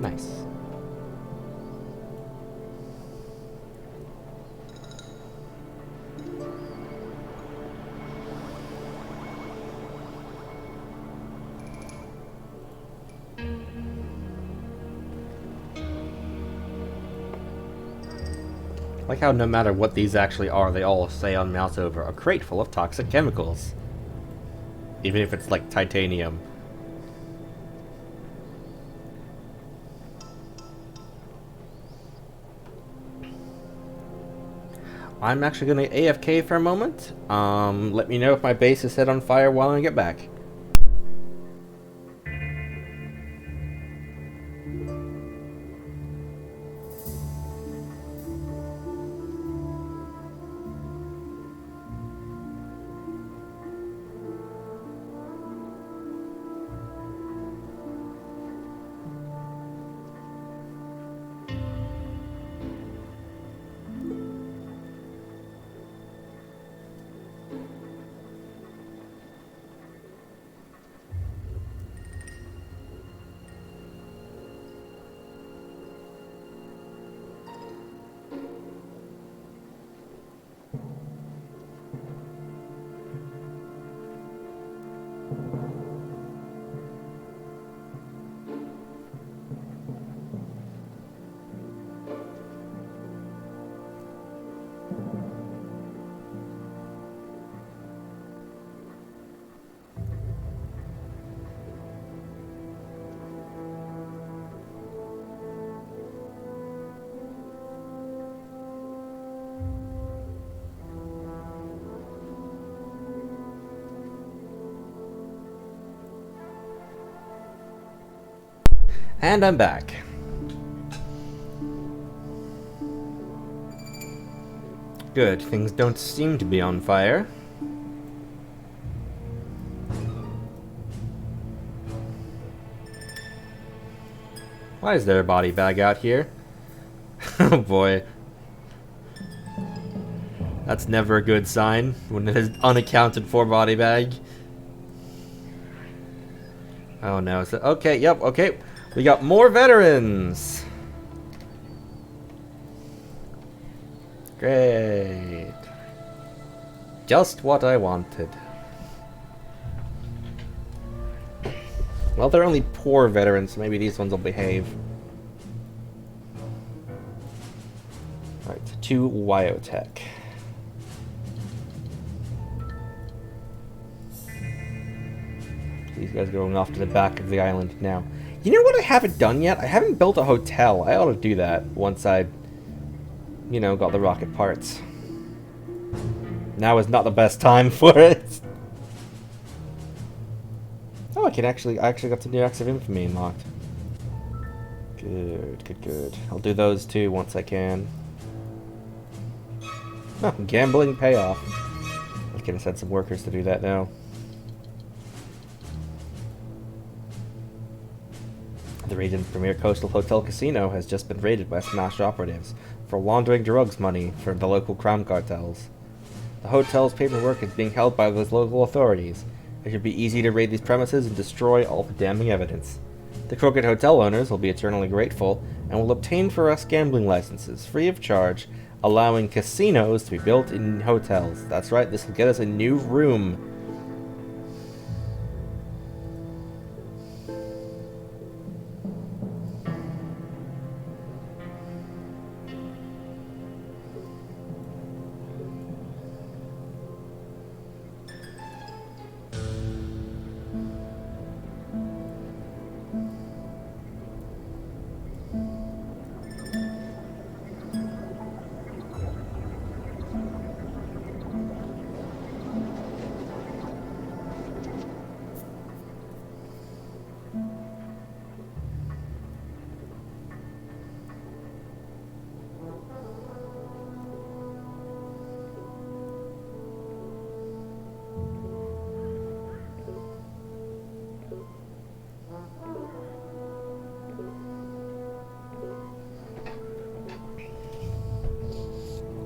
Nice. Like how no matter what these actually are, they all say on mouse over, a crate full of toxic chemicals. Even if it's like titanium. I'm actually going to AFK for a moment. Let me know if my base is set on fire while I get back. And I'm back. Good, things don't seem to be on fire. Why is there a body bag out here? Oh boy. That's never a good sign when it is unaccounted for body bag. Oh no, so, okay, yep, okay. We got more veterans! Great. Just what I wanted. Well, they're only poor veterans, so maybe these ones will behave. Alright, to Wyotech. These guys are going off to the back of the island now. You know what I haven't done yet? I haven't built a hotel. I ought to do that once I, you know, got the rocket parts. Now is not the best time for it. Oh, I actually got some new acts of infamy unlocked. Good, good, good. I'll do those too once I can. Oh, gambling payoff. I can send some workers to do that now. The region's premier coastal hotel casino has just been raided by smash operatives for laundering drugs money for the local crime cartels. The hotel's paperwork is being held by those local authorities. It should be easy to raid these premises and destroy all the damning evidence. The crooked hotel owners will be eternally grateful and will obtain for us gambling licenses free of charge, allowing casinos to be built in hotels. That's right, this will get us a new room.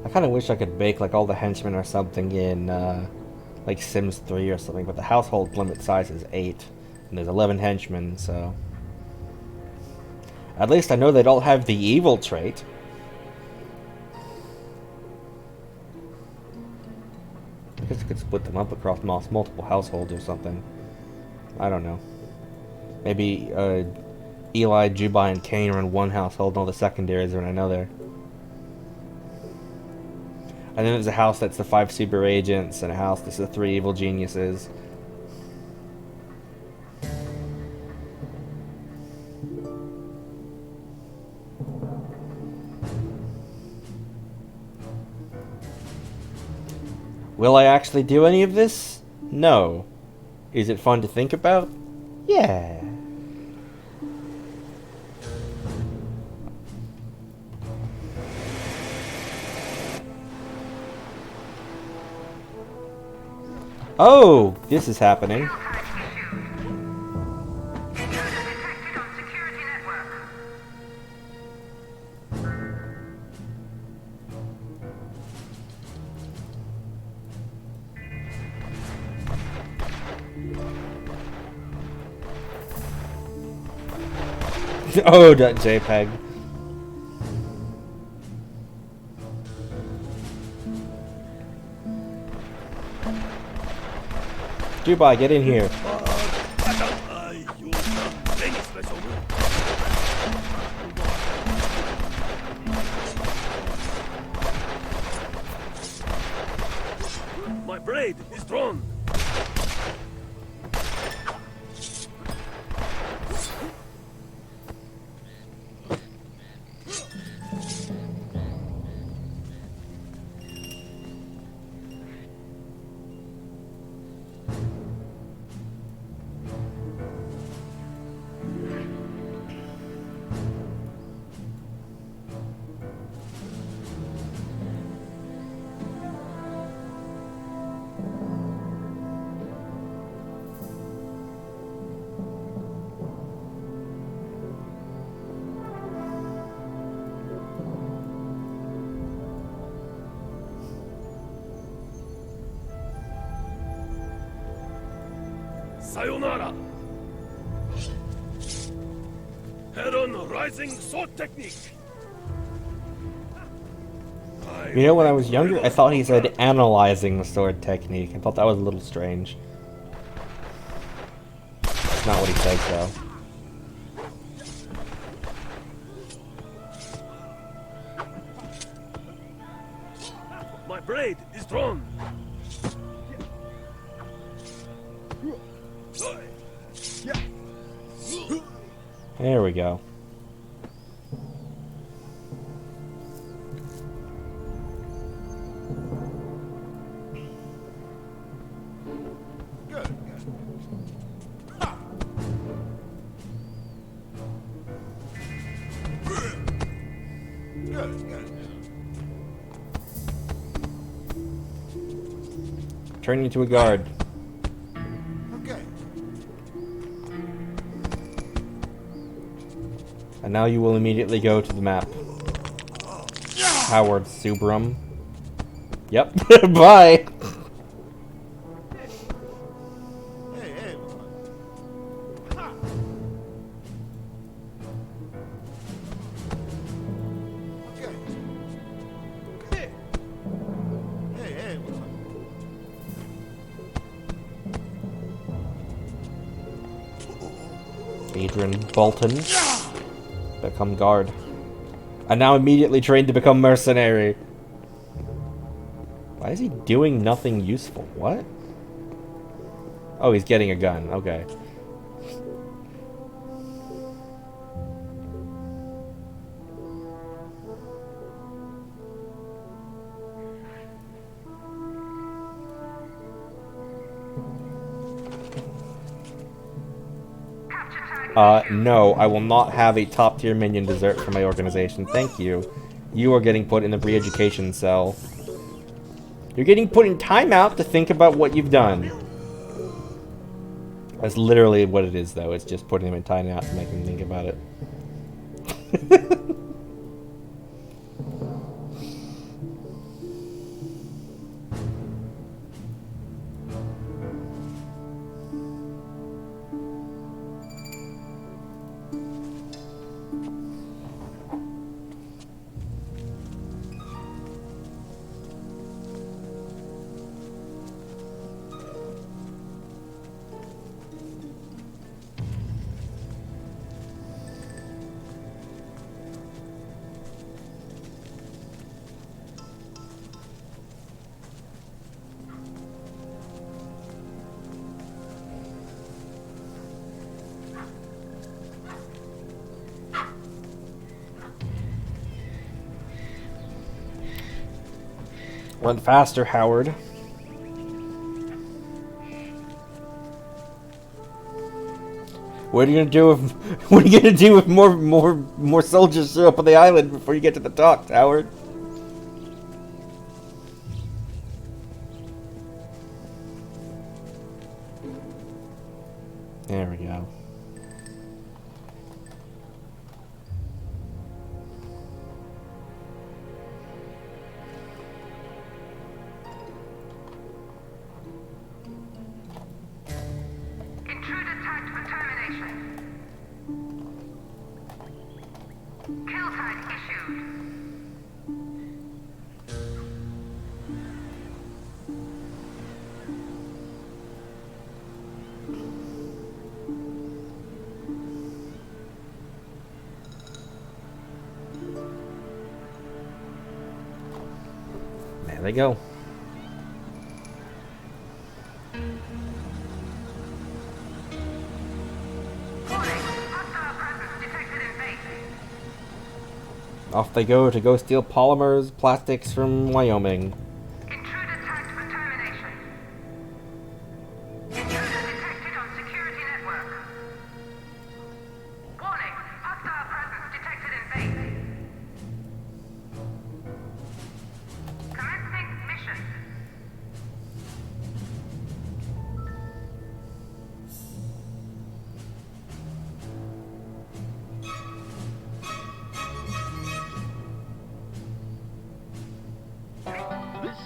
I kind of wish I could bake like all the henchmen or something in like Sims 3 or something, but the household limit size is 8 and there's 11 henchmen, so at least I know they don't have the evil trait. I guess I could split them up across multiple households or something. I don't know. Maybe Eli, Jubai, and Kane are in one household and all the secondaries are in another. And then there's a house that's the 5 super agents, and a house that's the 3 evil geniuses. Will I actually do any of this? No. Is it fun to think about? Yeah. Oh, this is happening. Oh, that JPEG. Dubai, get in here. My blade is drawn. Sayonara. Head-on rising sword technique. You know, when I was younger, I thought he said analyzing the sword technique. I thought that was a little strange. That's not what he says, though. My blade is drawn. There we go. Good, good. Ha! Good, good. Turn you into a guard. Okay. And now you will immediately go to the map. Howard Subram. Yep. Bye! Hey, hey. Ha! Okay. Hey. Hey, hey. Adrian Bolton. Become guard. And now immediately trained to become mercenary. Why is he doing nothing useful? What? Oh, he's getting a gun. Okay. No, I will not have a top-tier minion dessert for my organization. Thank you. You are getting put in the re-education cell. You're getting put in timeout to think about what you've done. That's literally what it is, though. It's just putting him in timeout to make him think about it. Went faster, Howard. What are you gonna do if what are you gonna do if more soldiers show up on the island before you get to the docks, Howard? There we go. Intruder tagged for termination. Kill tag issued. There they go. Off they go to go steal polymers, plastics from Wyoming. Intruder tagged for termination. Intruder detected on security network. Warning, hostile presence detected in base. Commencing mission.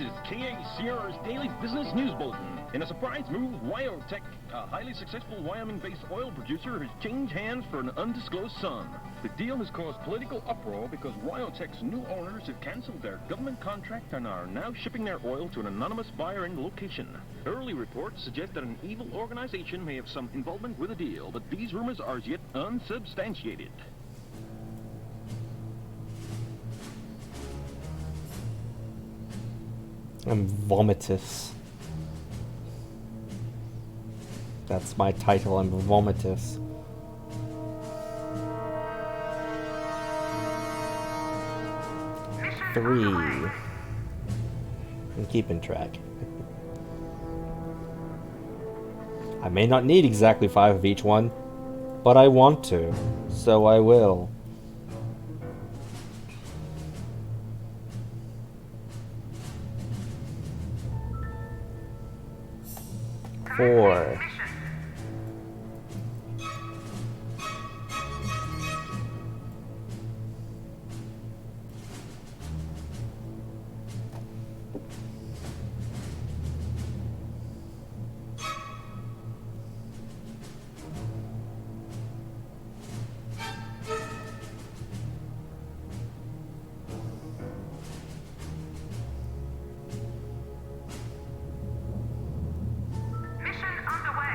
is KA Sierra's Daily Business News Bulletin. In a surprise move, Wyotech, a highly successful Wyoming-based oil producer, has changed hands for an undisclosed sum. The deal has caused political uproar because Wyotech's new owners have canceled their government contract and are now shipping their oil to an anonymous buyer in the location. Early reports suggest that an evil organization may have some involvement with the deal, but these rumors are as yet unsubstantiated. I'm Vomitus. That's my title, I'm Vomitus. Three. I'm keeping track. I may not need exactly 5 of each one, but I want to, so I will. Four.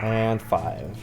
And 5.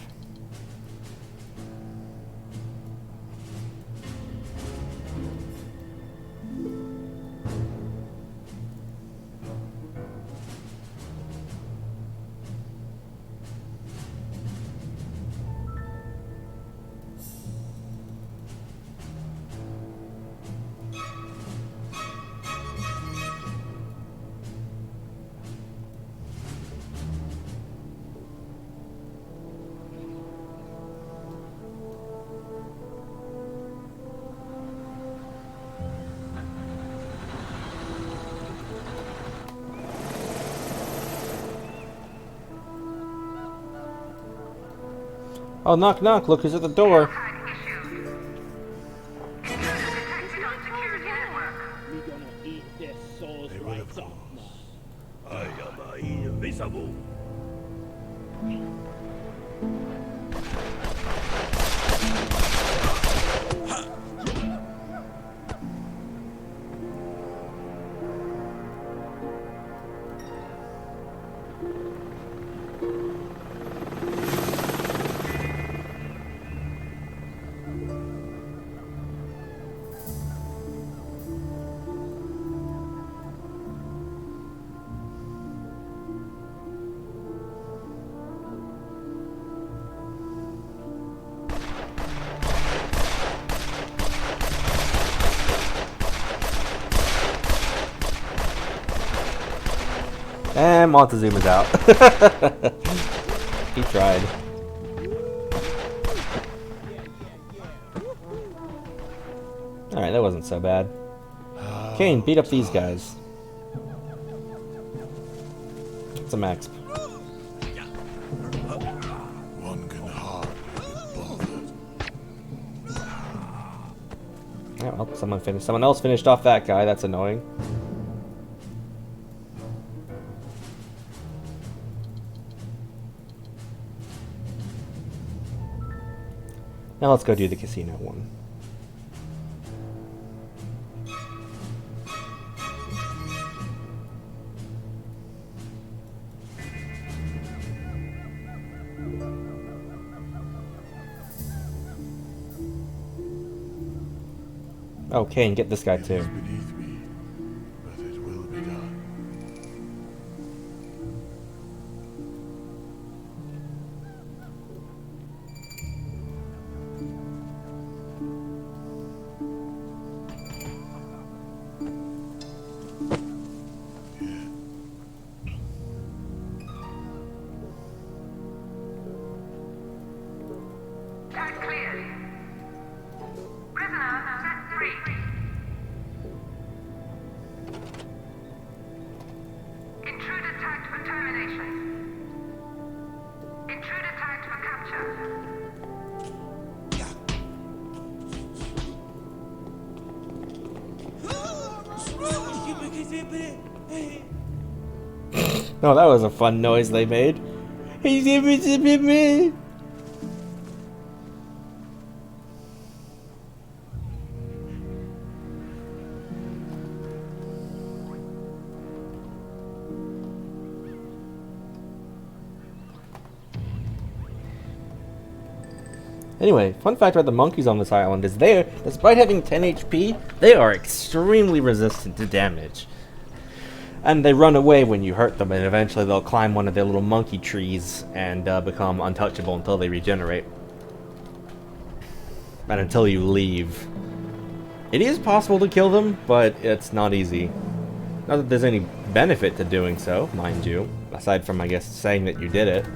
Oh, knock knock, look who's at the door. We gonna eat their souls right off now. I am invisible. And Montezuma's out. He tried. Alright, that wasn't so bad. Kane, beat up these guys. It's a max. One can hardly be bothered. Yeah, well, someone else finished off that guy, that's annoying. Now let's go do the casino one. Okay, and get this guy too. It is beneath me, but it will be done. Tag cleared. Prisoner set free. Intruder tagged for termination. Intruder tagged for capture. Oh, that was a fun noise they made. Anyway, fun fact about the monkeys on this island is despite having 10 HP, they are extremely resistant to damage. And they run away when you hurt them, and eventually they'll climb one of their little monkey trees and become untouchable until they regenerate. And until you leave. It is possible to kill them, but it's not easy. Not that there's any benefit to doing so, mind you, aside from, I guess, saying that you did it.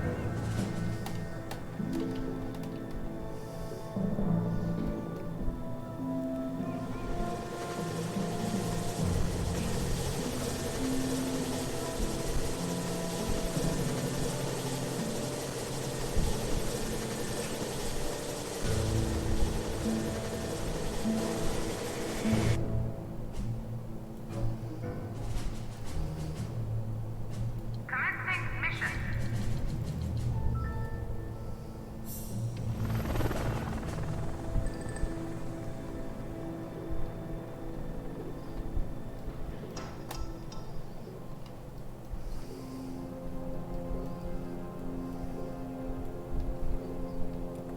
Commencing mission.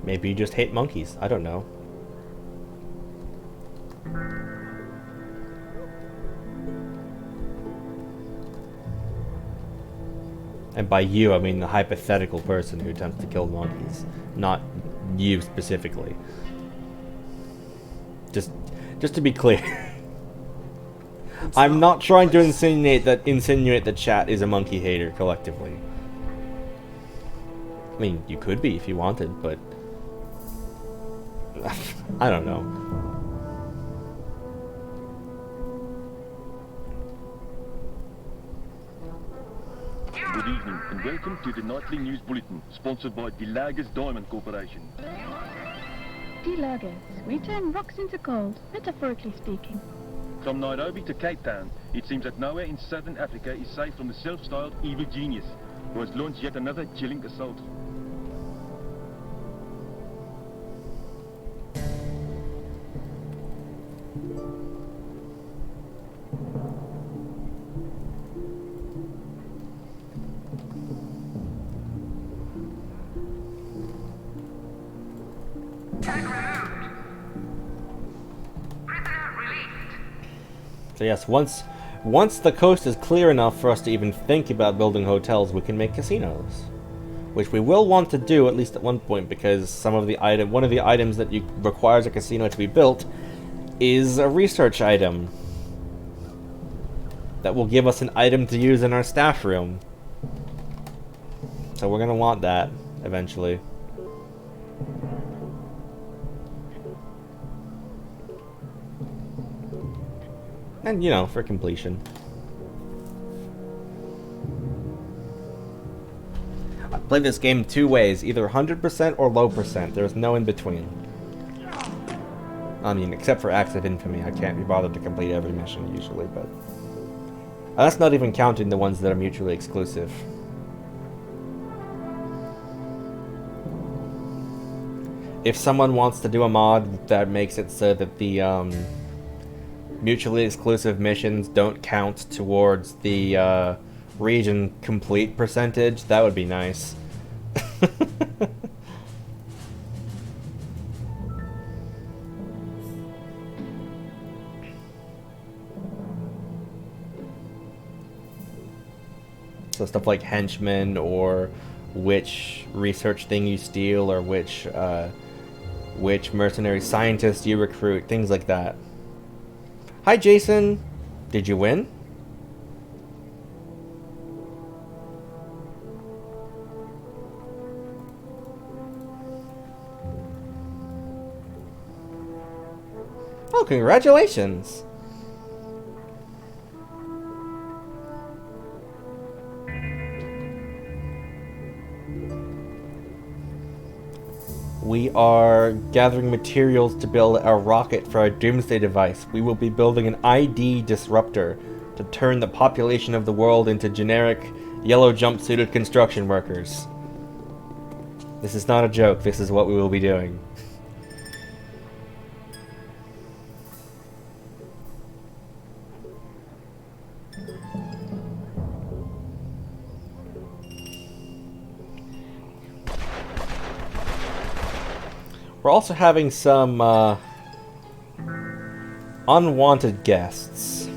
Maybe you just hate monkeys. I don't know. And by you, I mean the hypothetical person who attempts to kill monkeys, not you specifically. Just to be clear. I'm not trying to insinuate that chat is a monkey hater collectively. I mean, you could be if you wanted, but I don't know. Good evening, and welcome to the Nightly News Bulletin, sponsored by DeLagers Diamond Corporation. D-Lagers. We turn rocks into gold, metaphorically speaking. From Nairobi to Cape Town, it seems that nowhere in southern Africa is safe from the self-styled evil genius, who has launched yet another chilling assault. Tag removed. Prisoner released. So yes, once the coast is clear enough for us to even think about building hotels, we can make casinos. Which we will want to do at least at one point, because one of the items that requires a casino to be built is a research item that will give us an item to use in our staff room. So we're gonna want that eventually. And, you know, for completion. I play this game two ways, either 100% or low percent. There's no in between. I mean, except for Acts of Infamy. I can't be bothered to complete every mission usually, but that's not even counting the ones that are mutually exclusive. If someone wants to do a mod that makes it so that the mutually exclusive missions don't count towards the region complete percentage, that would be nice. So stuff like henchmen, or which research thing you steal, or which mercenary scientist you recruit, things like that. Hi, Jason. Did you win? Oh, congratulations. We are gathering materials to build our rocket for our doomsday device. We will be building an ID disruptor to turn the population of the world into generic, yellow jumpsuited construction workers. This is not a joke, this is what we will be doing. We're also having some unwanted guests.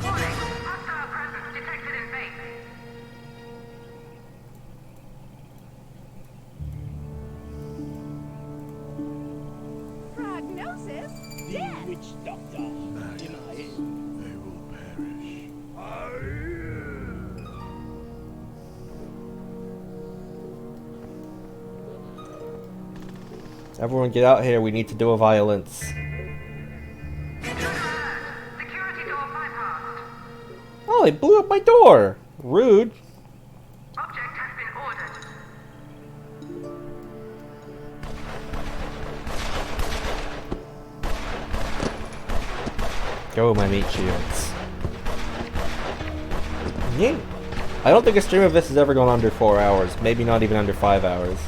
Warning, hostile presence detected in base. Prognosis? The Death. witch doctor. Deny it. They will perish. Everyone get out here, we need to do a violence. Security door bypassed. Oh, they blew up my door! Rude. Object has been ordered. Go, my meat shields. Yeah. I don't think a stream of this has ever gone under 4 hours. Maybe not even under 5 hours.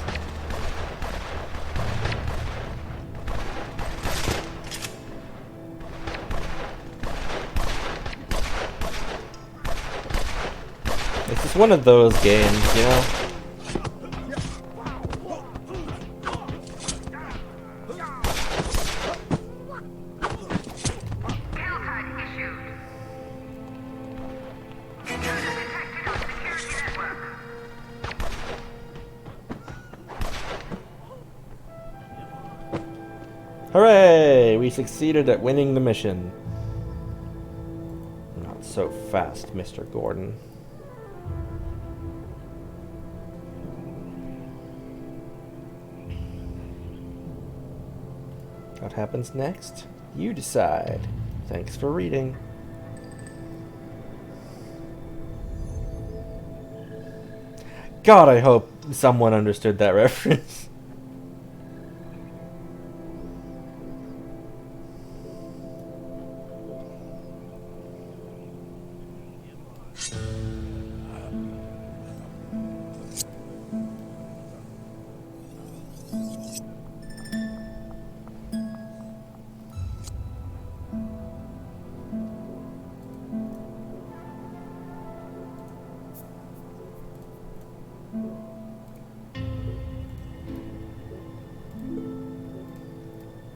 It's just one of those games, you know? Kill tag issued. Intruder detected on security network. Hooray! We succeeded at winning the mission. Not so fast, Mr. Gordon. What happens next? You decide. Thanks for reading. God, I hope someone understood that reference.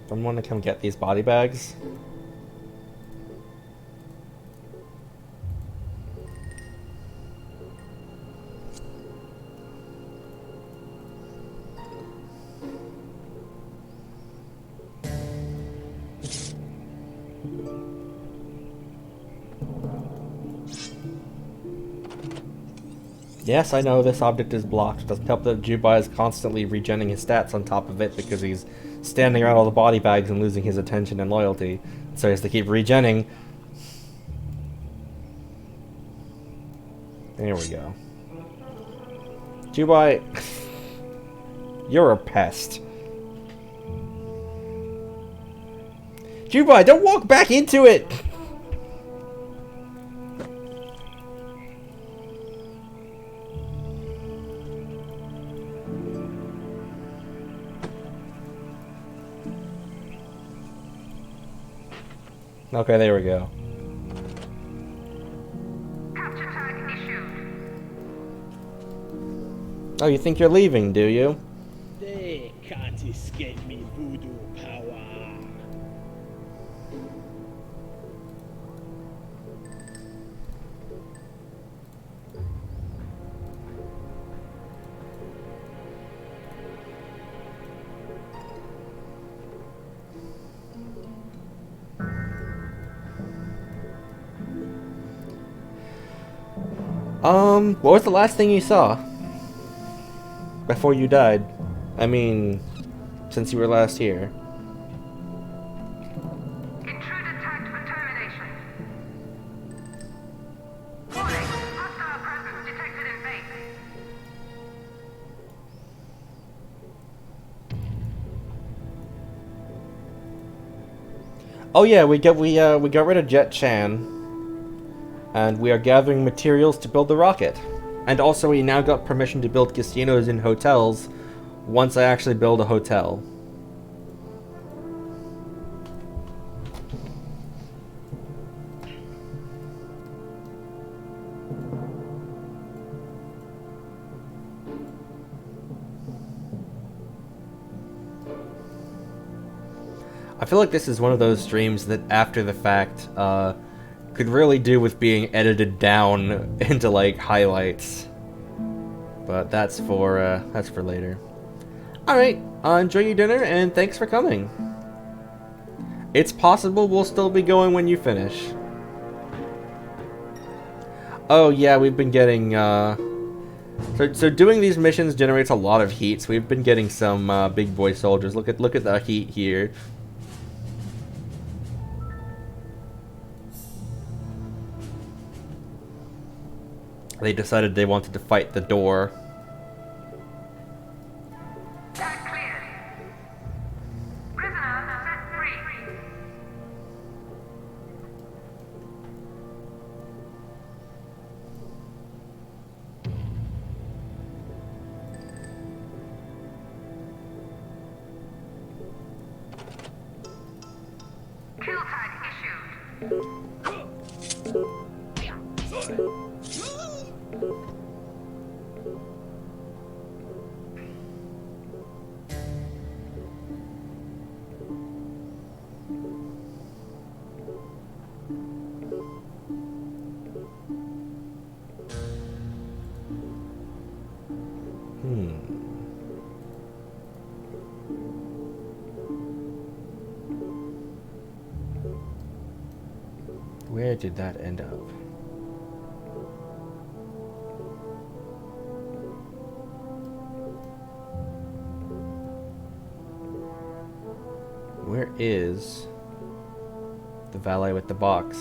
Someone want to come get these body bags? Yes, I know this object is blocked. It doesn't help that Juba is constantly regenning his stats on top of it because he's standing around all the body bags and losing his attention and loyalty. So he has to keep regenning. There we go. Juba, you're a pest. Juba, don't walk back into it! Okay, there we go. Capture tag issued. Oh, you think you're leaving, do you? They can't escape me voodoo power. What was the last thing you saw? Before you died? I mean, since you were last here. Intruder tagged for termination. Warning, hostile presence detected in base. Oh yeah, we got rid of Jet Chan, and we are gathering materials to build the rocket. And also, we now got permission to build casinos and hotels. Once I actually build a hotel. I feel like this is one of those streams that, after the fact, could really do with being edited down into like highlights. But that's for later. All right, enjoy your dinner and thanks for coming. It's possible we'll still be going when you finish. Oh yeah, we've been getting so doing these missions generates a lot of heat. So we've been getting some big boy soldiers. Look at the heat here. They decided they wanted to fight the door. That cleared. Prisoners set free. Kill tag issued. Where did that end up? Where is the valet with the box?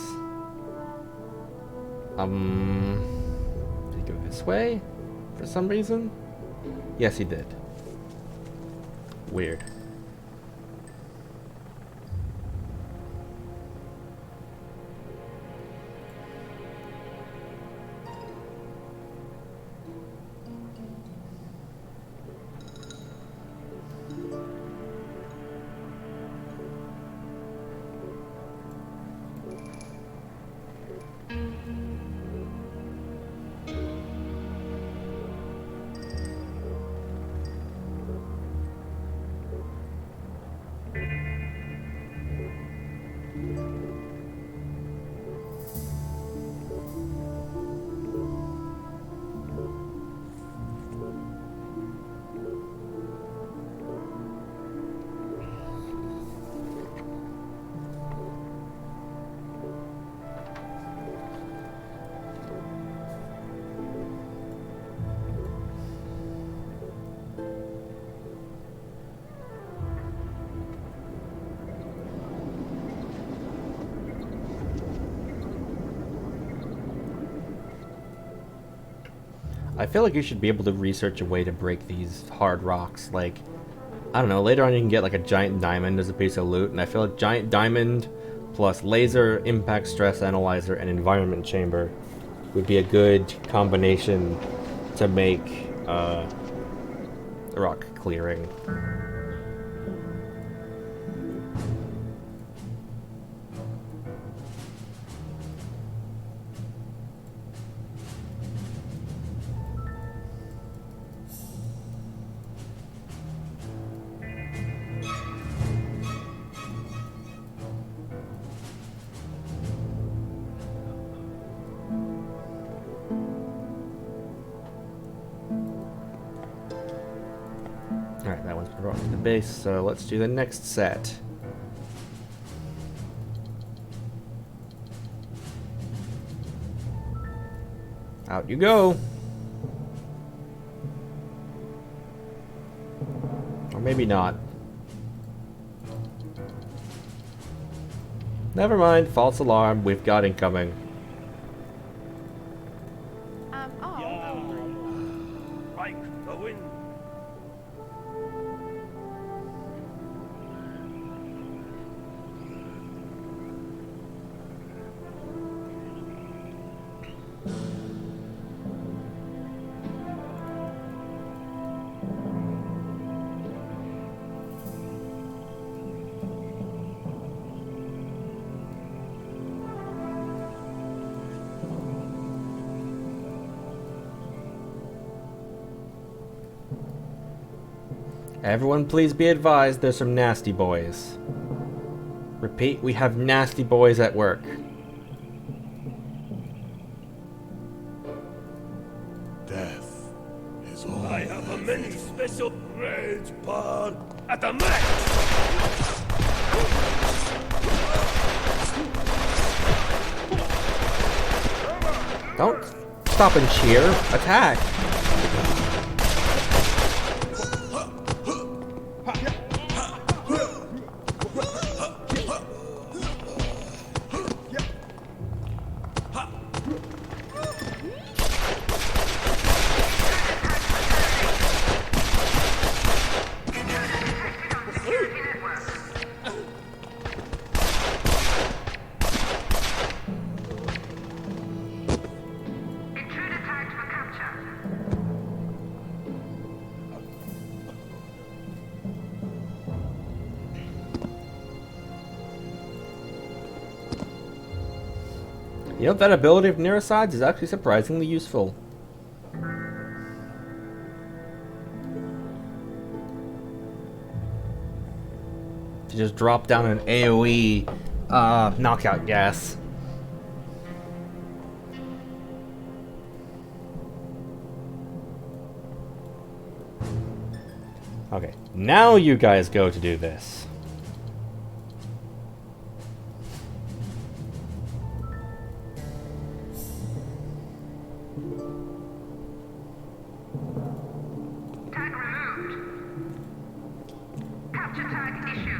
Did he go this way for some reason? Yes, he did. Weird. I feel like you should be able to research a way to break these hard rocks. Like, I don't know, later on you can get like a giant diamond as a piece of loot, and I feel like giant diamond plus laser, impact stress analyzer, and environment chamber would be a good combination to make rock clearing. Alright, that one's brought to the base, so let's do the next set. Out you go! Or maybe not. Never mind, false alarm, we've got incoming. I'm all over. Like the wind. Everyone please be advised there's some nasty boys. Repeat, we have nasty boys at work. Death is all. I have a many special rage bar at the max! Don't stop and cheer. Attack. You know, that ability of Neurosides is actually surprisingly useful. To just drop down an AoE knockout gas. Okay, now you guys go to do this. Tag removed. Capture tag issued.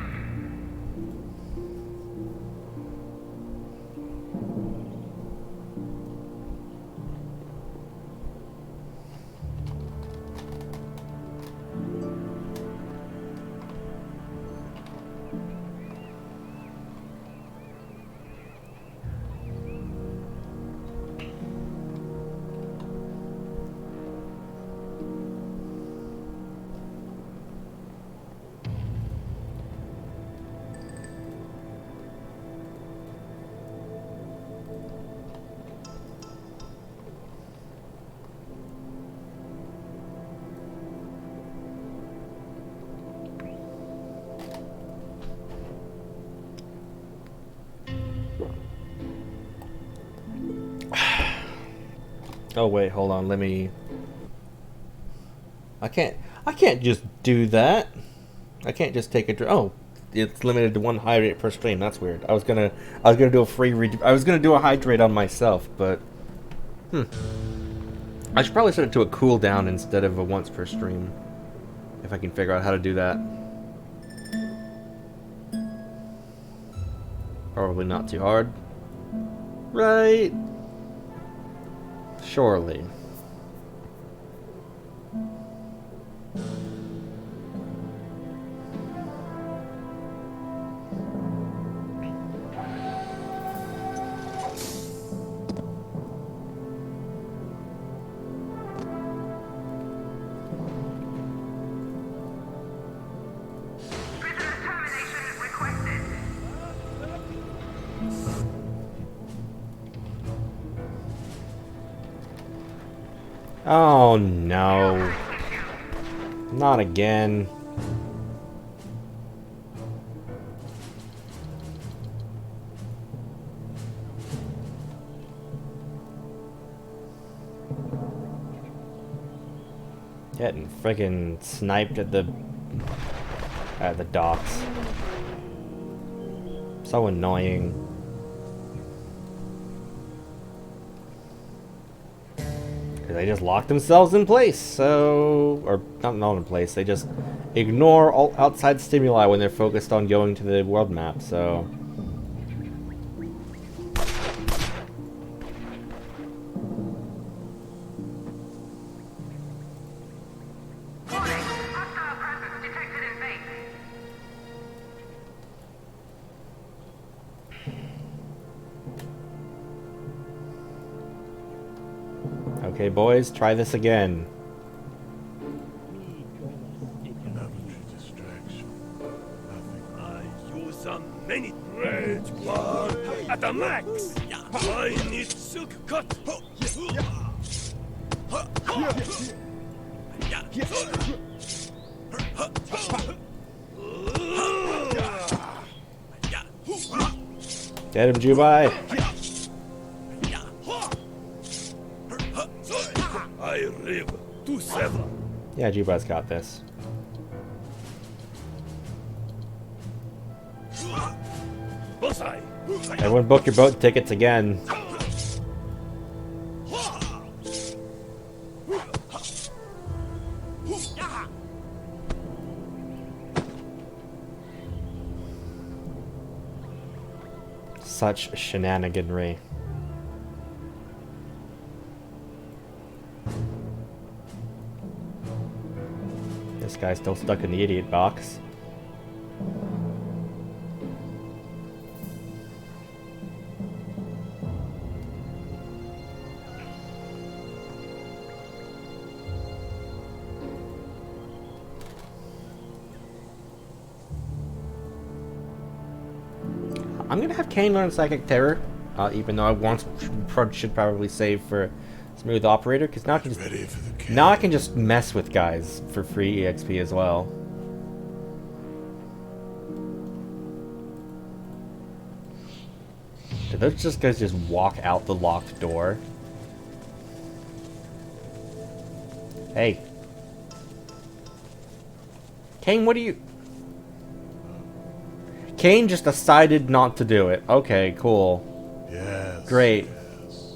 Oh wait, hold on, let me... I can't just do that. I can't just take a drink. Oh, it's limited to 1 hydrate per stream. That's weird. I was gonna do a free I was gonna do a hydrate on myself, but I should probably set it to a cooldown instead of a once per stream. If I can figure out how to do that. Probably not too hard. Right? Surely. Prisoner termination requested. Oh no. Not again. Getting friggin' sniped at the docks. So annoying. They just lock themselves in place, so... Or, not in place, they just ignore all outside stimuli when they're focused on going to the world map, so... Warning, hostile presence detected in base. Okay, boys, try this again. Momentary distraction. Nothing. I use a many rage bar at the max! I need silk cut! Get him, Jubai. I live to sever. Yeah, Jubai's got this. Bullseye. Everyone book your boat tickets again. Such shenaniganry. This guy's still stuck in the idiot box. I'm gonna have Kane learn Psychic Terror, even though I should probably save for Smooth Operator, because now I can just mess with guys for free EXP as well. Did those guys just walk out the locked door? Hey. Kane, what are you... Kane just decided not to do it. Okay, cool. Yes. Great. Yes.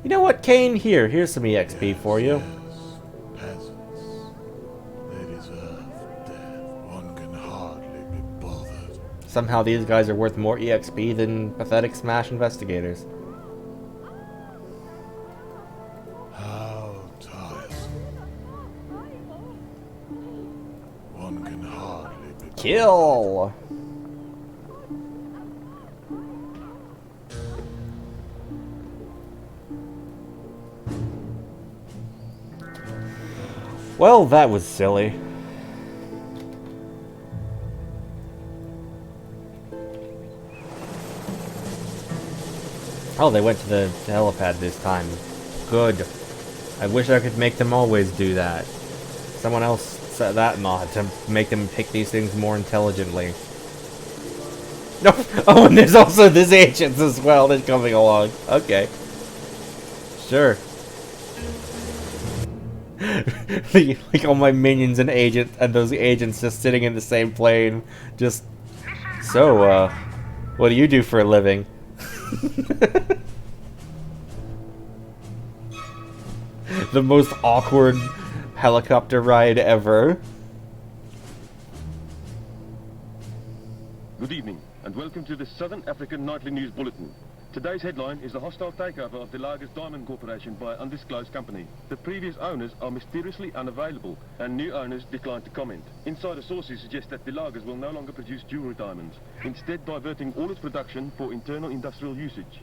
You know what, Kane? Here's some EXP for you. Yes. Peasants. They deserve death. One can hardly be bothered. Somehow these guys are worth more EXP than pathetic Smash investigators. How tiresome. One can hardly be bothered. Kill! Well, that was silly. Oh, they went to the helipad this time. Good. I wish I could make them always do that. Someone else set that mod to make them pick these things more intelligently. No. Oh, and there's also this agents as well that's coming along. Okay. Sure. Like all my minions and those agents just sitting in the same plane. Just so, what do you do for a living? The most awkward helicopter ride ever. Good evening, and welcome to the Southern African Nightly News Bulletin. Today's headline is the hostile takeover of the Lagers Diamond Corporation by an undisclosed company. The previous owners are mysteriously unavailable, and new owners decline to comment. Insider sources suggest that the Lagers will no longer produce jewelry diamonds, instead diverting all its production for internal industrial usage.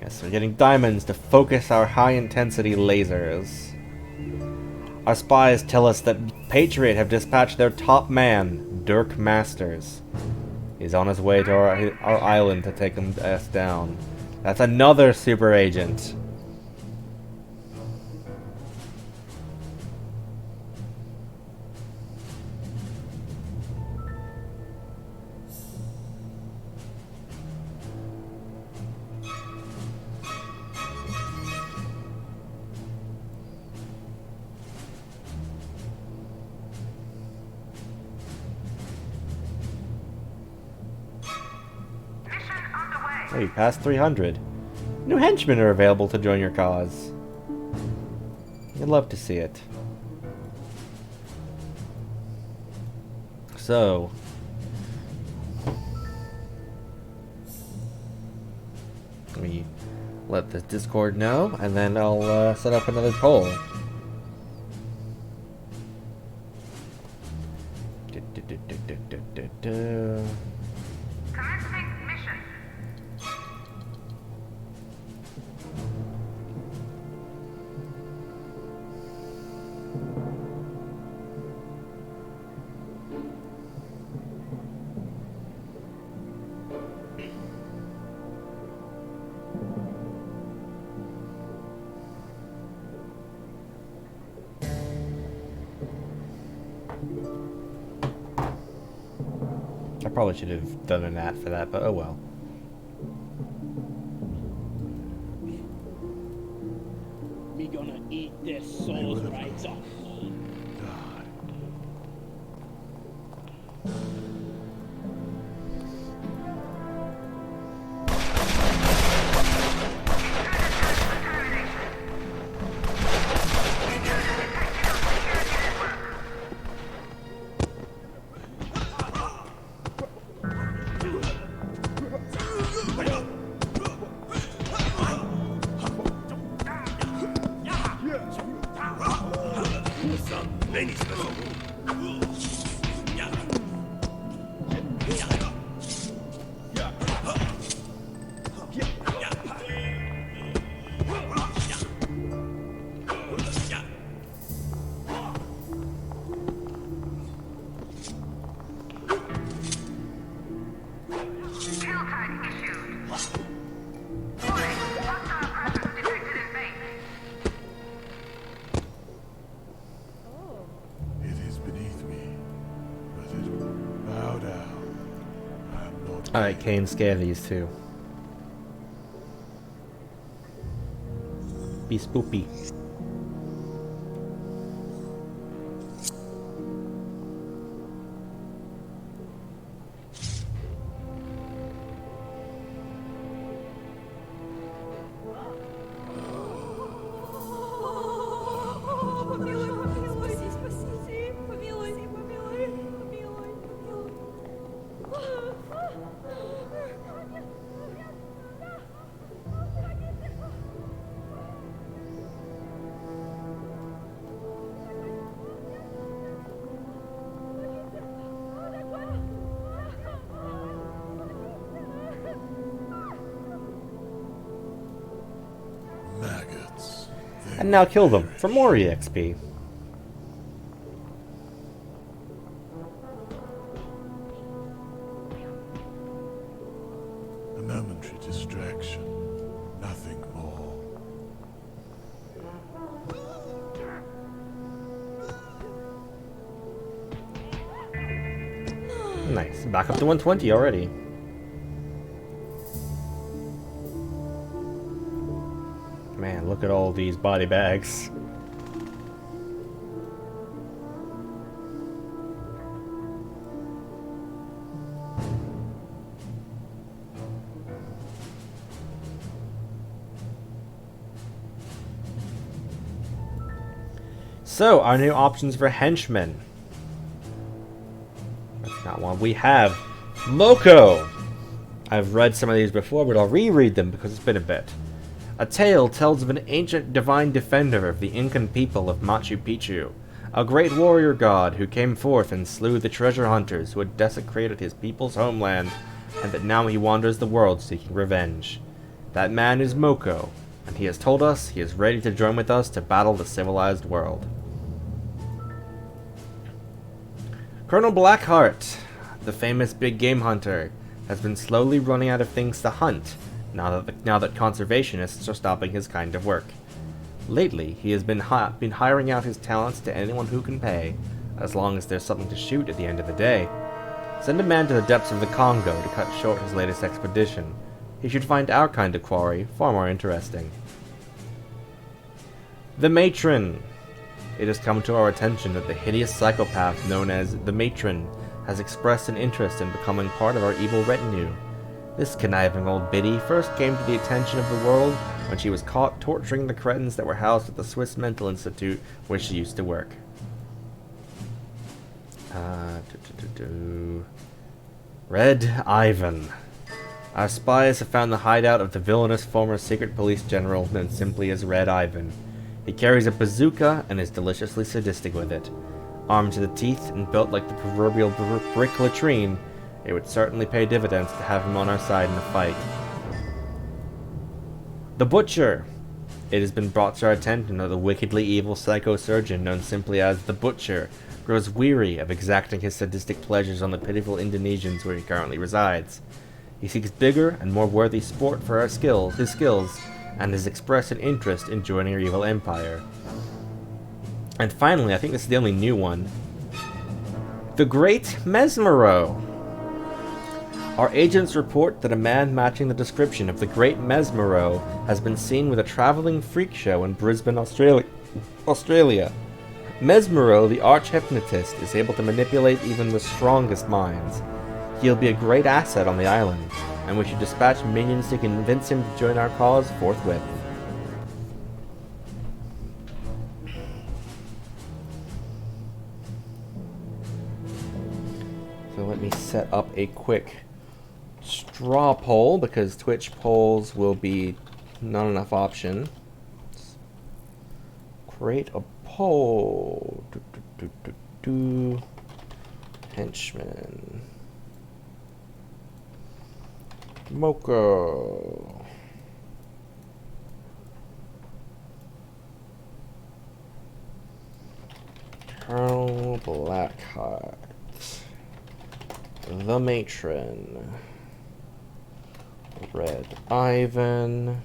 Yes, we're getting diamonds to focus our high-intensity lasers. Our spies tell us that Patriot have dispatched their top man, Dirk Masters. He's on his way to our island to take us down. That's another super agent. Oh, you passed 300. New henchmen are available to join your cause. You'd love to see it. So... let me let the Discord know, and then I'll set up another poll. Commencing mission. I probably should have done an ad for that, but oh well. Me gonna eat their souls right off. Alright, Kane, scare these two. Be spoopy. And now kill them for more EXP. A momentary distraction, nothing more. Nice. Back up to 120 already. Man, look at all these body bags. So, our new options for henchmen. That's not one. We have Moko. I've read some of these before, but I'll reread them because it's been a bit. A tale tells of an ancient divine defender of the Incan people of Machu Picchu, a great warrior god who came forth and slew the treasure hunters who had desecrated his people's homeland, and that now he wanders the world seeking revenge. That man is Moko, and he has told us he is ready to join with us to battle the civilized world. Colonel Blackheart, the famous big game hunter, has been slowly running out of things to hunt, now that conservationists are stopping his kind of work. Lately, he has been hiring out his talents to anyone who can pay, as long as there's something to shoot at the end of the day. Send a man to the depths of the Congo to cut short his latest expedition. He should find our kind of quarry far more interesting. The Matron. It has come to our attention that the hideous psychopath known as the Matron has expressed an interest in becoming part of our evil retinue. This conniving old biddy first came to the attention of the world when she was caught torturing the cretins that were housed at the Swiss Mental Institute where she used to work. Red Ivan. Our spies have found the hideout of the villainous former secret police general known simply as Red Ivan. He carries a bazooka and is deliciously sadistic with it. Armed to the teeth and built like the proverbial brick latrine, it would certainly pay dividends to have him on our side in a fight. The Butcher. It has been brought to our attention that the wickedly evil psycho-surgeon known simply as the Butcher grows weary of exacting his sadistic pleasures on the pitiful Indonesians where he currently resides. He seeks bigger and more worthy sport for his skills, and has expressed an interest in joining our evil empire. And finally, I think this is the only new one, the Great Mesmero. Our agents report that a man matching the description of the Great Mesmero has been seen with a traveling freak show in Brisbane, Australia. Mesmero, the arch-hypnotist, is able to manipulate even the strongest minds. He'll be a great asset on the island, and we should dispatch minions to convince him to join our cause forthwith. So let me set up a quick straw poll, because Twitch polls will be not enough option. Create a poll. Henchman. Moko. Colonel Blackheart. The Matron. Red Ivan.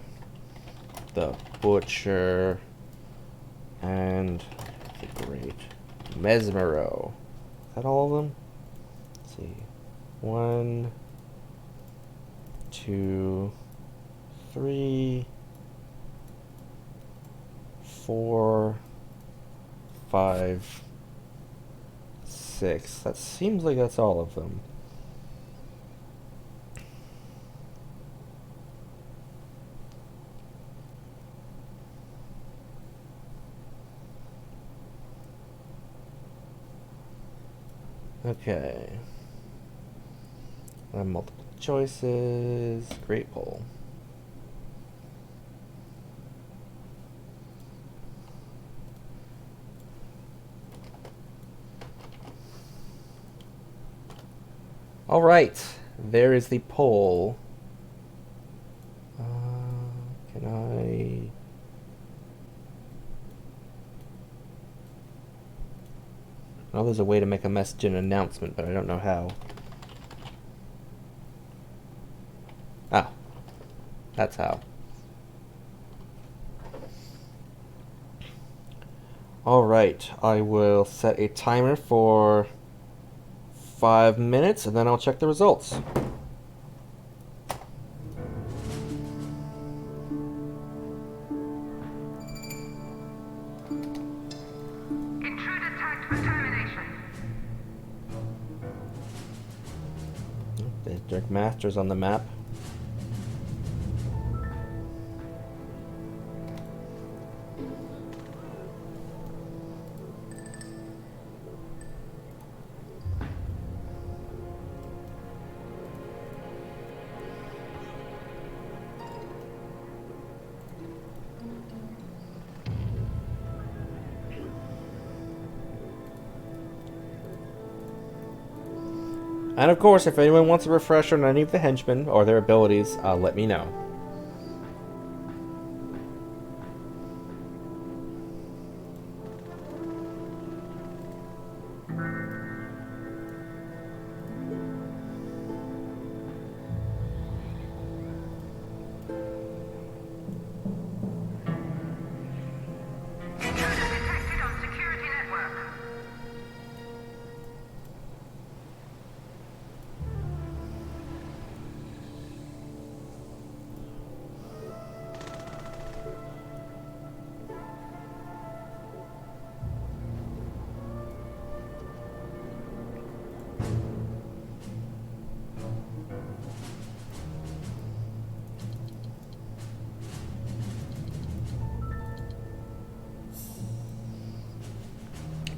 The Butcher. And the Great Mesmero. Is that all of them? Let's see. 1, 2, 3, 4, 5, 6. That seems like that's all of them. Okay. Multiple choices. Great poll. All right. There is the poll. Can I... I know there's a way to make a message and announcement, but I don't know how. Ah. That's how. Alright, I will set a timer for 5 minutes, and then I'll check the results. Dirk Masters on the map. And of course, if anyone wants a refresher on any of the henchmen or their abilities, let me know.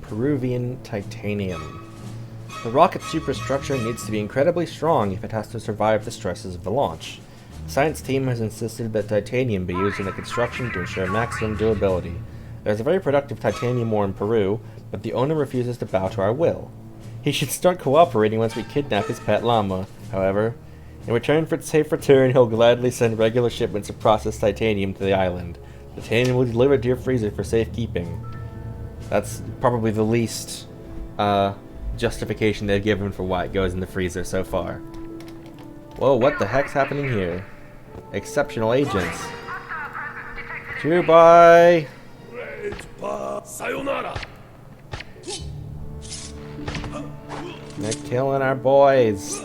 Peruvian titanium. The rocket's superstructure needs to be incredibly strong if it has to survive the stresses of the launch. The science team has insisted that titanium be used in the construction to ensure maximum durability. There's a very productive titanium ore in Peru, but the owner refuses to bow to our will. He should start cooperating once we kidnap his pet llama, however. In return for its safe return, he'll gladly send regular shipments of processed titanium to the island. The titanium will be delivered to your freezer for safekeeping. That's probably the least justification they've given for why it goes in the freezer so far. Whoa, what the heck's happening here? Exceptional agents. Goodbye. Sayonara. They're killing our boys.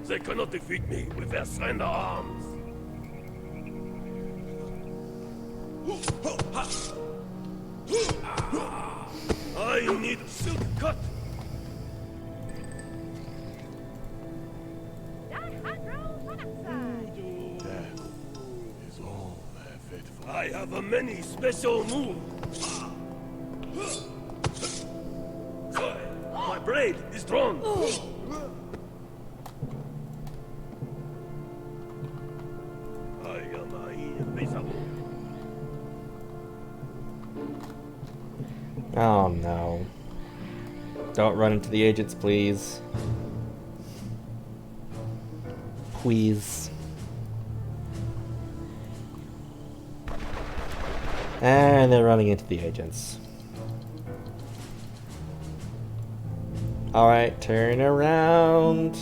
They cannot defeat me with their slender arms. I need silk cut. Death is all they're fit for. I have a many special moves. My blade is drawn. I am invisible. Oh no. Don't run into the agents, please. Please. And they're running into the agents. Alright, turn around.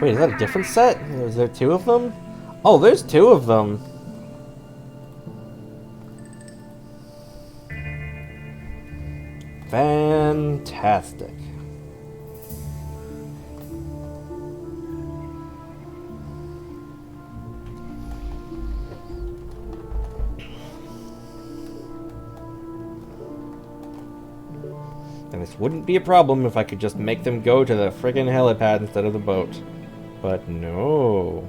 Wait, is that a different set? Is there two of them? Oh, there's two of them. Fantastic. And this wouldn't be a problem if I could just make them go to the friggin' helipad instead of the boat. But no.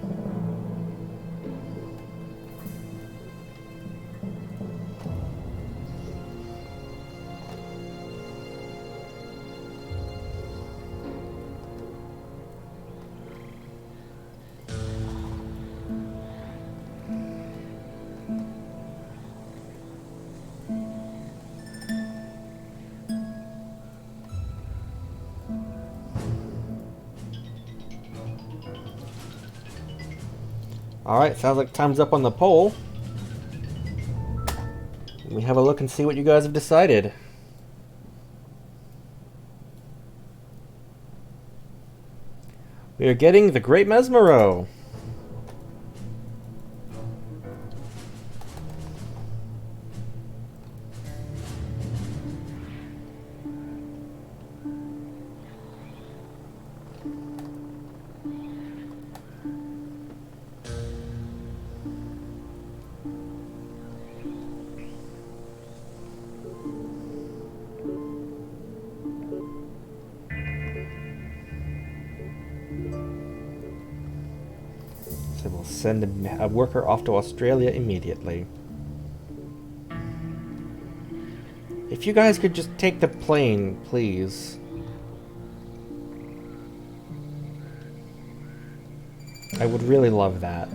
Alright, sounds like time's up on the poll. Let me have a look and see what you guys have decided. We are getting the Great Mesmero. So we'll send a worker off to Australia immediately. If you guys could just take the plane, please. I would really love that.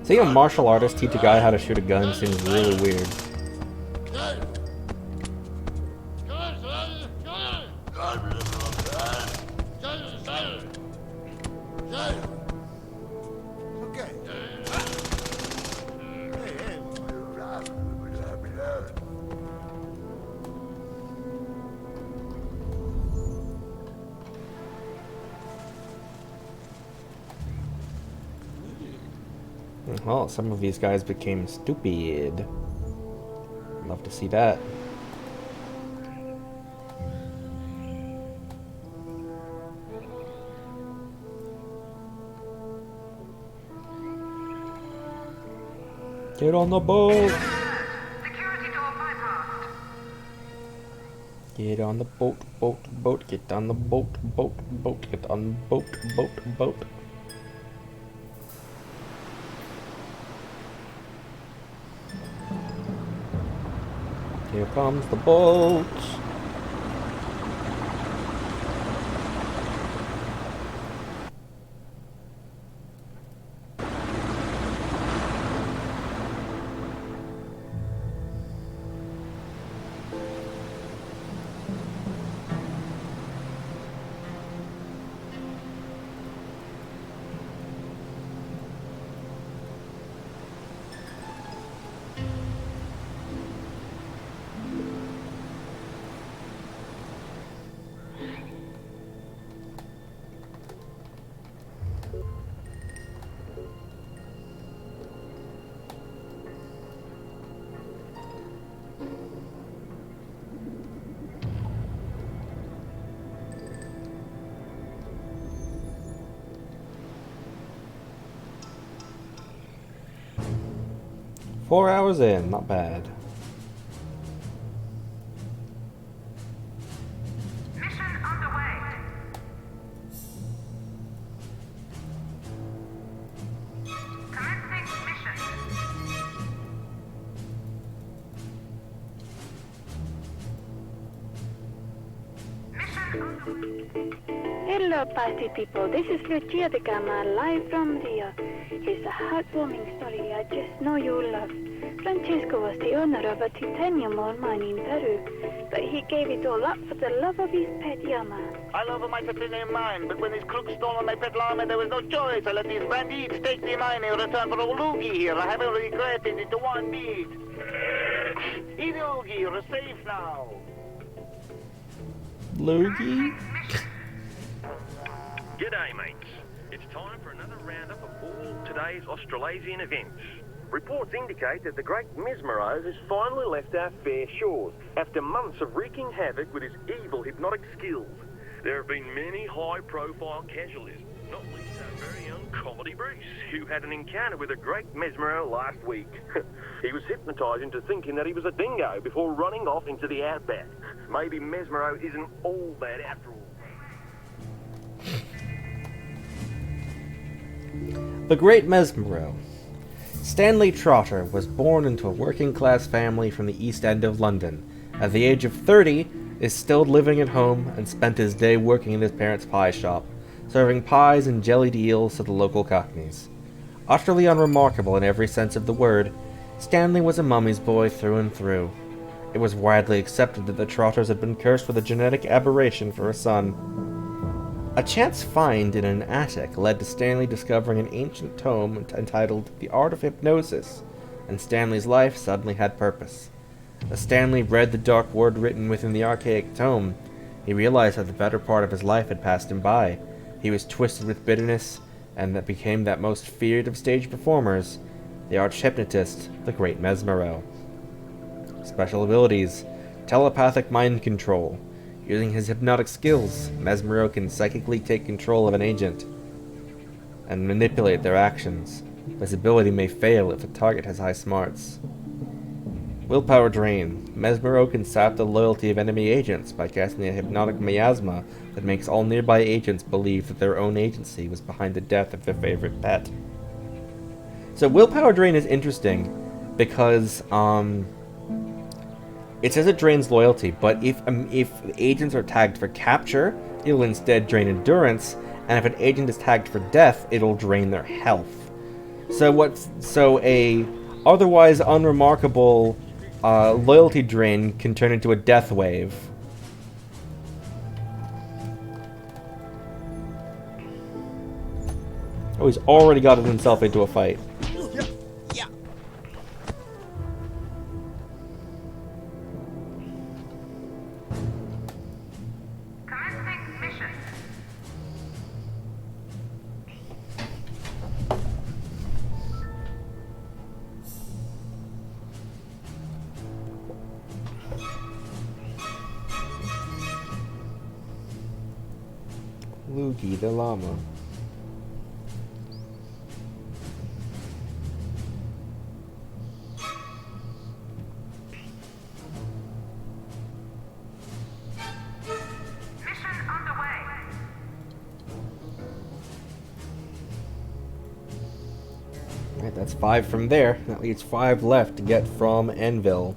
Seeing a martial artist teach a guy how to shoot a gun seems really weird. Well, some of these guys became stupid. Love to see that. Get on the boat! Security door bypassed. Get on the boat, boat, get on the boat, boat, get on the boat, boat. Here comes the boat. 4 hours in, not bad. Mission underway. Commencing mission. Hello, party people. This is Lucia de Gama, live from Rio. It's a heartwarming story I just know you'll love. Francesco was the owner of a titanium ore mine in Peru, but he gave it all up for the love of his pet llama. I love my titanium mine, but when these crooks stole my pet llama, there was no choice. I let these bandits take the mine in return for old Oogie here. I haven't regretted it one bit. Easy, Oogie, you're safe now. Loogie? G'day, mates. It's time for another roundup of all today's Australasian events. Reports indicate that the Great Mesmero has finally left our fair shores after months of wreaking havoc with his evil hypnotic skills. There have been many high-profile casualties, not least our very own Comedy Bruce, who had an encounter with the Great Mesmero last week. He was hypnotised into thinking that he was a dingo before running off into the outback. Maybe Mesmero isn't all bad after all. The Great Mesmero. Stanley Trotter was born into a working-class family from the East End of London. At the age of 30, is still living at home and spent his day working in his parents' pie shop, serving pies and jellied eels to the local cockneys. Utterly unremarkable in every sense of the word, Stanley was a mummy's boy through and through. It was widely accepted that the Trotters had been cursed with a genetic aberration for a son. A chance find in an attic led to Stanley discovering an ancient tome entitled The Art of Hypnosis, and Stanley's life suddenly had purpose. As Stanley read the dark word written within the archaic tome, he realized that the better part of his life had passed him by. He was twisted with bitterness, and that became that most feared of stage performers, the arch-hypnotist, the Great Mesmero. Special abilities: telepathic mind control. Using his hypnotic skills, Mesmero can psychically take control of an agent and manipulate their actions. This ability may fail if the target has high smarts. Willpower Drain. Mesmero can sap the loyalty of enemy agents by casting a hypnotic miasma that makes all nearby agents believe that their own agency was behind the death of their favorite pet. So Willpower Drain is interesting because, it says it drains loyalty, but if agents are tagged for capture, it'll instead drain endurance, and if an agent is tagged for death, it'll drain their health. So a otherwise unremarkable loyalty drain can turn into a death wave. Oh, he's already gotten himself into a fight. Loogie the llama. Mission underway. Alright, that's 5 from there. That leaves 5 left to get from Anvil.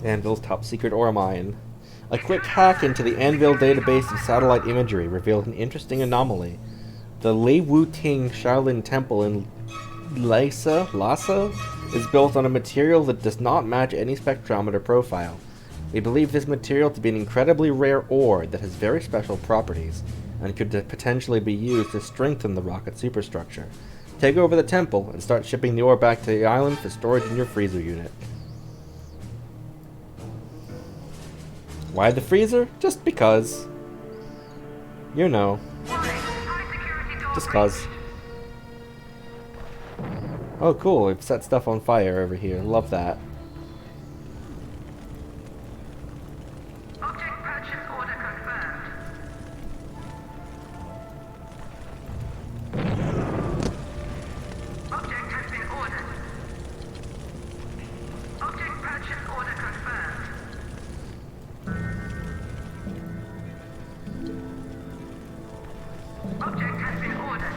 Anvil's top secret ore mine. A quick hack into the Anvil database of satellite imagery revealed an interesting anomaly. The Lei Wu Ting Shaolin Temple in Lhasa is built on a material that does not match any spectrometer profile. We believe this material to be an incredibly rare ore that has very special properties and could potentially be used to strengthen the rocket superstructure. Take over the temple and start shipping the ore back to the island for storage in your freezer unit. Why the freezer? Just because. You know. Just cause. Oh cool, we've set stuff on fire over here. Love that. Object purchase order confirmed. Object has been ordered. Object purchase order confirmed. Object has been ordered.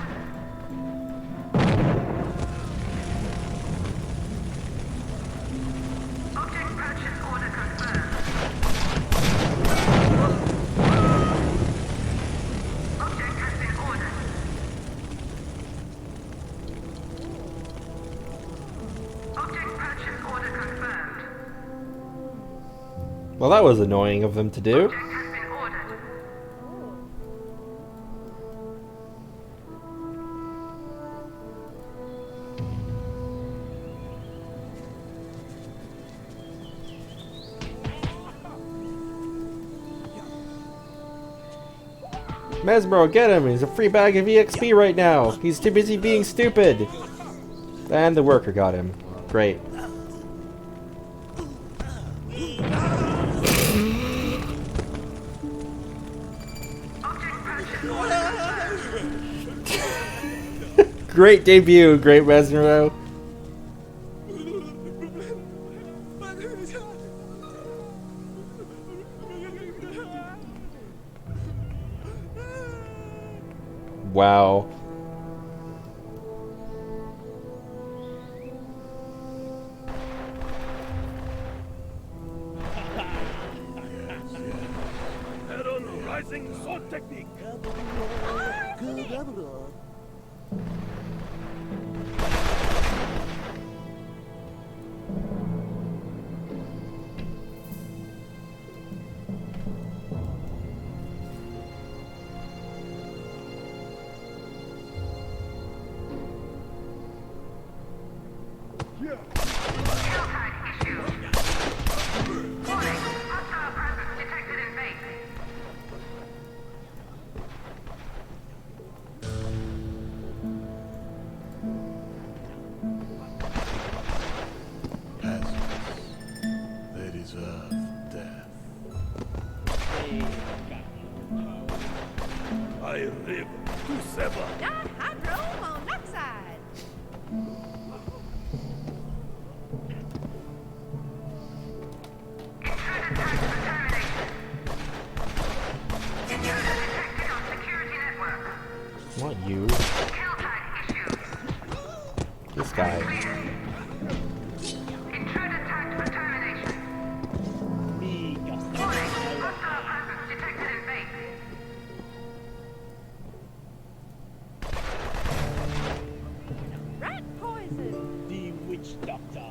Object purchase order confirmed. Object has been ordered. Object purchase order confirmed. Well, that was annoying of them to do. Object has been ordered. Mesmero, get him! He's a free bag of EXP right now! He's too busy being stupid! And the worker got him. Great. Great debut, Great Mesmero. Wow. Head-on rising sword technique. They deserve death. I live to sever. Not hydro on that side. Not you. This guy. Rat poison. The witch doctor.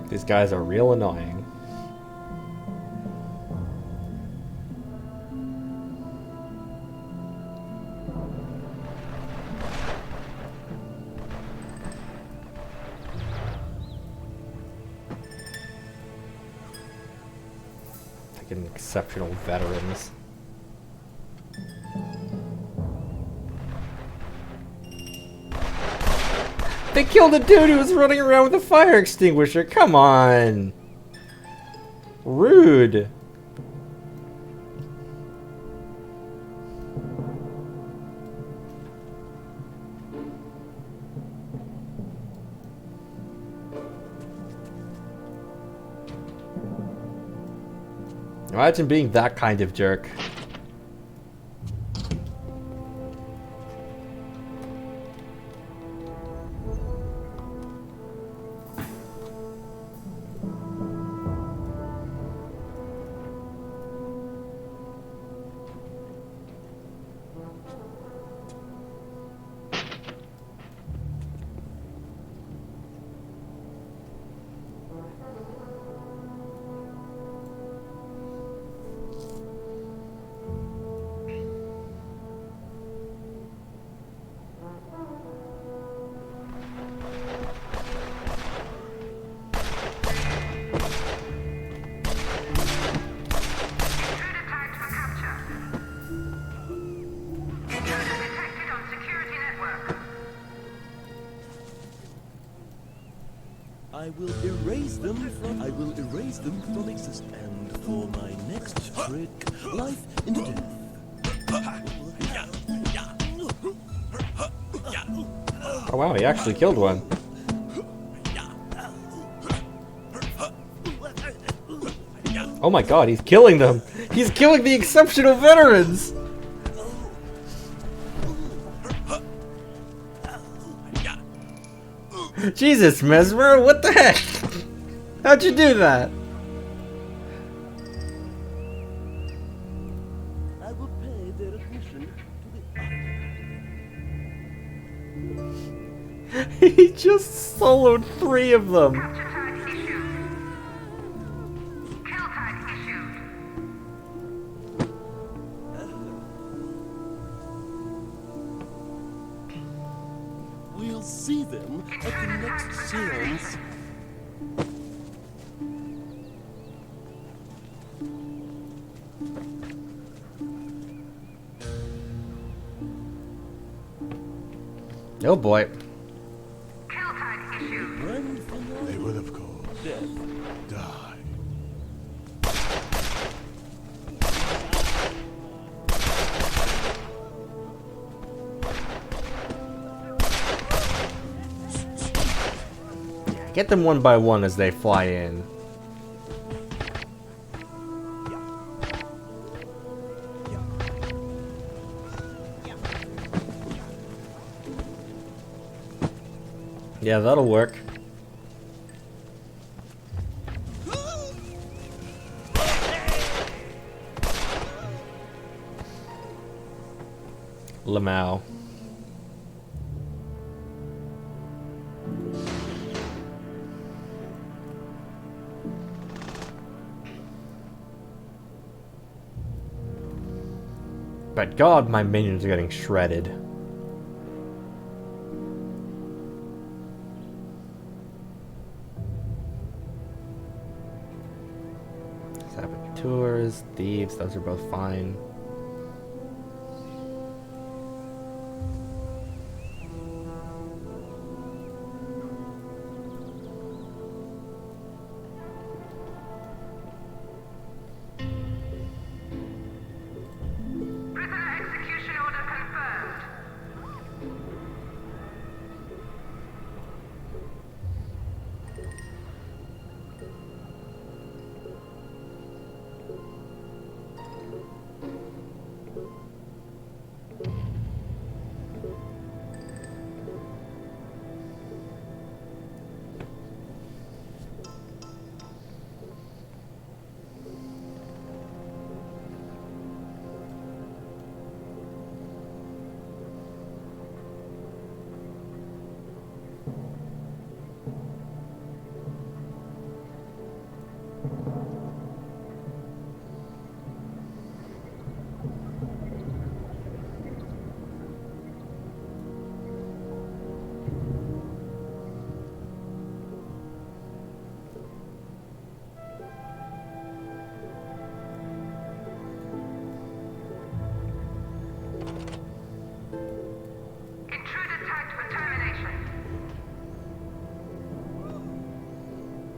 These guys are real annoying. Freaking exceptional veterans. They killed a dude who was running around with a fire extinguisher. Come on. Rude. Imagine being that kind of jerk. I will erase them from existence. And for my next trick, life into death. Oh wow, he actually killed one. Oh my god, he's killing them! He's killing the exceptional veterans! Jesus, Mesmero, what the heck? How'd you do that? I will pay their admission to the He just soloed 3 of them. We'll see them at the next seance. Oh boy. They will, of course, die. Get them one by one as they fly in. Yeah, that'll work. Lamau. But God, my minions are getting shredded. Saboteurs, thieves, those are both fine.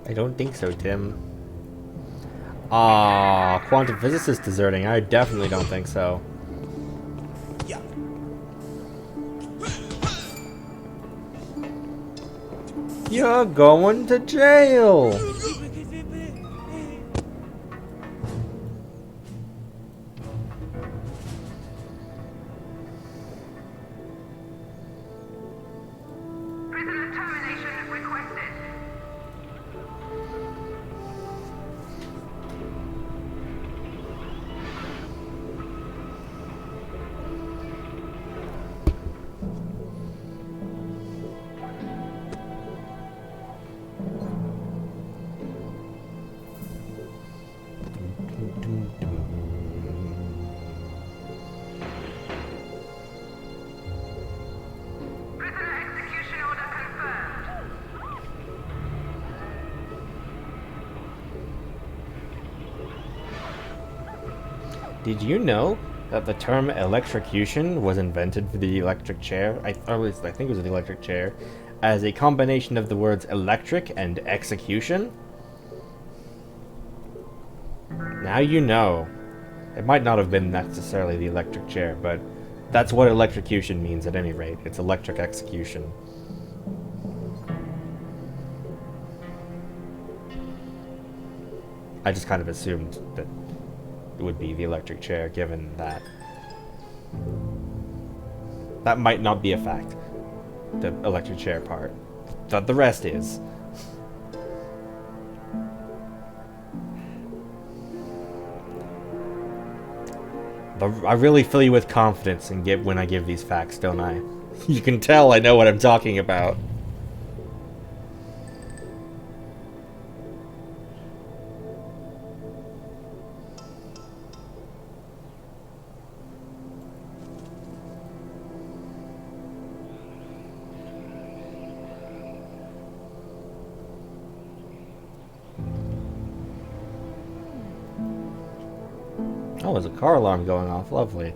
I don't think so, Tim. Ah, quantum physicist deserting. I definitely don't think so. You're going to jail! Prisoner termination requested. Prisoner execution order confirmed. Did you know that the term electrocution was invented for the electric chair? I think it was the electric chair, as a combination of the words electric and execution? Now you know. It might not have been necessarily the electric chair, but that's what electrocution means at any rate. It's electric execution. I just kind of assumed that it would be the electric chair, given that that might not be a fact, the electric chair part, but the rest is. But I really fill you with confidence and when I give these facts, don't I? You can tell I know what I'm talking about. Oh, there's a car alarm going off. Lovely.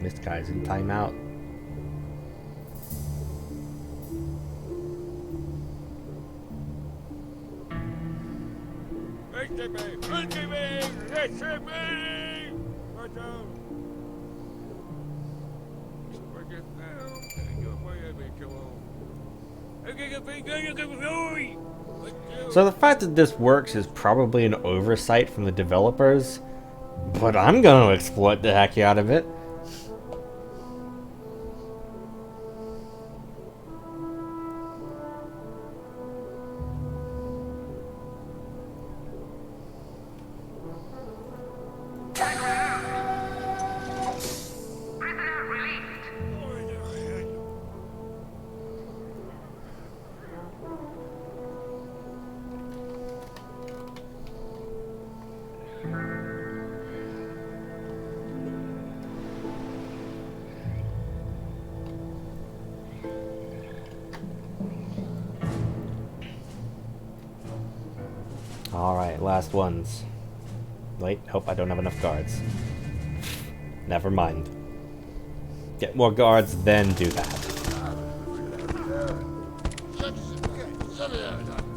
This guy's in timeout. So the fact that this works is probably an oversight from the developers, but I'm gonna exploit the heck out of it. Alright, last ones. Wait, hope I don't have enough guards. Never mind. Get more guards, then do that.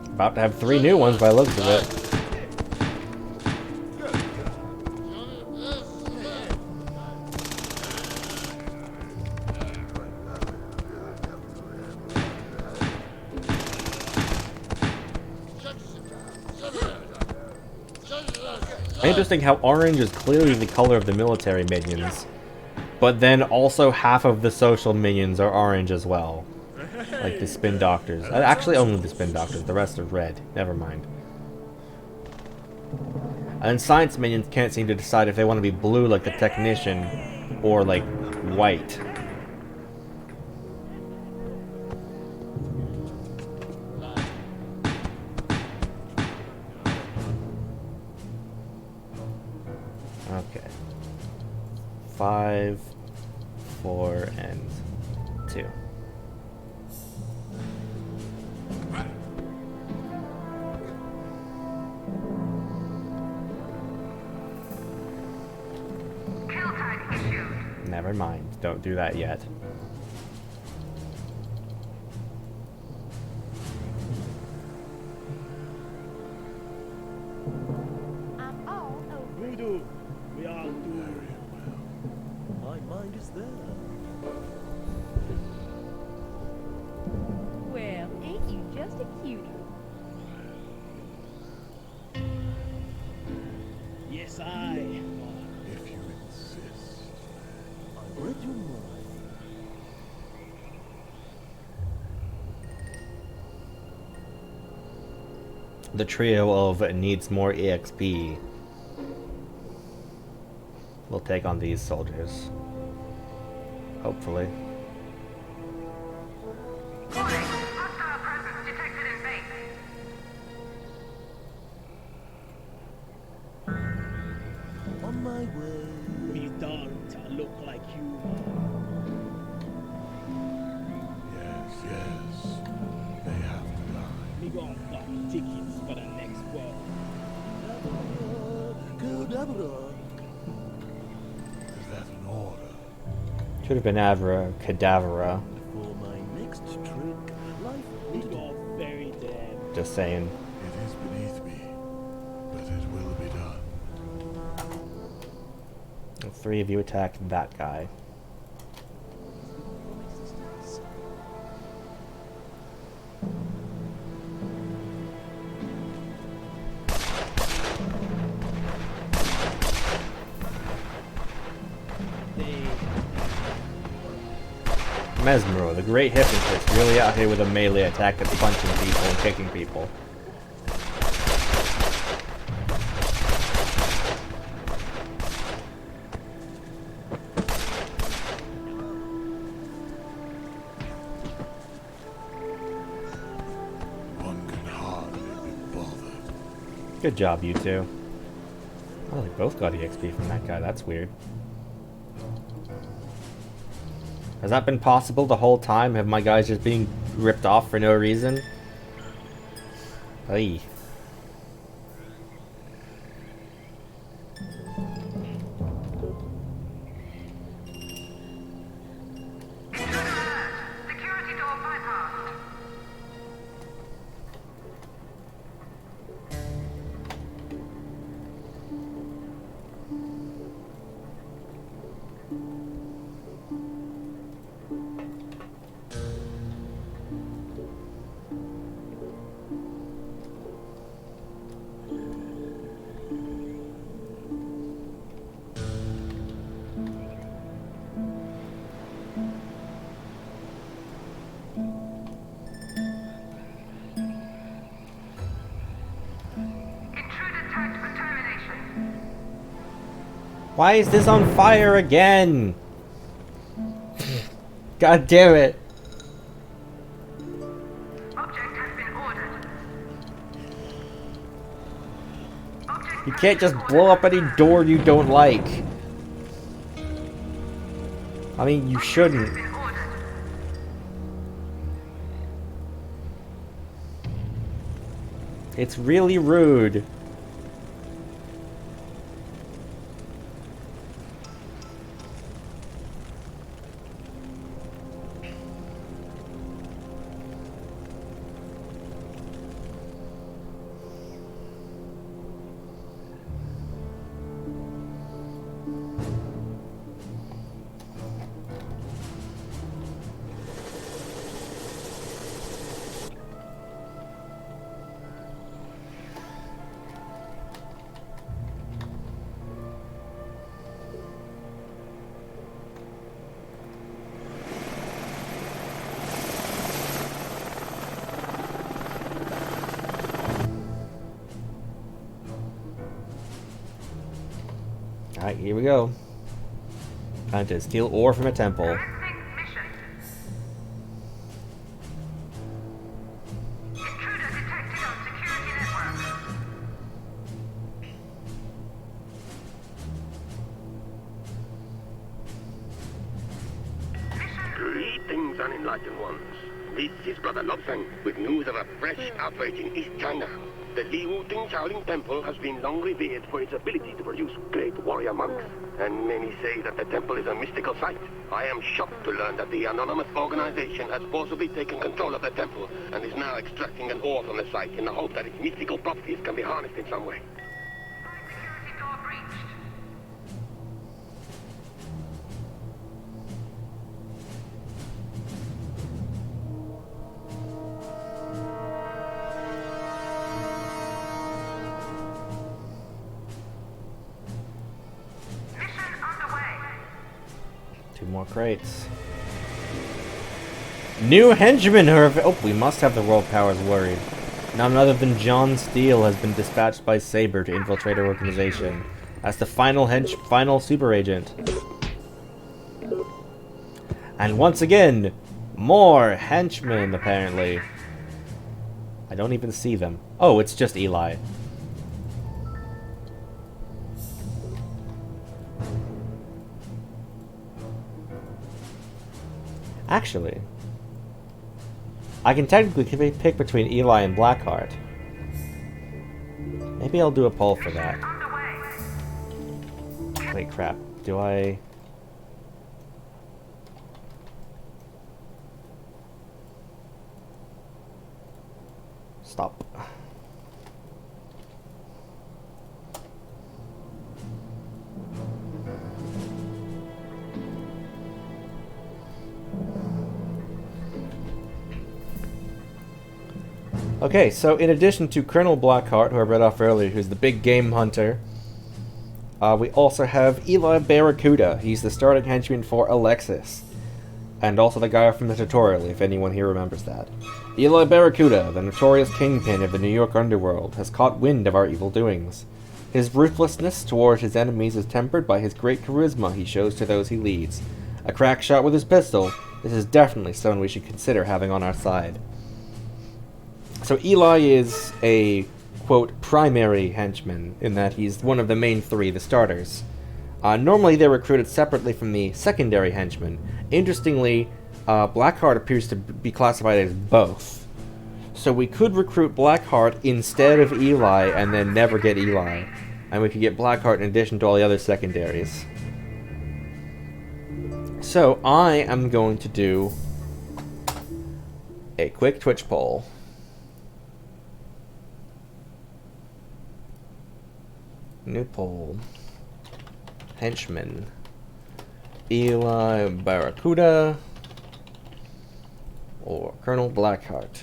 About to have 3 new ones by the looks of it. Interesting how orange is clearly the color of the military minions, but then also half of the social minions are orange as well. Like the spin doctors. Actually only the spin doctors, the rest are red. Never mind. And science minions can't seem to decide if they want to be blue like the technician or like white. 5, 4, and 2. Kill tag issued. Never mind. Don't do that yet. I'm all over. Voodoo, we all do. My mind is there. Well, ain't you just a cutie? Yes, I. If you insist. I read your mind. The trio of needs more EXP will take on these soldiers. Hopefully. Warning, hostile presence detected in base. On my way. We don't look like you. Yes, yes. They have to die. We gon' buy tickets for the next world. Cadabra. Is that an order? Should have been Avra Cadavera. For my next trick, life we go bury them. Just saying. It is beneath me, but it will be done. The 3 of you attack that guy. Mesmero, the great hypnotist, really out here with a melee attack that's punching people and kicking people. One can hardly be bothered. Good job, you two. Oh, they both got EXP from that guy. That's weird. Has that been possible the whole time? Have my guys just being ripped off for no reason? Hey. Security door bypassed. Intruder tagged for termination. Why is this on fire again? God damn it. Object has been ordered. Object You can't just blow up any door you don't like. I mean, you shouldn't. has been ordered. It's really rude. Alright, here we go. Time to steal ore from a temple. Commencing mission. Intruder detected on security network. Greetings, unenlightened ones. This is Brother Lobsang with news of a fresh outrage in East China. The Liwu Ting Shaolin Temple has been long revered for its ability to produce great warrior monks, and many say that the temple is a mystical site. I am shocked to learn that the anonymous organization has forcibly taken control of the temple and is now extracting an ore from the site in the hope that its mystical properties can be harnessed in some way. Security door breached. Mission underway. 2 more crates. New henchmen are oh, we must have the world powers worried. None other than John Steele has been dispatched by Saber to infiltrate our organization. As the final super agent. And once again, more henchmen, apparently. I don't even see them. Oh, it's just Eli. Actually, I can technically pick between Eli and Blackheart. Maybe I'll do a poll for that. Wait, crap. Do I... Stop. Okay, so in addition to Colonel Blackheart, who I read off earlier, who's the big game hunter, we also have Eli Barracuda. He's the starting henchman for Alexis. And also the guy from the tutorial, if anyone here remembers that. Eli Barracuda, the notorious kingpin of the New York underworld, has caught wind of our evil doings. His ruthlessness toward his enemies is tempered by his great charisma he shows to those he leads. A crack shot with his pistol, this is definitely someone we should consider having on our side. So Eli is a, quote, primary henchman, in that he's one of the main 3, the starters. Normally they're recruited separately from the secondary henchmen. Interestingly, Blackheart appears to be classified as both. So we could recruit Blackheart instead of Eli and then never get Eli. And we could get Blackheart in addition to all the other secondaries. So I am going to do a quick Twitch poll. New poll. Henchman. Eli Barracuda or Colonel Blackheart.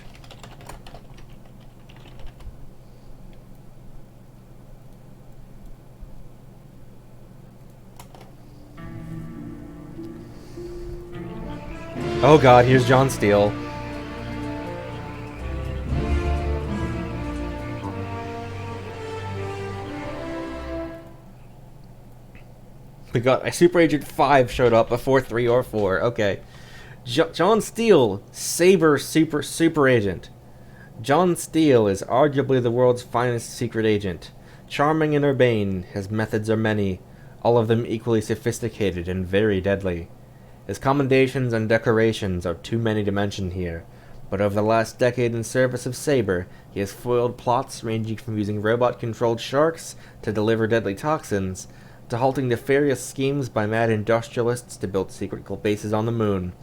Oh god, here's John Steele. We got a Super Agent 5 showed up before 3 or 4. Okay. John Steele, Saber Super Agent. John Steele is arguably the world's finest secret agent. Charming and urbane, his methods are many, all of them equally sophisticated and very deadly. His commendations and decorations are too many to mention here, but over the last decade in service of Saber, he has foiled plots ranging from using robot-controlled sharks to deliver deadly toxins, to halting nefarious schemes by mad industrialists to build secret bases on the moon.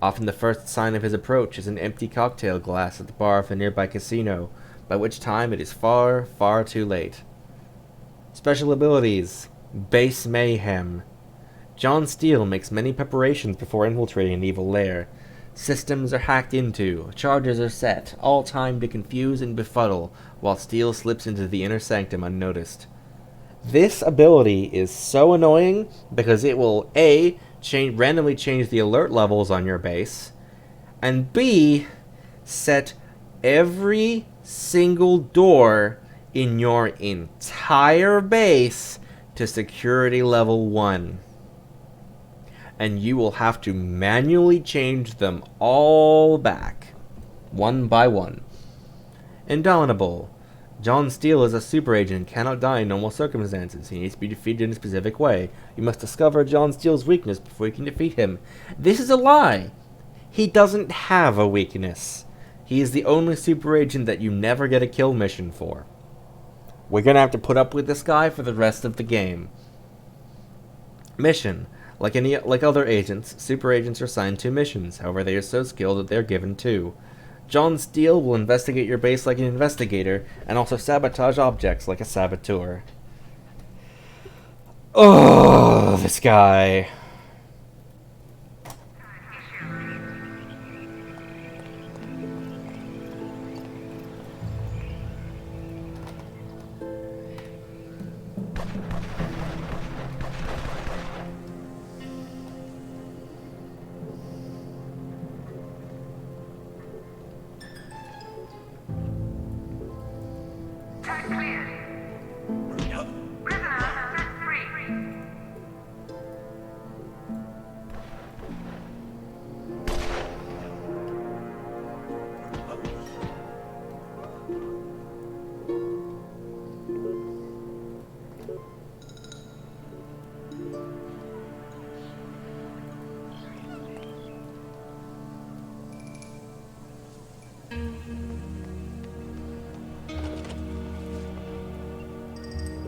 Often the first sign of his approach is an empty cocktail glass at the bar of the nearby casino, by which time it is far, far too late. Special abilities. Base Mayhem. John Steele makes many preparations before infiltrating an evil lair. Systems are hacked into, charges are set, all timed to confuse and befuddle, while Steele slips into the inner sanctum unnoticed. This ability is so annoying because it will A, randomly change the alert levels on your base, and B, set every single door in your entire base to security level 1. And you will have to manually change them all back, one by one. Indomitable. John Steele is a super agent and cannot die in normal circumstances. He needs to be defeated in a specific way. You must discover John Steele's weakness before you can defeat him. This is a lie! He doesn't have a weakness. He is the only super agent that you never get a kill mission for. We're gonna have to put up with this guy for the rest of the game. Mission. Like other agents, super agents are assigned 2 missions. However, they are so skilled that they are given 2. John Steele will investigate your base like an investigator, and also sabotage objects like a saboteur. Oh, this guy. Tag cleared. Prisoner set free.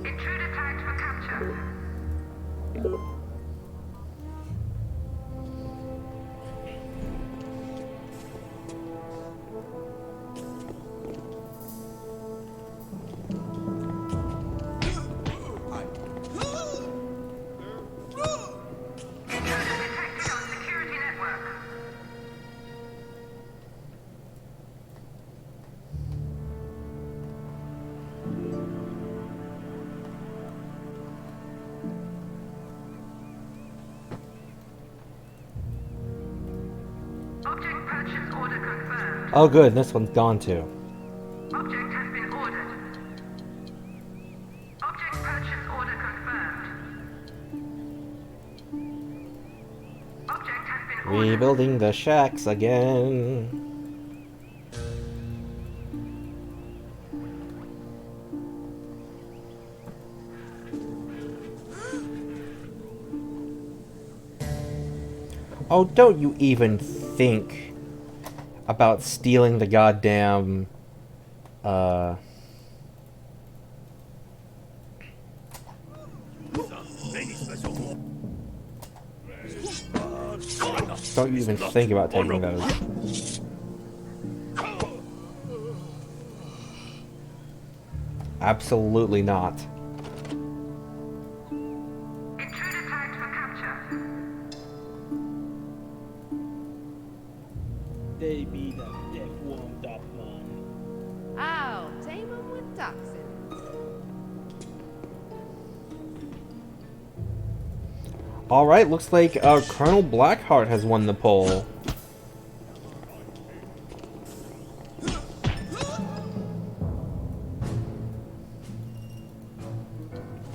Intruder tagged for capture. Intruder detected on security network. Object purchase order confirmed. Oh good, this one's gone too. Object has been ordered. Object purchase order confirmed. Object has been ordered. Rebuilding the shacks again. Oh, don't you even think about stealing the goddamn, Don't you even think about taking those. Absolutely not. Intruder tagged for capture. They be the death warmed up, man. I'll tame them with toxins. Alright, looks like Colonel Blackheart has won the poll.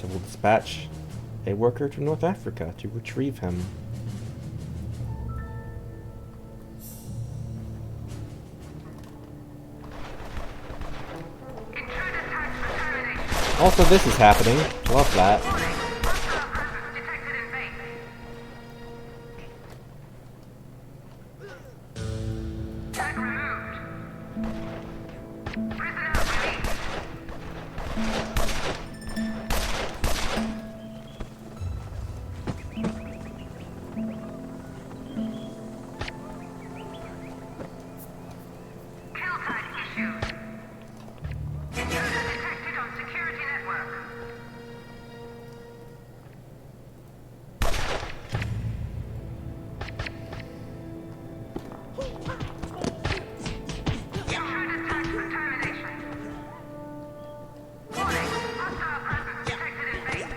Will dispatch a worker to North Africa to retrieve him. Also, this is happening. Love that. Tag removed. Prisoner released. Kill tag issued. Intruder detected on security network. Intruder tagged for termination. Warning, hostile presence detected in base.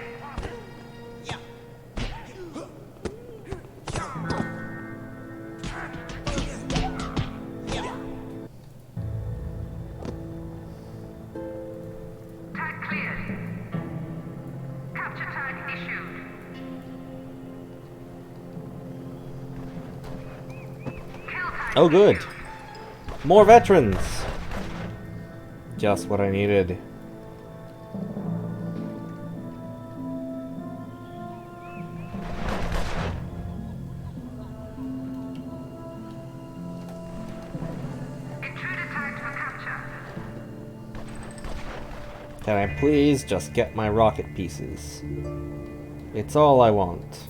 Tag cleared. Capture tag issued. Kill tag Oh, good. issued. More veterans. Just what I needed. Can I please just get my rocket pieces? It's all I want.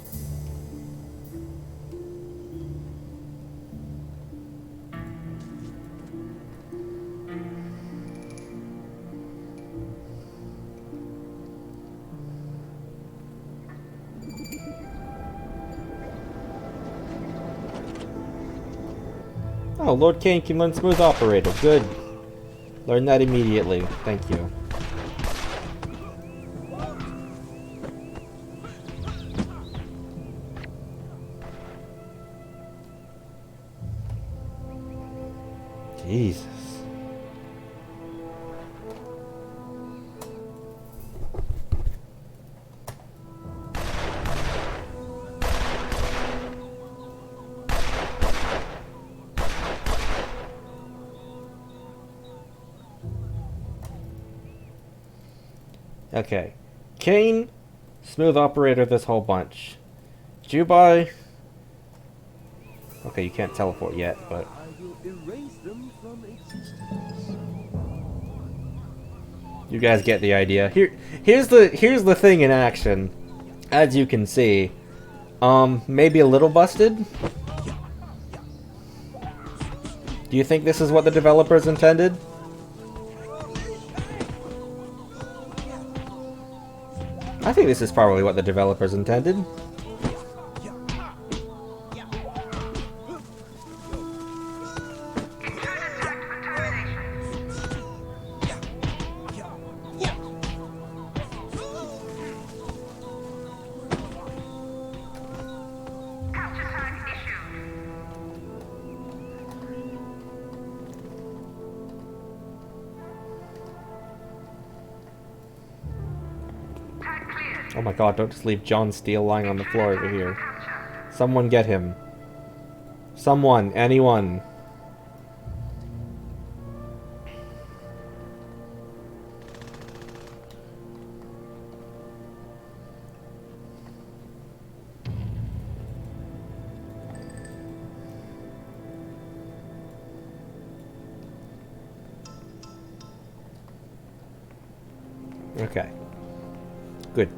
Oh, Lord Kane can learn Smooth Operator. Good. Learn that immediately. Thank you. Jesus. Okay. Kane, Smooth Operator this whole bunch. Jubai. Okay, you can't teleport yet, but... I will erase them from existence. You guys get the idea. Here's the thing in action. As you can see. Maybe a little busted? Do you think this is what the developers intended? I think this is probably what the developers intended. Oh my god, don't just leave John Steele lying on the floor over here. Someone get him. Someone, anyone. Okay. Good.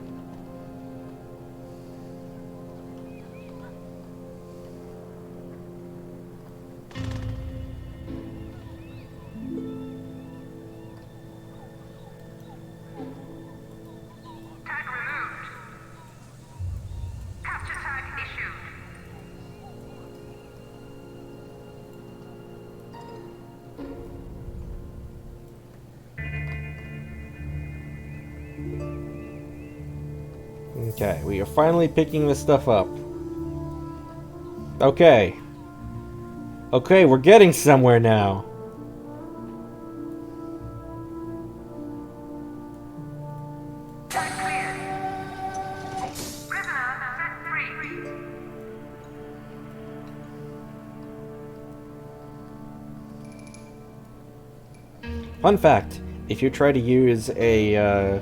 Okay, we are finally picking this stuff up. Okay. Okay, we're getting somewhere now. Fun fact, if you try to use a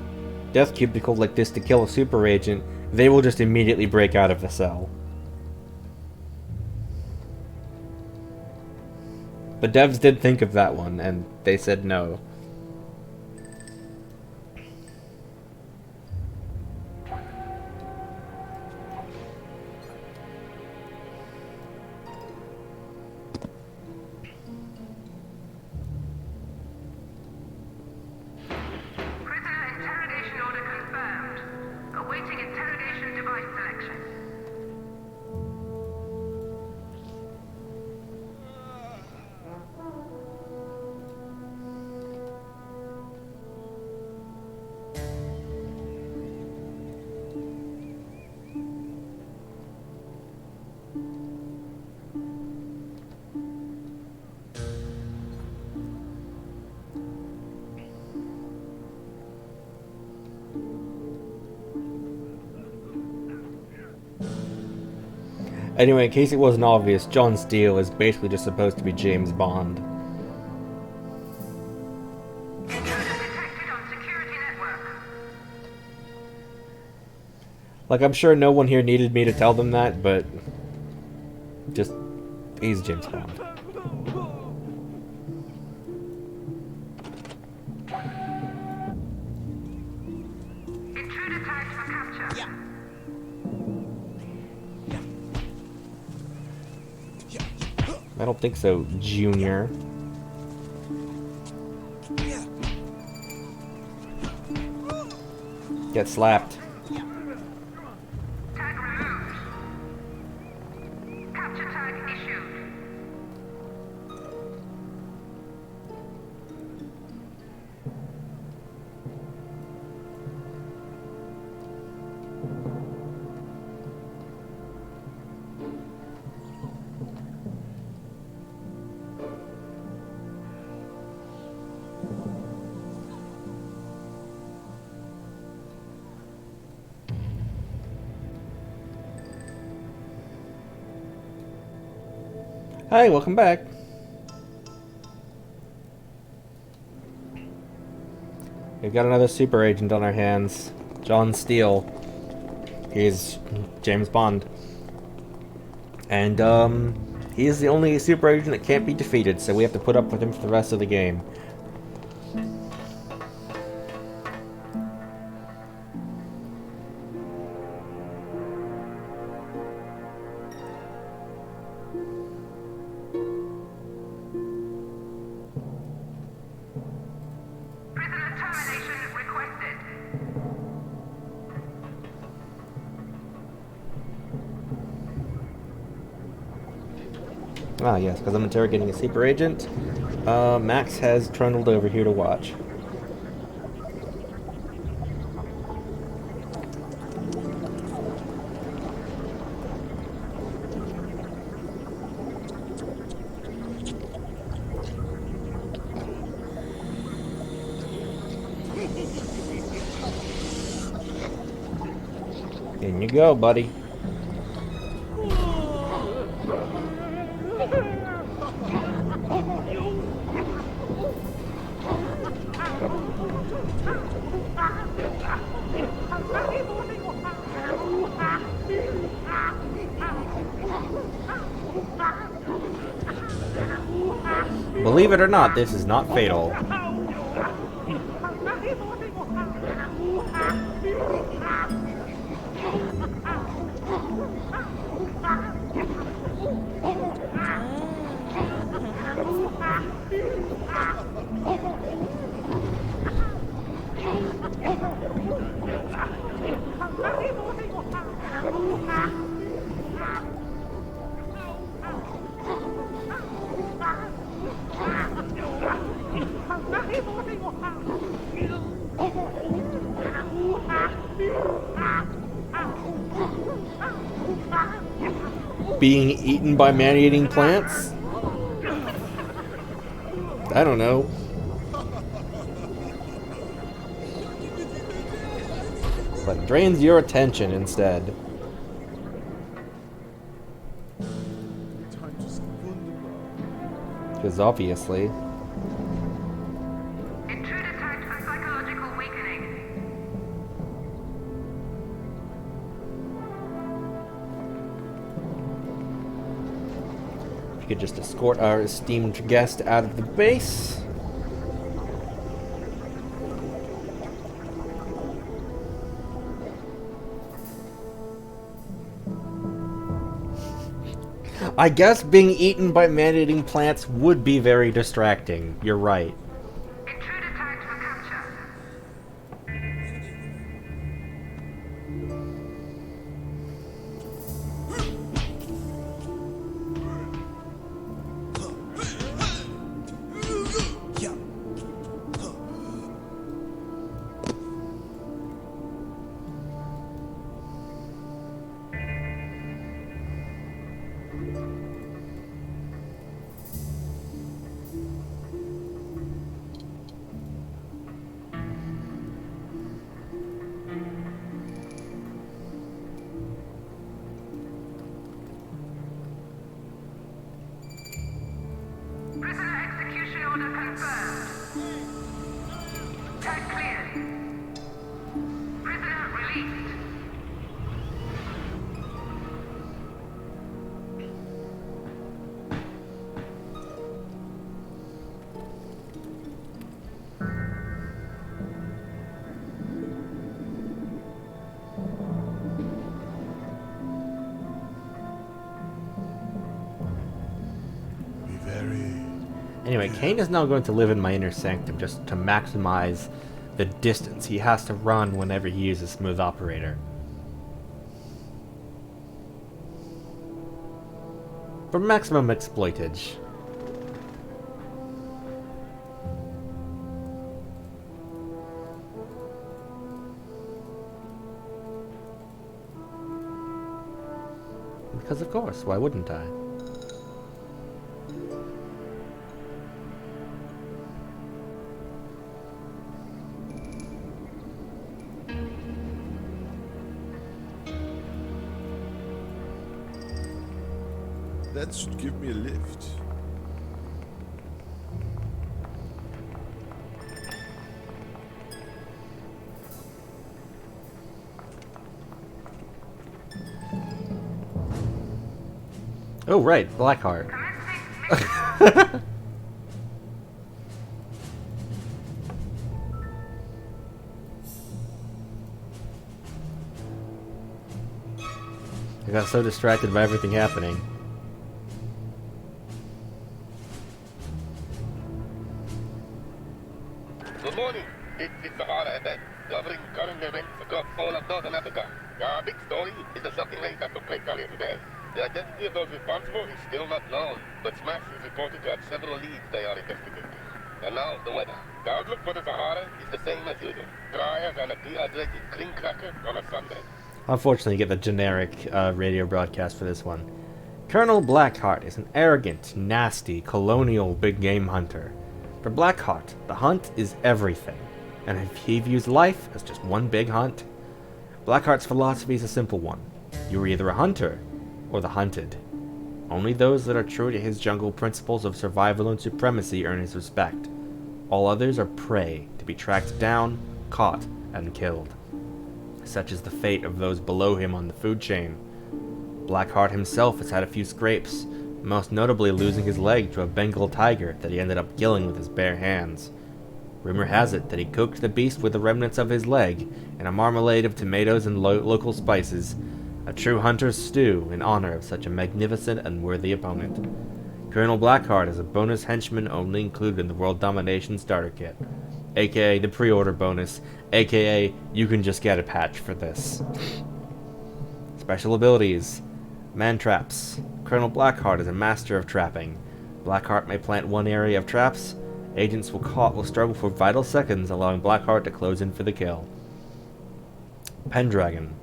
death cubicle like this to kill a super agent, they will just immediately break out of the cell. The devs did think of that one, and they said no. Anyway, in case it wasn't obvious, John Steele is basically just supposed to be James Bond. Like, I'm sure no one here needed me to tell them that, but... just... he's James Bond. I don't think so, Junior. Get slapped. Tag removed. Capture tag issued. Hi, welcome back. We've got another super agent on our hands. John Steele. He's James Bond. And, he is the only super agent that can't be defeated, so we have to put up with him for the rest of the game. Prisoner termination requested. Ah, yes, because I'm interrogating a super agent. Max has trundled over here to watch. In you go, buddy. Believe it or not, this is not fatal. Being eaten by man-eating plants? I don't know. But drains your attention instead. Because obviously. Intruder tagged for psychological weakening. If you could just escort our esteemed guest out of the base. I guess being eaten by man-eating plants would be very distracting. You're right. Intruder tagged for capture. Anyway, Kane is now going to live in my inner sanctum just to maximize the distance he has to run whenever he uses Smooth Operator. For maximum exploitage. Because of course, why wouldn't I? That should give me a lift. Oh, right, Blackheart. I got so distracted by everything happening. Good morning. This is the Sahara event, covering current events across all of Northern Africa. Our big story is the shocking raid that took place earlier today. The identity of those responsible is still not known, but Smash is reported to have several leads they are investigating. And now, the weather. The outlook for the Sahara is the same as usual. Drier than a dehydrated clean cracker on a Sunday. Unfortunately, you get the generic radio broadcast for this one. Colonel Blackheart is an arrogant, nasty, colonial big game hunter. For Blackheart, the hunt is everything, and if he views life as just one big hunt, Blackheart's philosophy is a simple one. You are either a hunter, or the hunted. Only those that are true to his jungle principles of survival and supremacy earn his respect. All others are prey, to be tracked down, caught, and killed. Such is the fate of those below him on the food chain. Blackheart himself has had a few scrapes, most notably losing his leg to a Bengal tiger that he ended up killing with his bare hands. Rumor has it that he cooked the beast with the remnants of his leg in a marmalade of tomatoes and local spices, a true hunter's stew in honor of such a magnificent and worthy opponent. Colonel Blackheart is a bonus henchman only included in the World Domination Starter Kit, aka the pre-order bonus, aka you can just get a patch for this. Special abilities. Man-traps. Colonel Blackheart is a master of trapping. Blackheart may plant one area of traps. Agents will struggle for vital seconds, allowing Blackheart to close in for the kill. Pendragon.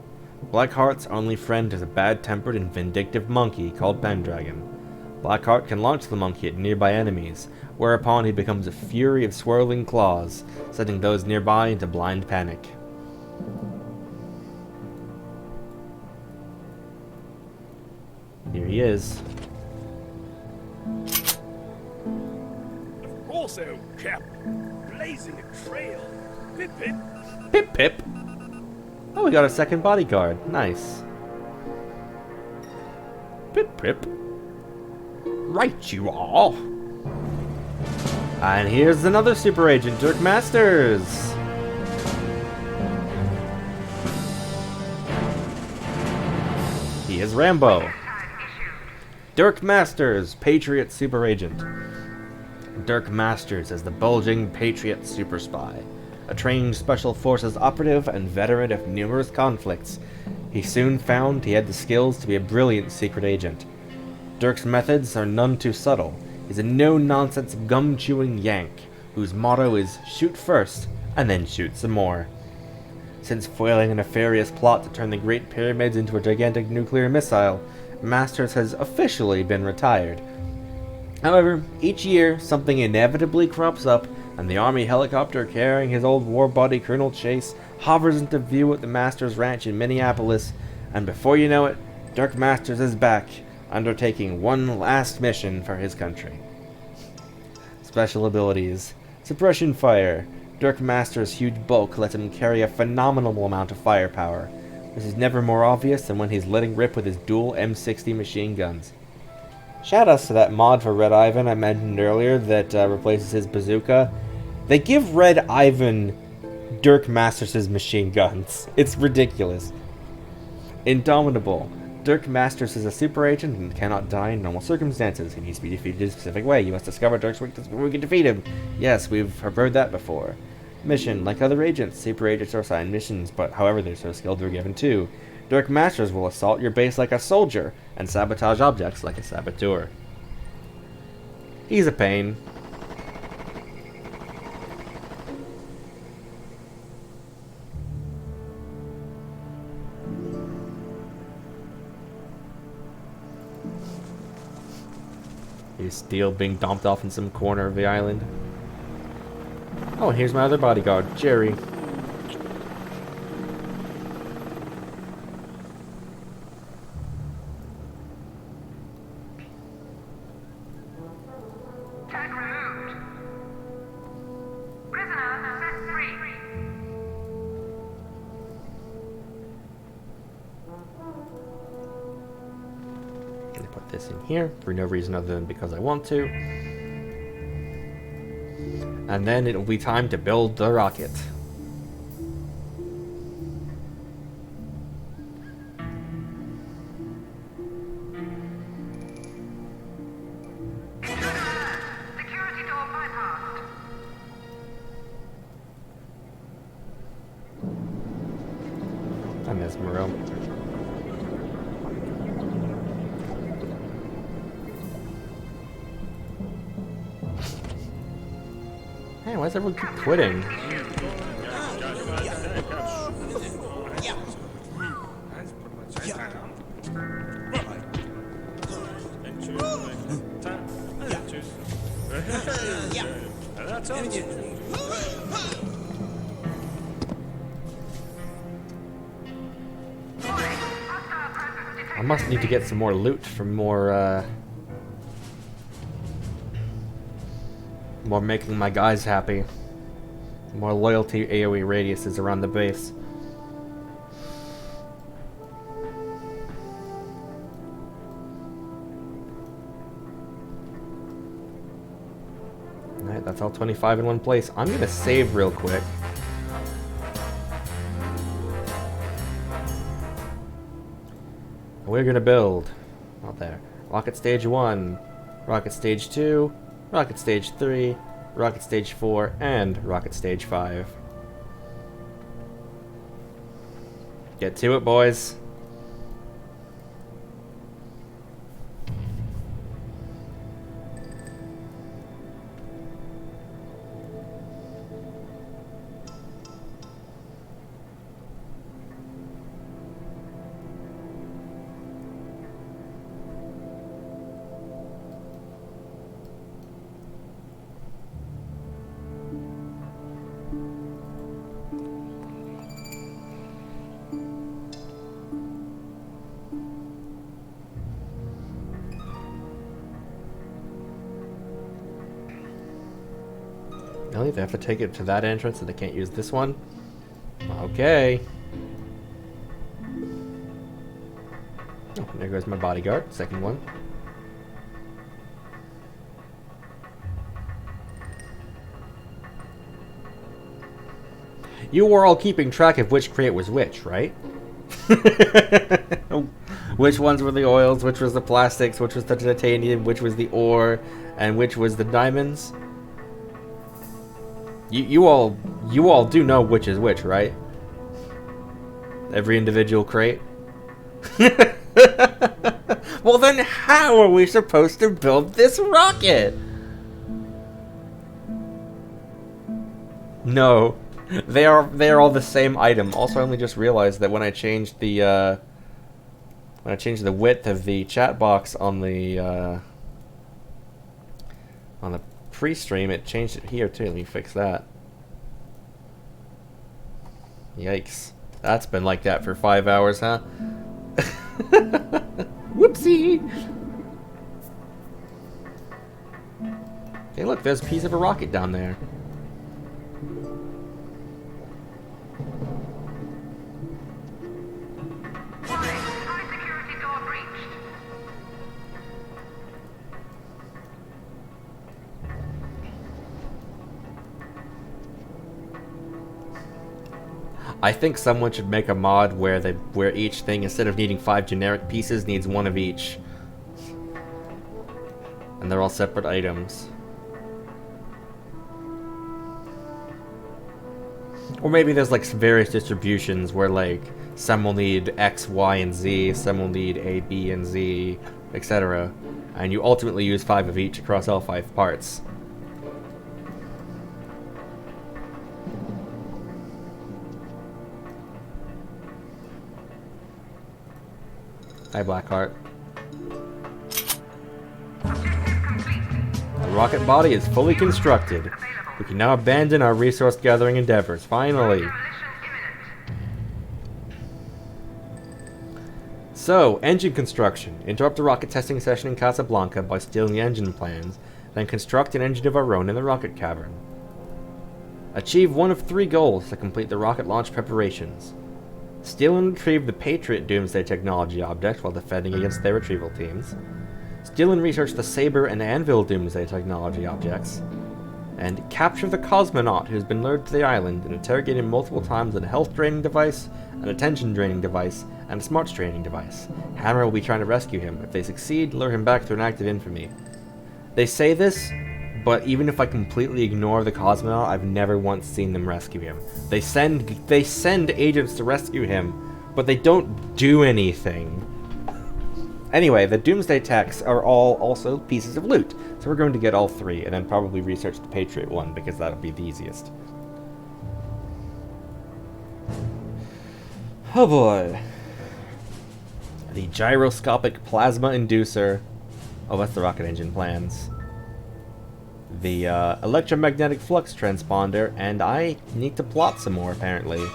Blackheart's only friend is a bad-tempered and vindictive monkey called Pendragon. Blackheart can launch the monkey at nearby enemies, whereupon he becomes a fury of swirling claws, sending those nearby into blind panic. Here he is. Of course, old chap. Blazing a trail. Pip pip. Pip pip. Oh, we got a second bodyguard. Nice. Pip pip. Right you are. And here's another super agent, Dirk Masters. He is Rambo. Dirk Masters, Patriot Super Agent. Dirk Masters is the bulging Patriot Super Spy, a trained Special Forces operative and veteran of numerous conflicts. He soon found he had the skills to be a brilliant secret agent. Dirk's methods are none too subtle. He's a no-nonsense gum-chewing yank, whose motto is shoot first, and then shoot some more. Since foiling a nefarious plot to turn the Great Pyramids into a gigantic nuclear missile, Masters has officially been retired. However, each year, something inevitably crops up, and the Army helicopter carrying his old war buddy Colonel Chase hovers into view at the Masters Ranch in Minneapolis, and before you know it, Dirk Masters is back, undertaking one last mission for his country. Special abilities. Suppression fire. Dirk Masters' huge bulk lets him carry a phenomenal amount of firepower. This is never more obvious than when he's letting rip with his dual M60 machine guns. Shoutouts to that mod for Red Ivan I mentioned earlier that replaces his bazooka. They give Red Ivan Dirk Masters' machine guns. It's ridiculous. Indomitable. Dirk Masters is a super agent and cannot die in normal circumstances. He needs to be defeated in a specific way. You must discover Dirk's weakness before we can defeat him. Yes, we've heard that before. Mission. Like other agents, super agents are assigned missions, but however they're so skilled they're given too. Dirk Masters will assault your base like a soldier and sabotage objects like a saboteur. He's a pain. He's still being dumped off in some corner of the island. Oh, here's my other bodyguard, Jerry. Tag removed. Prisoner set free. I'm gonna put this in here for no reason other than because I want to. And then it'll be time to build the rocket. Security door bypassed. I'm Mesmero. Hey, why does everyone keep quitting? I must need to get some more loot from more making my guys happy. More loyalty AoE radiuses around the base. Alright, that's all 25 in one place. I'm gonna save real quick. We're gonna build, out there, Rocket Stage 1, Rocket Stage 2, Rocket Stage 3, Rocket Stage 4, and Rocket Stage 5. Get to it, boys. Really? They have to take it to that entrance and they can't use this one? Okay. Oh, there goes my bodyguard. Second one. You were all keeping track of which crate was which, right? Which ones were the oils, which was the plastics, which was the titanium, which was the ore, and which was the diamonds? You all do know which is which, right? Every individual crate? Well then how are we supposed to build this rocket? No. They are all the same item. Also, I only just realized that when I changed the width of the chat box on the pre-stream, it changed it here too. Let me fix that. Yikes. That's been like that for 5 hours, huh? Whoopsie! Okay, look, there's a piece of a rocket down there. High security door breached. I think someone should make a mod where each thing, instead of needing 5 generic pieces, needs 1 of each. And they're all separate items. Or maybe there's like various distributions where like some will need X, Y, and Z, some will need A, B, and Z, etc. And you ultimately use 5 of each across all 5 parts. Hi, Blackheart. The rocket body is fully constructed. We can now abandon our resource gathering endeavors, finally. So, engine construction. Interrupt the rocket testing session in Casablanca by stealing the engine plans, then construct an engine of our own in the rocket cavern. Achieve 1 of 3 goals to complete the rocket launch preparations. Steal and retrieve the Patriot Doomsday Technology object while defending against their retrieval teams. Steal and research the Saber and Anvil Doomsday Technology objects. And capture the cosmonaut who's been lured to the island and interrogate him multiple times with a health draining device, an attention draining device, and a smarts draining device. Hammer will be trying to rescue him. If they succeed, lure him back through an act of infamy. They say this, but even if I completely ignore the cosmonaut, I've never once seen them rescue him. They send agents to rescue him, but they don't do anything. Anyway, the Doomsday Techs are all also pieces of loot, so we're going to get all 3, and then probably research the Patriot one, because that'll be the easiest. Oh boy. The gyroscopic plasma inducer. Oh, that's the rocket engine plans. The electromagnetic flux transponder, and I need to plot some more, apparently.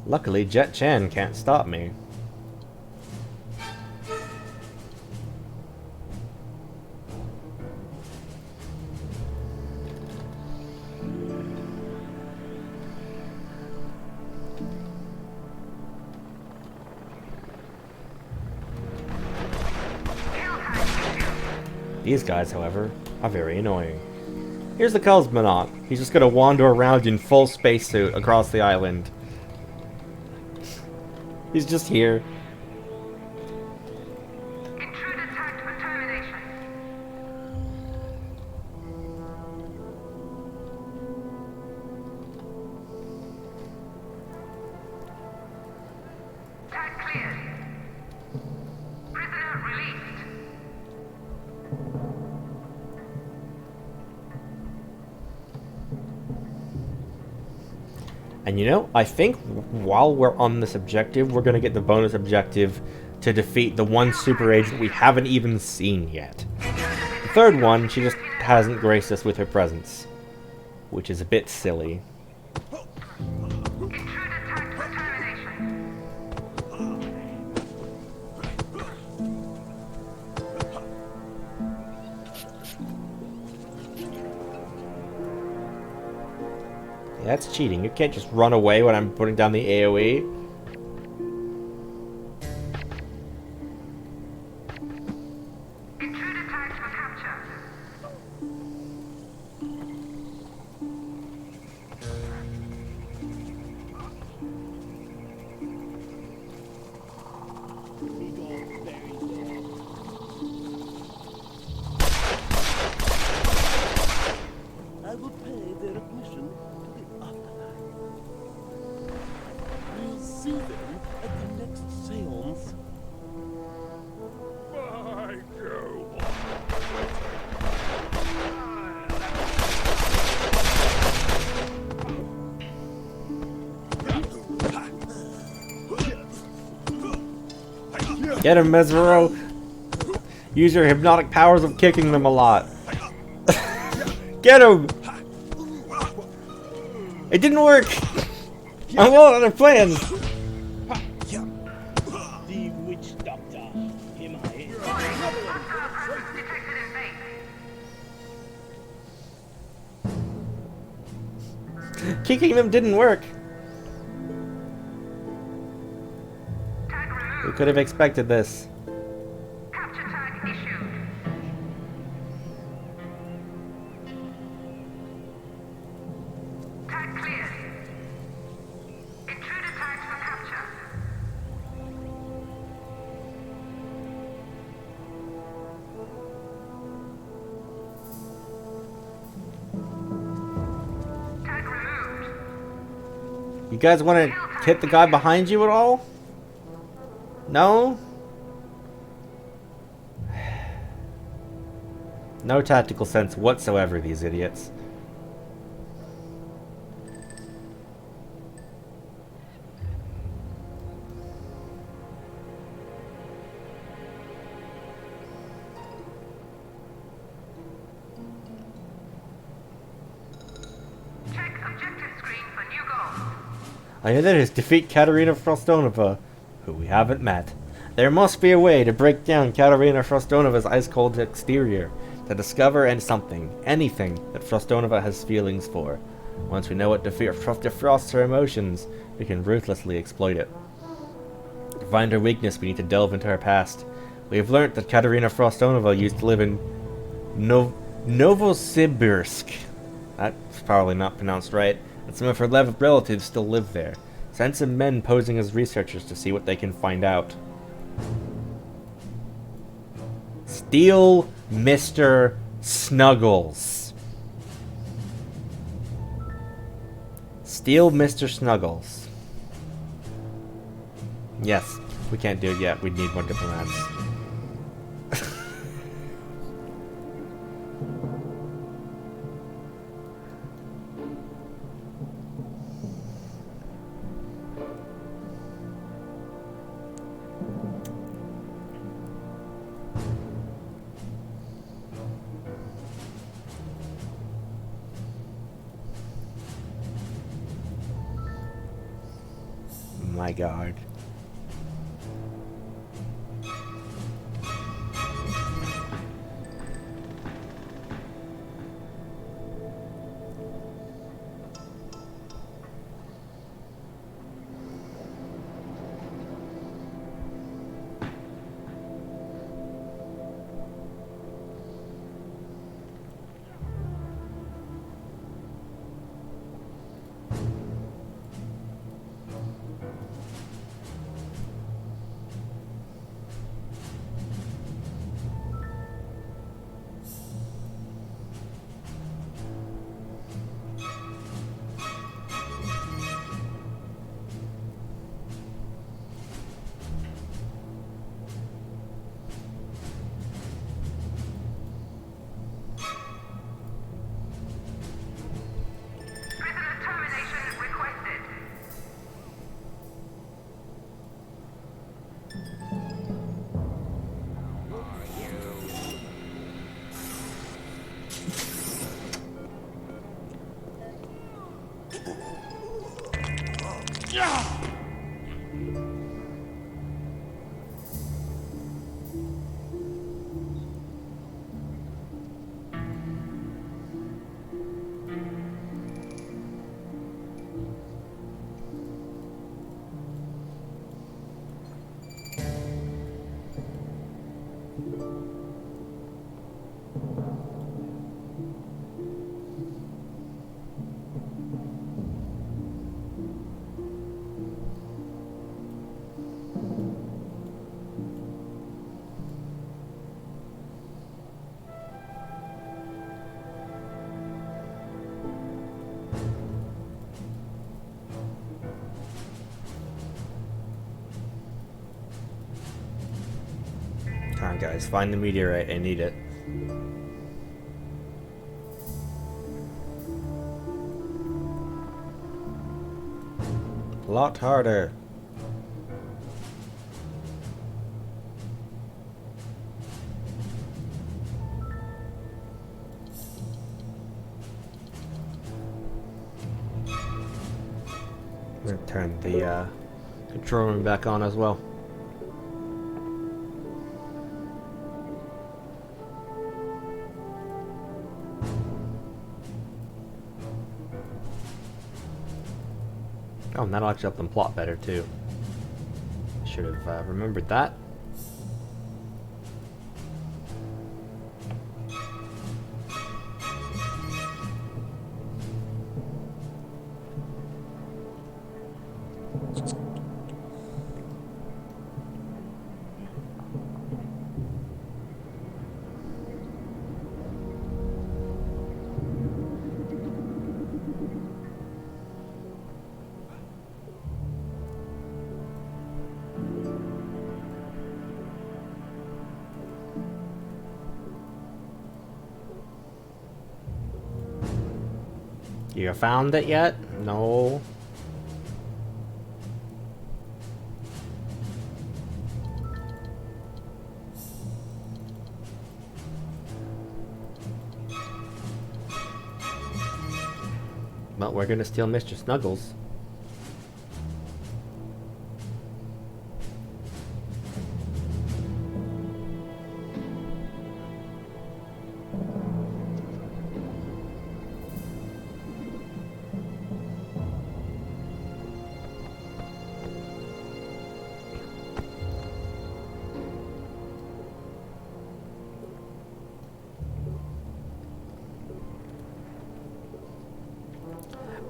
Luckily, Jet Chan can't stop me. These guys, however, are very annoying. Here's the cosmonaut. He's just gonna wander around in full spacesuit across the island. He's just here. Intruder tagged for termination. Tag cleared. Prisoner released. And you know, I think while we're on this objective, we're going to get the bonus objective to defeat the one super agent we haven't even seen yet. The third one, she just hasn't graced us with her presence, which is a bit silly. That's cheating. You can't just run away when I'm putting down the AoE. Intruder tagged for capture. I will pay their admission to the afterlife. We'll see them at the next seance. By Jove. Get him, Mesmero! Use your hypnotic powers of kicking them a lot. Get him! It didn't work! I'm all out of plans! The witch doctor. Him I hate. Detected in base. Kicking them didn't work. We could have expected this. Capture tag issued. Tag cleared. Intruder tagged for capture. Tag removed. You guys want to hit the guy behind you at all? No? No tactical sense whatsoever, these idiots. Check objective screen for new goals. I hear that is defeat Katerina Frostonova, who we haven't met. There must be a way to break down Katerina Frostonova's ice-cold exterior, to discover anything that Frostonova has feelings for. Once we know what defrosts her emotions, we can ruthlessly exploit it. To find her weakness, we need to delve into her past. We have learnt that Katerina Frostonova used to live in Novosibirsk. That's probably not pronounced right. And some of her relatives still live there. Send some men posing as researchers to see what they can find out. Steal Mr. Snuggles. Steal Mr. Snuggles. Yes, we can't do it yet. We need more diplomats. My God. Come on, guys, find the meteorite. I need it. A lot harder. I'm gonna turn the control room back on as well. Oh, and that'll actually help them plot better too. Should have remembered that. You found it yet? No. Well, we're gonna steal Mr. Snuggles.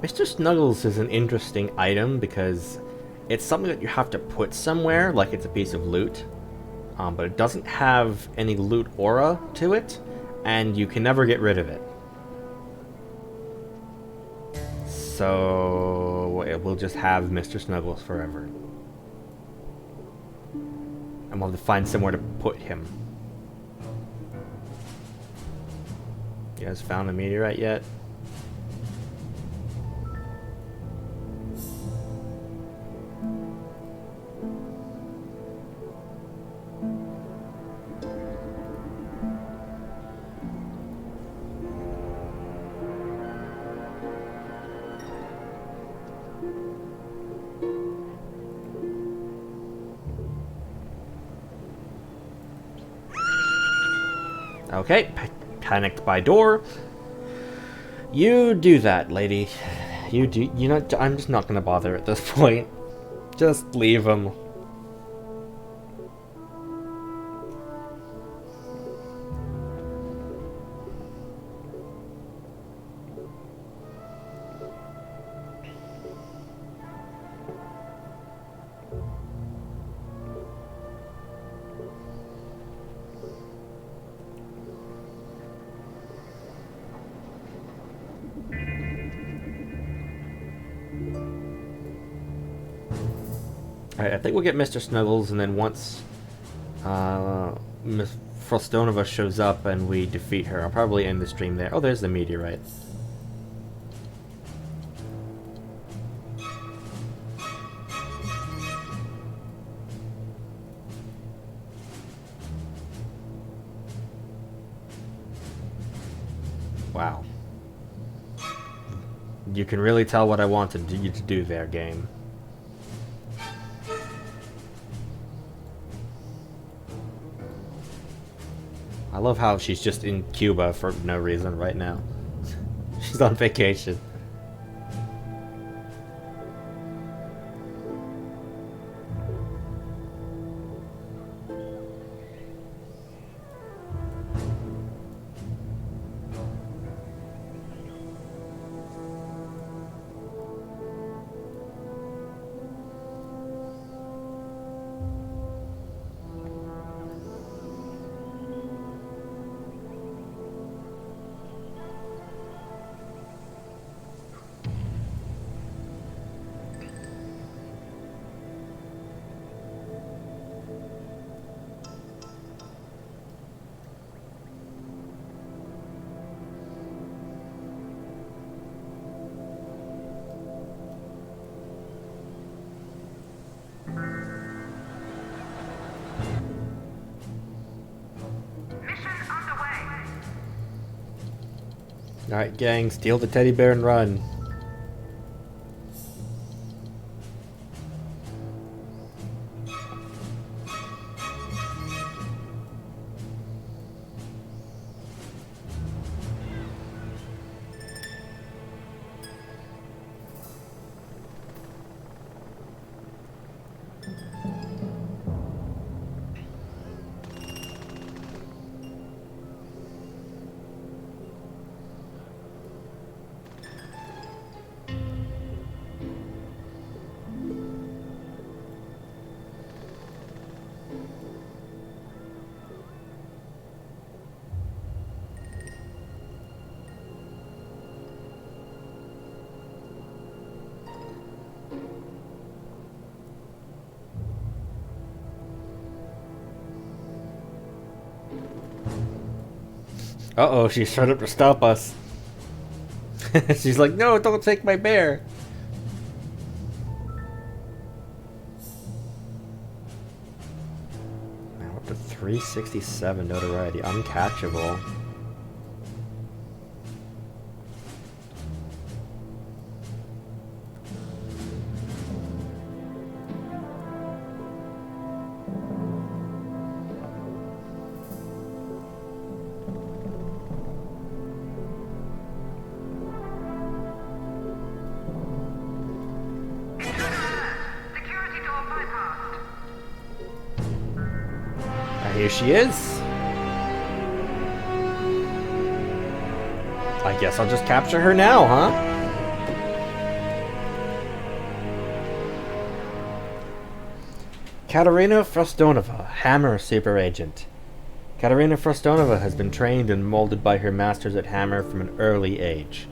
Mr. Snuggles is an interesting item because it's something that you have to put somewhere, like it's a piece of loot, but it doesn't have any loot aura to it, and you can never get rid of it. So it will just have Mr. Snuggles forever. And we'll have to find somewhere to put him. You guys found a meteorite yet? Okay, panicked by door. You do that, lady. You do. You know, I'm just not gonna bother at this point. Just leave him. Alright, I think we'll get Mr. Snuggles, and then once Miss Frostonova shows up and we defeat her, I'll probably end the stream there. Oh, there's the meteorite. Wow. You can really tell what I wanted you to do there, game. I love how she's just in Cuba for no reason right now. She's on vacation. Alright, gang, steal the teddy bear and run. Uh-oh, she showed up to stop us. She's like, no, don't take my bear. Now up to 367 notoriety. Uncatchable. Here she is. I guess I'll just capture her now, huh? Katerina Frostonova, Hammer Super Agent. Katerina Frostonova has been trained and molded by her masters at Hammer from an early age.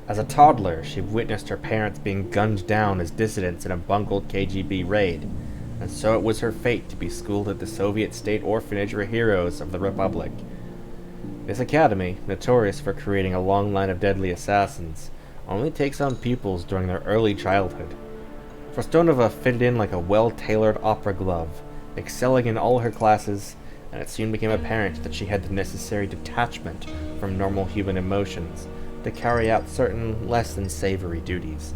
As a toddler, she witnessed her parents being gunned down as dissidents in a bungled KGB raid. And so it was her fate to be schooled at the Soviet State Orphanage for Heroes of the Republic. This academy, notorious for creating a long line of deadly assassins, only takes on pupils during their early childhood. Frostonova fitted in like a well-tailored opera glove, excelling in all her classes, and it soon became apparent that she had the necessary detachment from normal human emotions to carry out certain less than savory duties.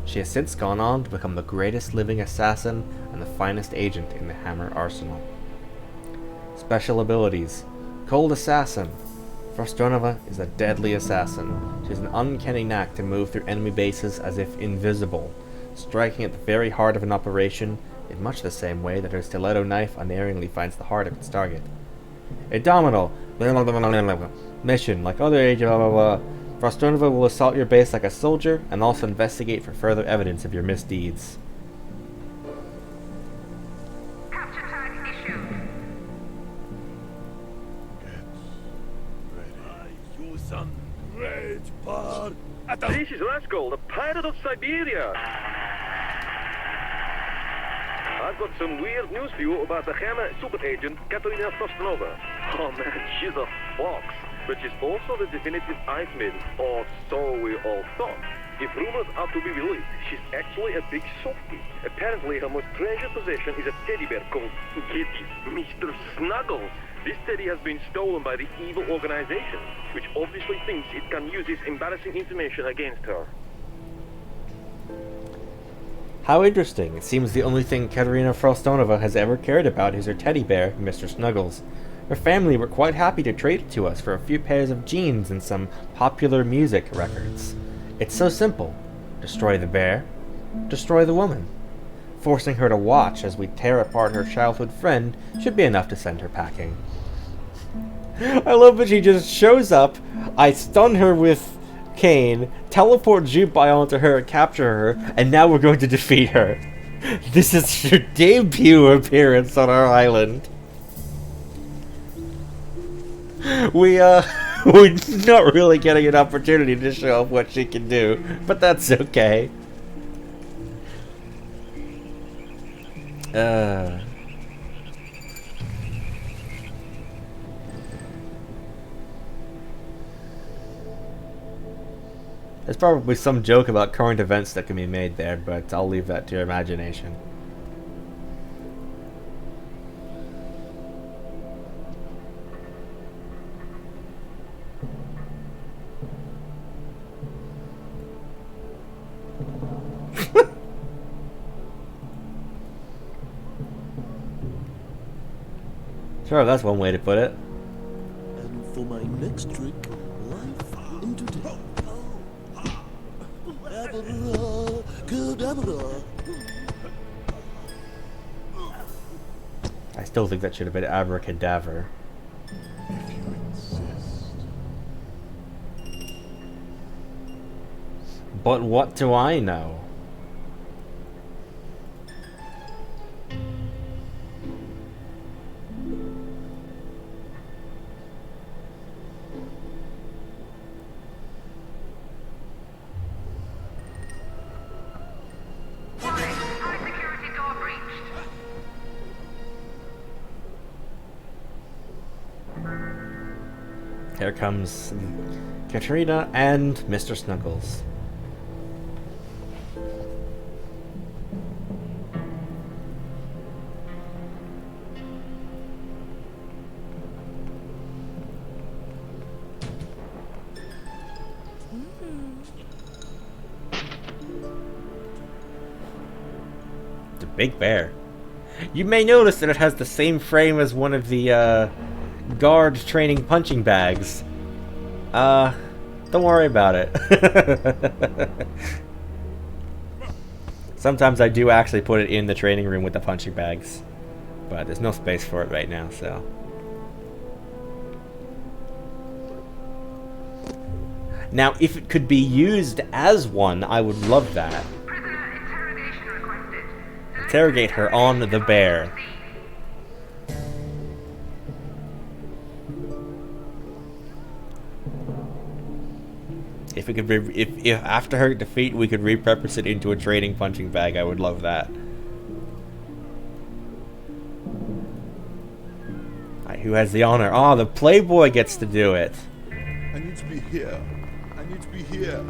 She has since gone on to become the greatest living assassin and the finest agent in the Hammer arsenal. Special abilities. Cold Assassin. Frostonova is a deadly assassin. She has an uncanny knack to move through enemy bases as if invisible, striking at the very heart of an operation in much the same way that her stiletto knife unerringly finds the heart of its target. Indomitable. Mission. Like other agents, blah blah blah. Frostonova will assault your base like a soldier and also investigate for further evidence of your misdeeds. Capture tag issued. You some rage part. This is Esco, the pirate of Siberia. I've got some weird news for you about the Hammer super agent, Katerina Frostonova. Oh man, she's a fox. But she's also the definitive Iceman, or so we all thought. If rumors are to be believed, she's actually a big softie. Apparently, her most treasured possession is a teddy bear called Mr. Snuggles. This teddy has been stolen by the evil organization, which obviously thinks it can use this embarrassing information against her. How interesting. It seems the only thing Katerina Frostonova has ever cared about is her teddy bear, Mr. Snuggles. Her family were quite happy to trade it to us for a few pairs of jeans and some popular music records. It's so simple. Destroy the bear, destroy the woman. Forcing her to watch as we tear apart her childhood friend should be enough to send her packing. I love that she just shows up, I stun her with Kane, teleport Jubai onto her and capture her, and now we're going to defeat her. This is her debut appearance on our island. We're not really getting an opportunity to show off what she can do, but that's okay. There's probably some joke about current events that can be made there, but I'll leave that to your imagination. Sure, that's one way to put it. And for my next trick, life into death. I still think that should have been abracadabra. If you insist. But what do I know? Here comes Katrina and Mr. Snuggles. The big bear. You may notice that it has the same frame as one of the guard training punching bags. Don't worry about it. Sometimes I do actually put it in the training room with the punching bags, but there's no space for it right now, so. Now, if it could be used as one, I would love that. Interrogate her on the bear. If it could be, if after her defeat we could repurpose it into a training punching bag, I would love that. Alright, who has the honor? Oh, the Playboy gets to do it. I need to be here. I need to be here.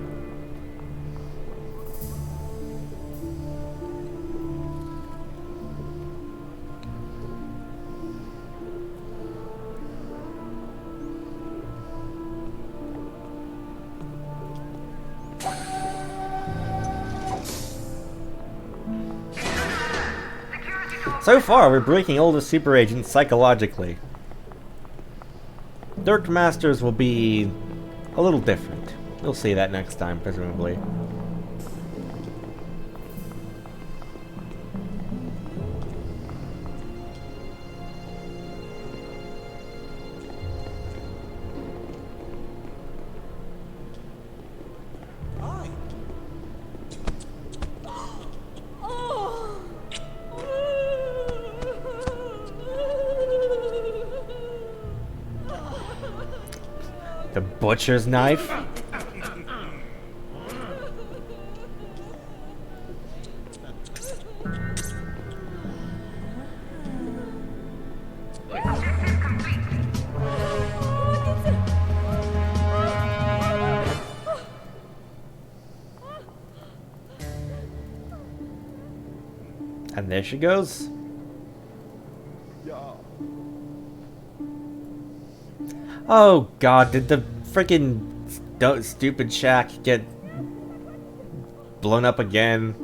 So far, we're breaking all the super agents psychologically. Dirk Masters will be a little different. We'll see that next time, presumably. The butcher's knife? And there she goes. Oh god, did the freaking stupid shack get blown up again?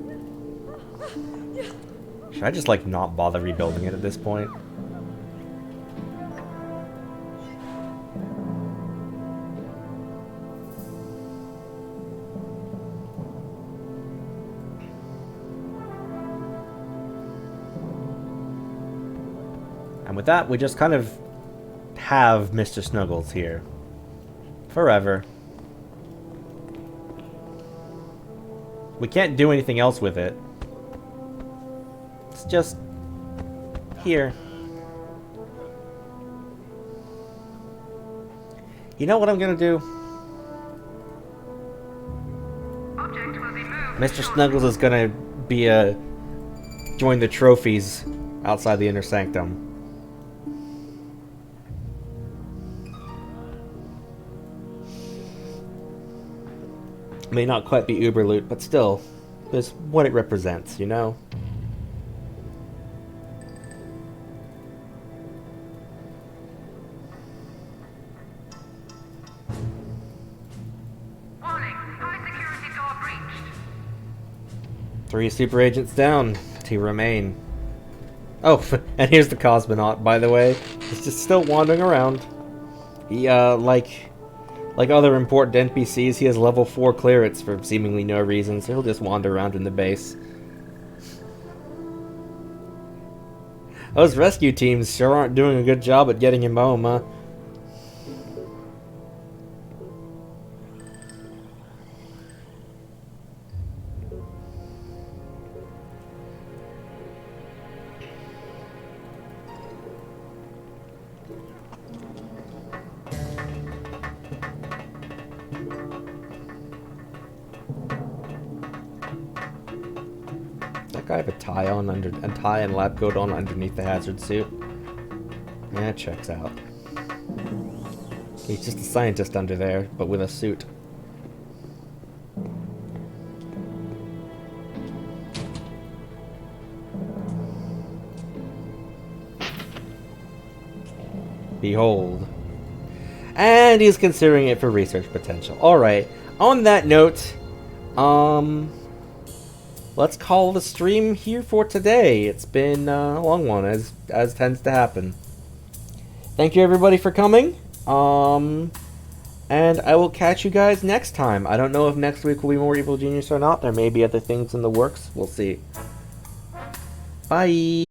Should I just like not bother rebuilding it at this point? And with that, we just kind of have Mr. Snuggles here. Forever. We can't do anything else with it. It's just here. You know what I'm gonna do? Mr. Snuggles is gonna be join the trophies outside the inner sanctum. May not quite be uber loot, but still, there's what it represents, you know? Warning, high security door breached. 3 super agents down, 2 remain. Oh, and here's the cosmonaut, by the way. He's just still wandering around. He, like other important NPCs, he has level 4 clearance for seemingly no reason, so he'll just wander around in the base. Those rescue teams sure aren't doing a good job at getting him home, huh? I have a tie on a tie and lab coat on underneath the hazard suit. Yeah, it checks out. He's just a scientist under there, but with a suit. Behold. And he's considering it for research potential. Alright, on that note, let's call the stream here for today. It's been a long one, as tends to happen. Thank you everybody for coming. And I will catch you guys next time. I don't know if next week will be more Evil Genius or not. There may be other things in the works. We'll see. Bye!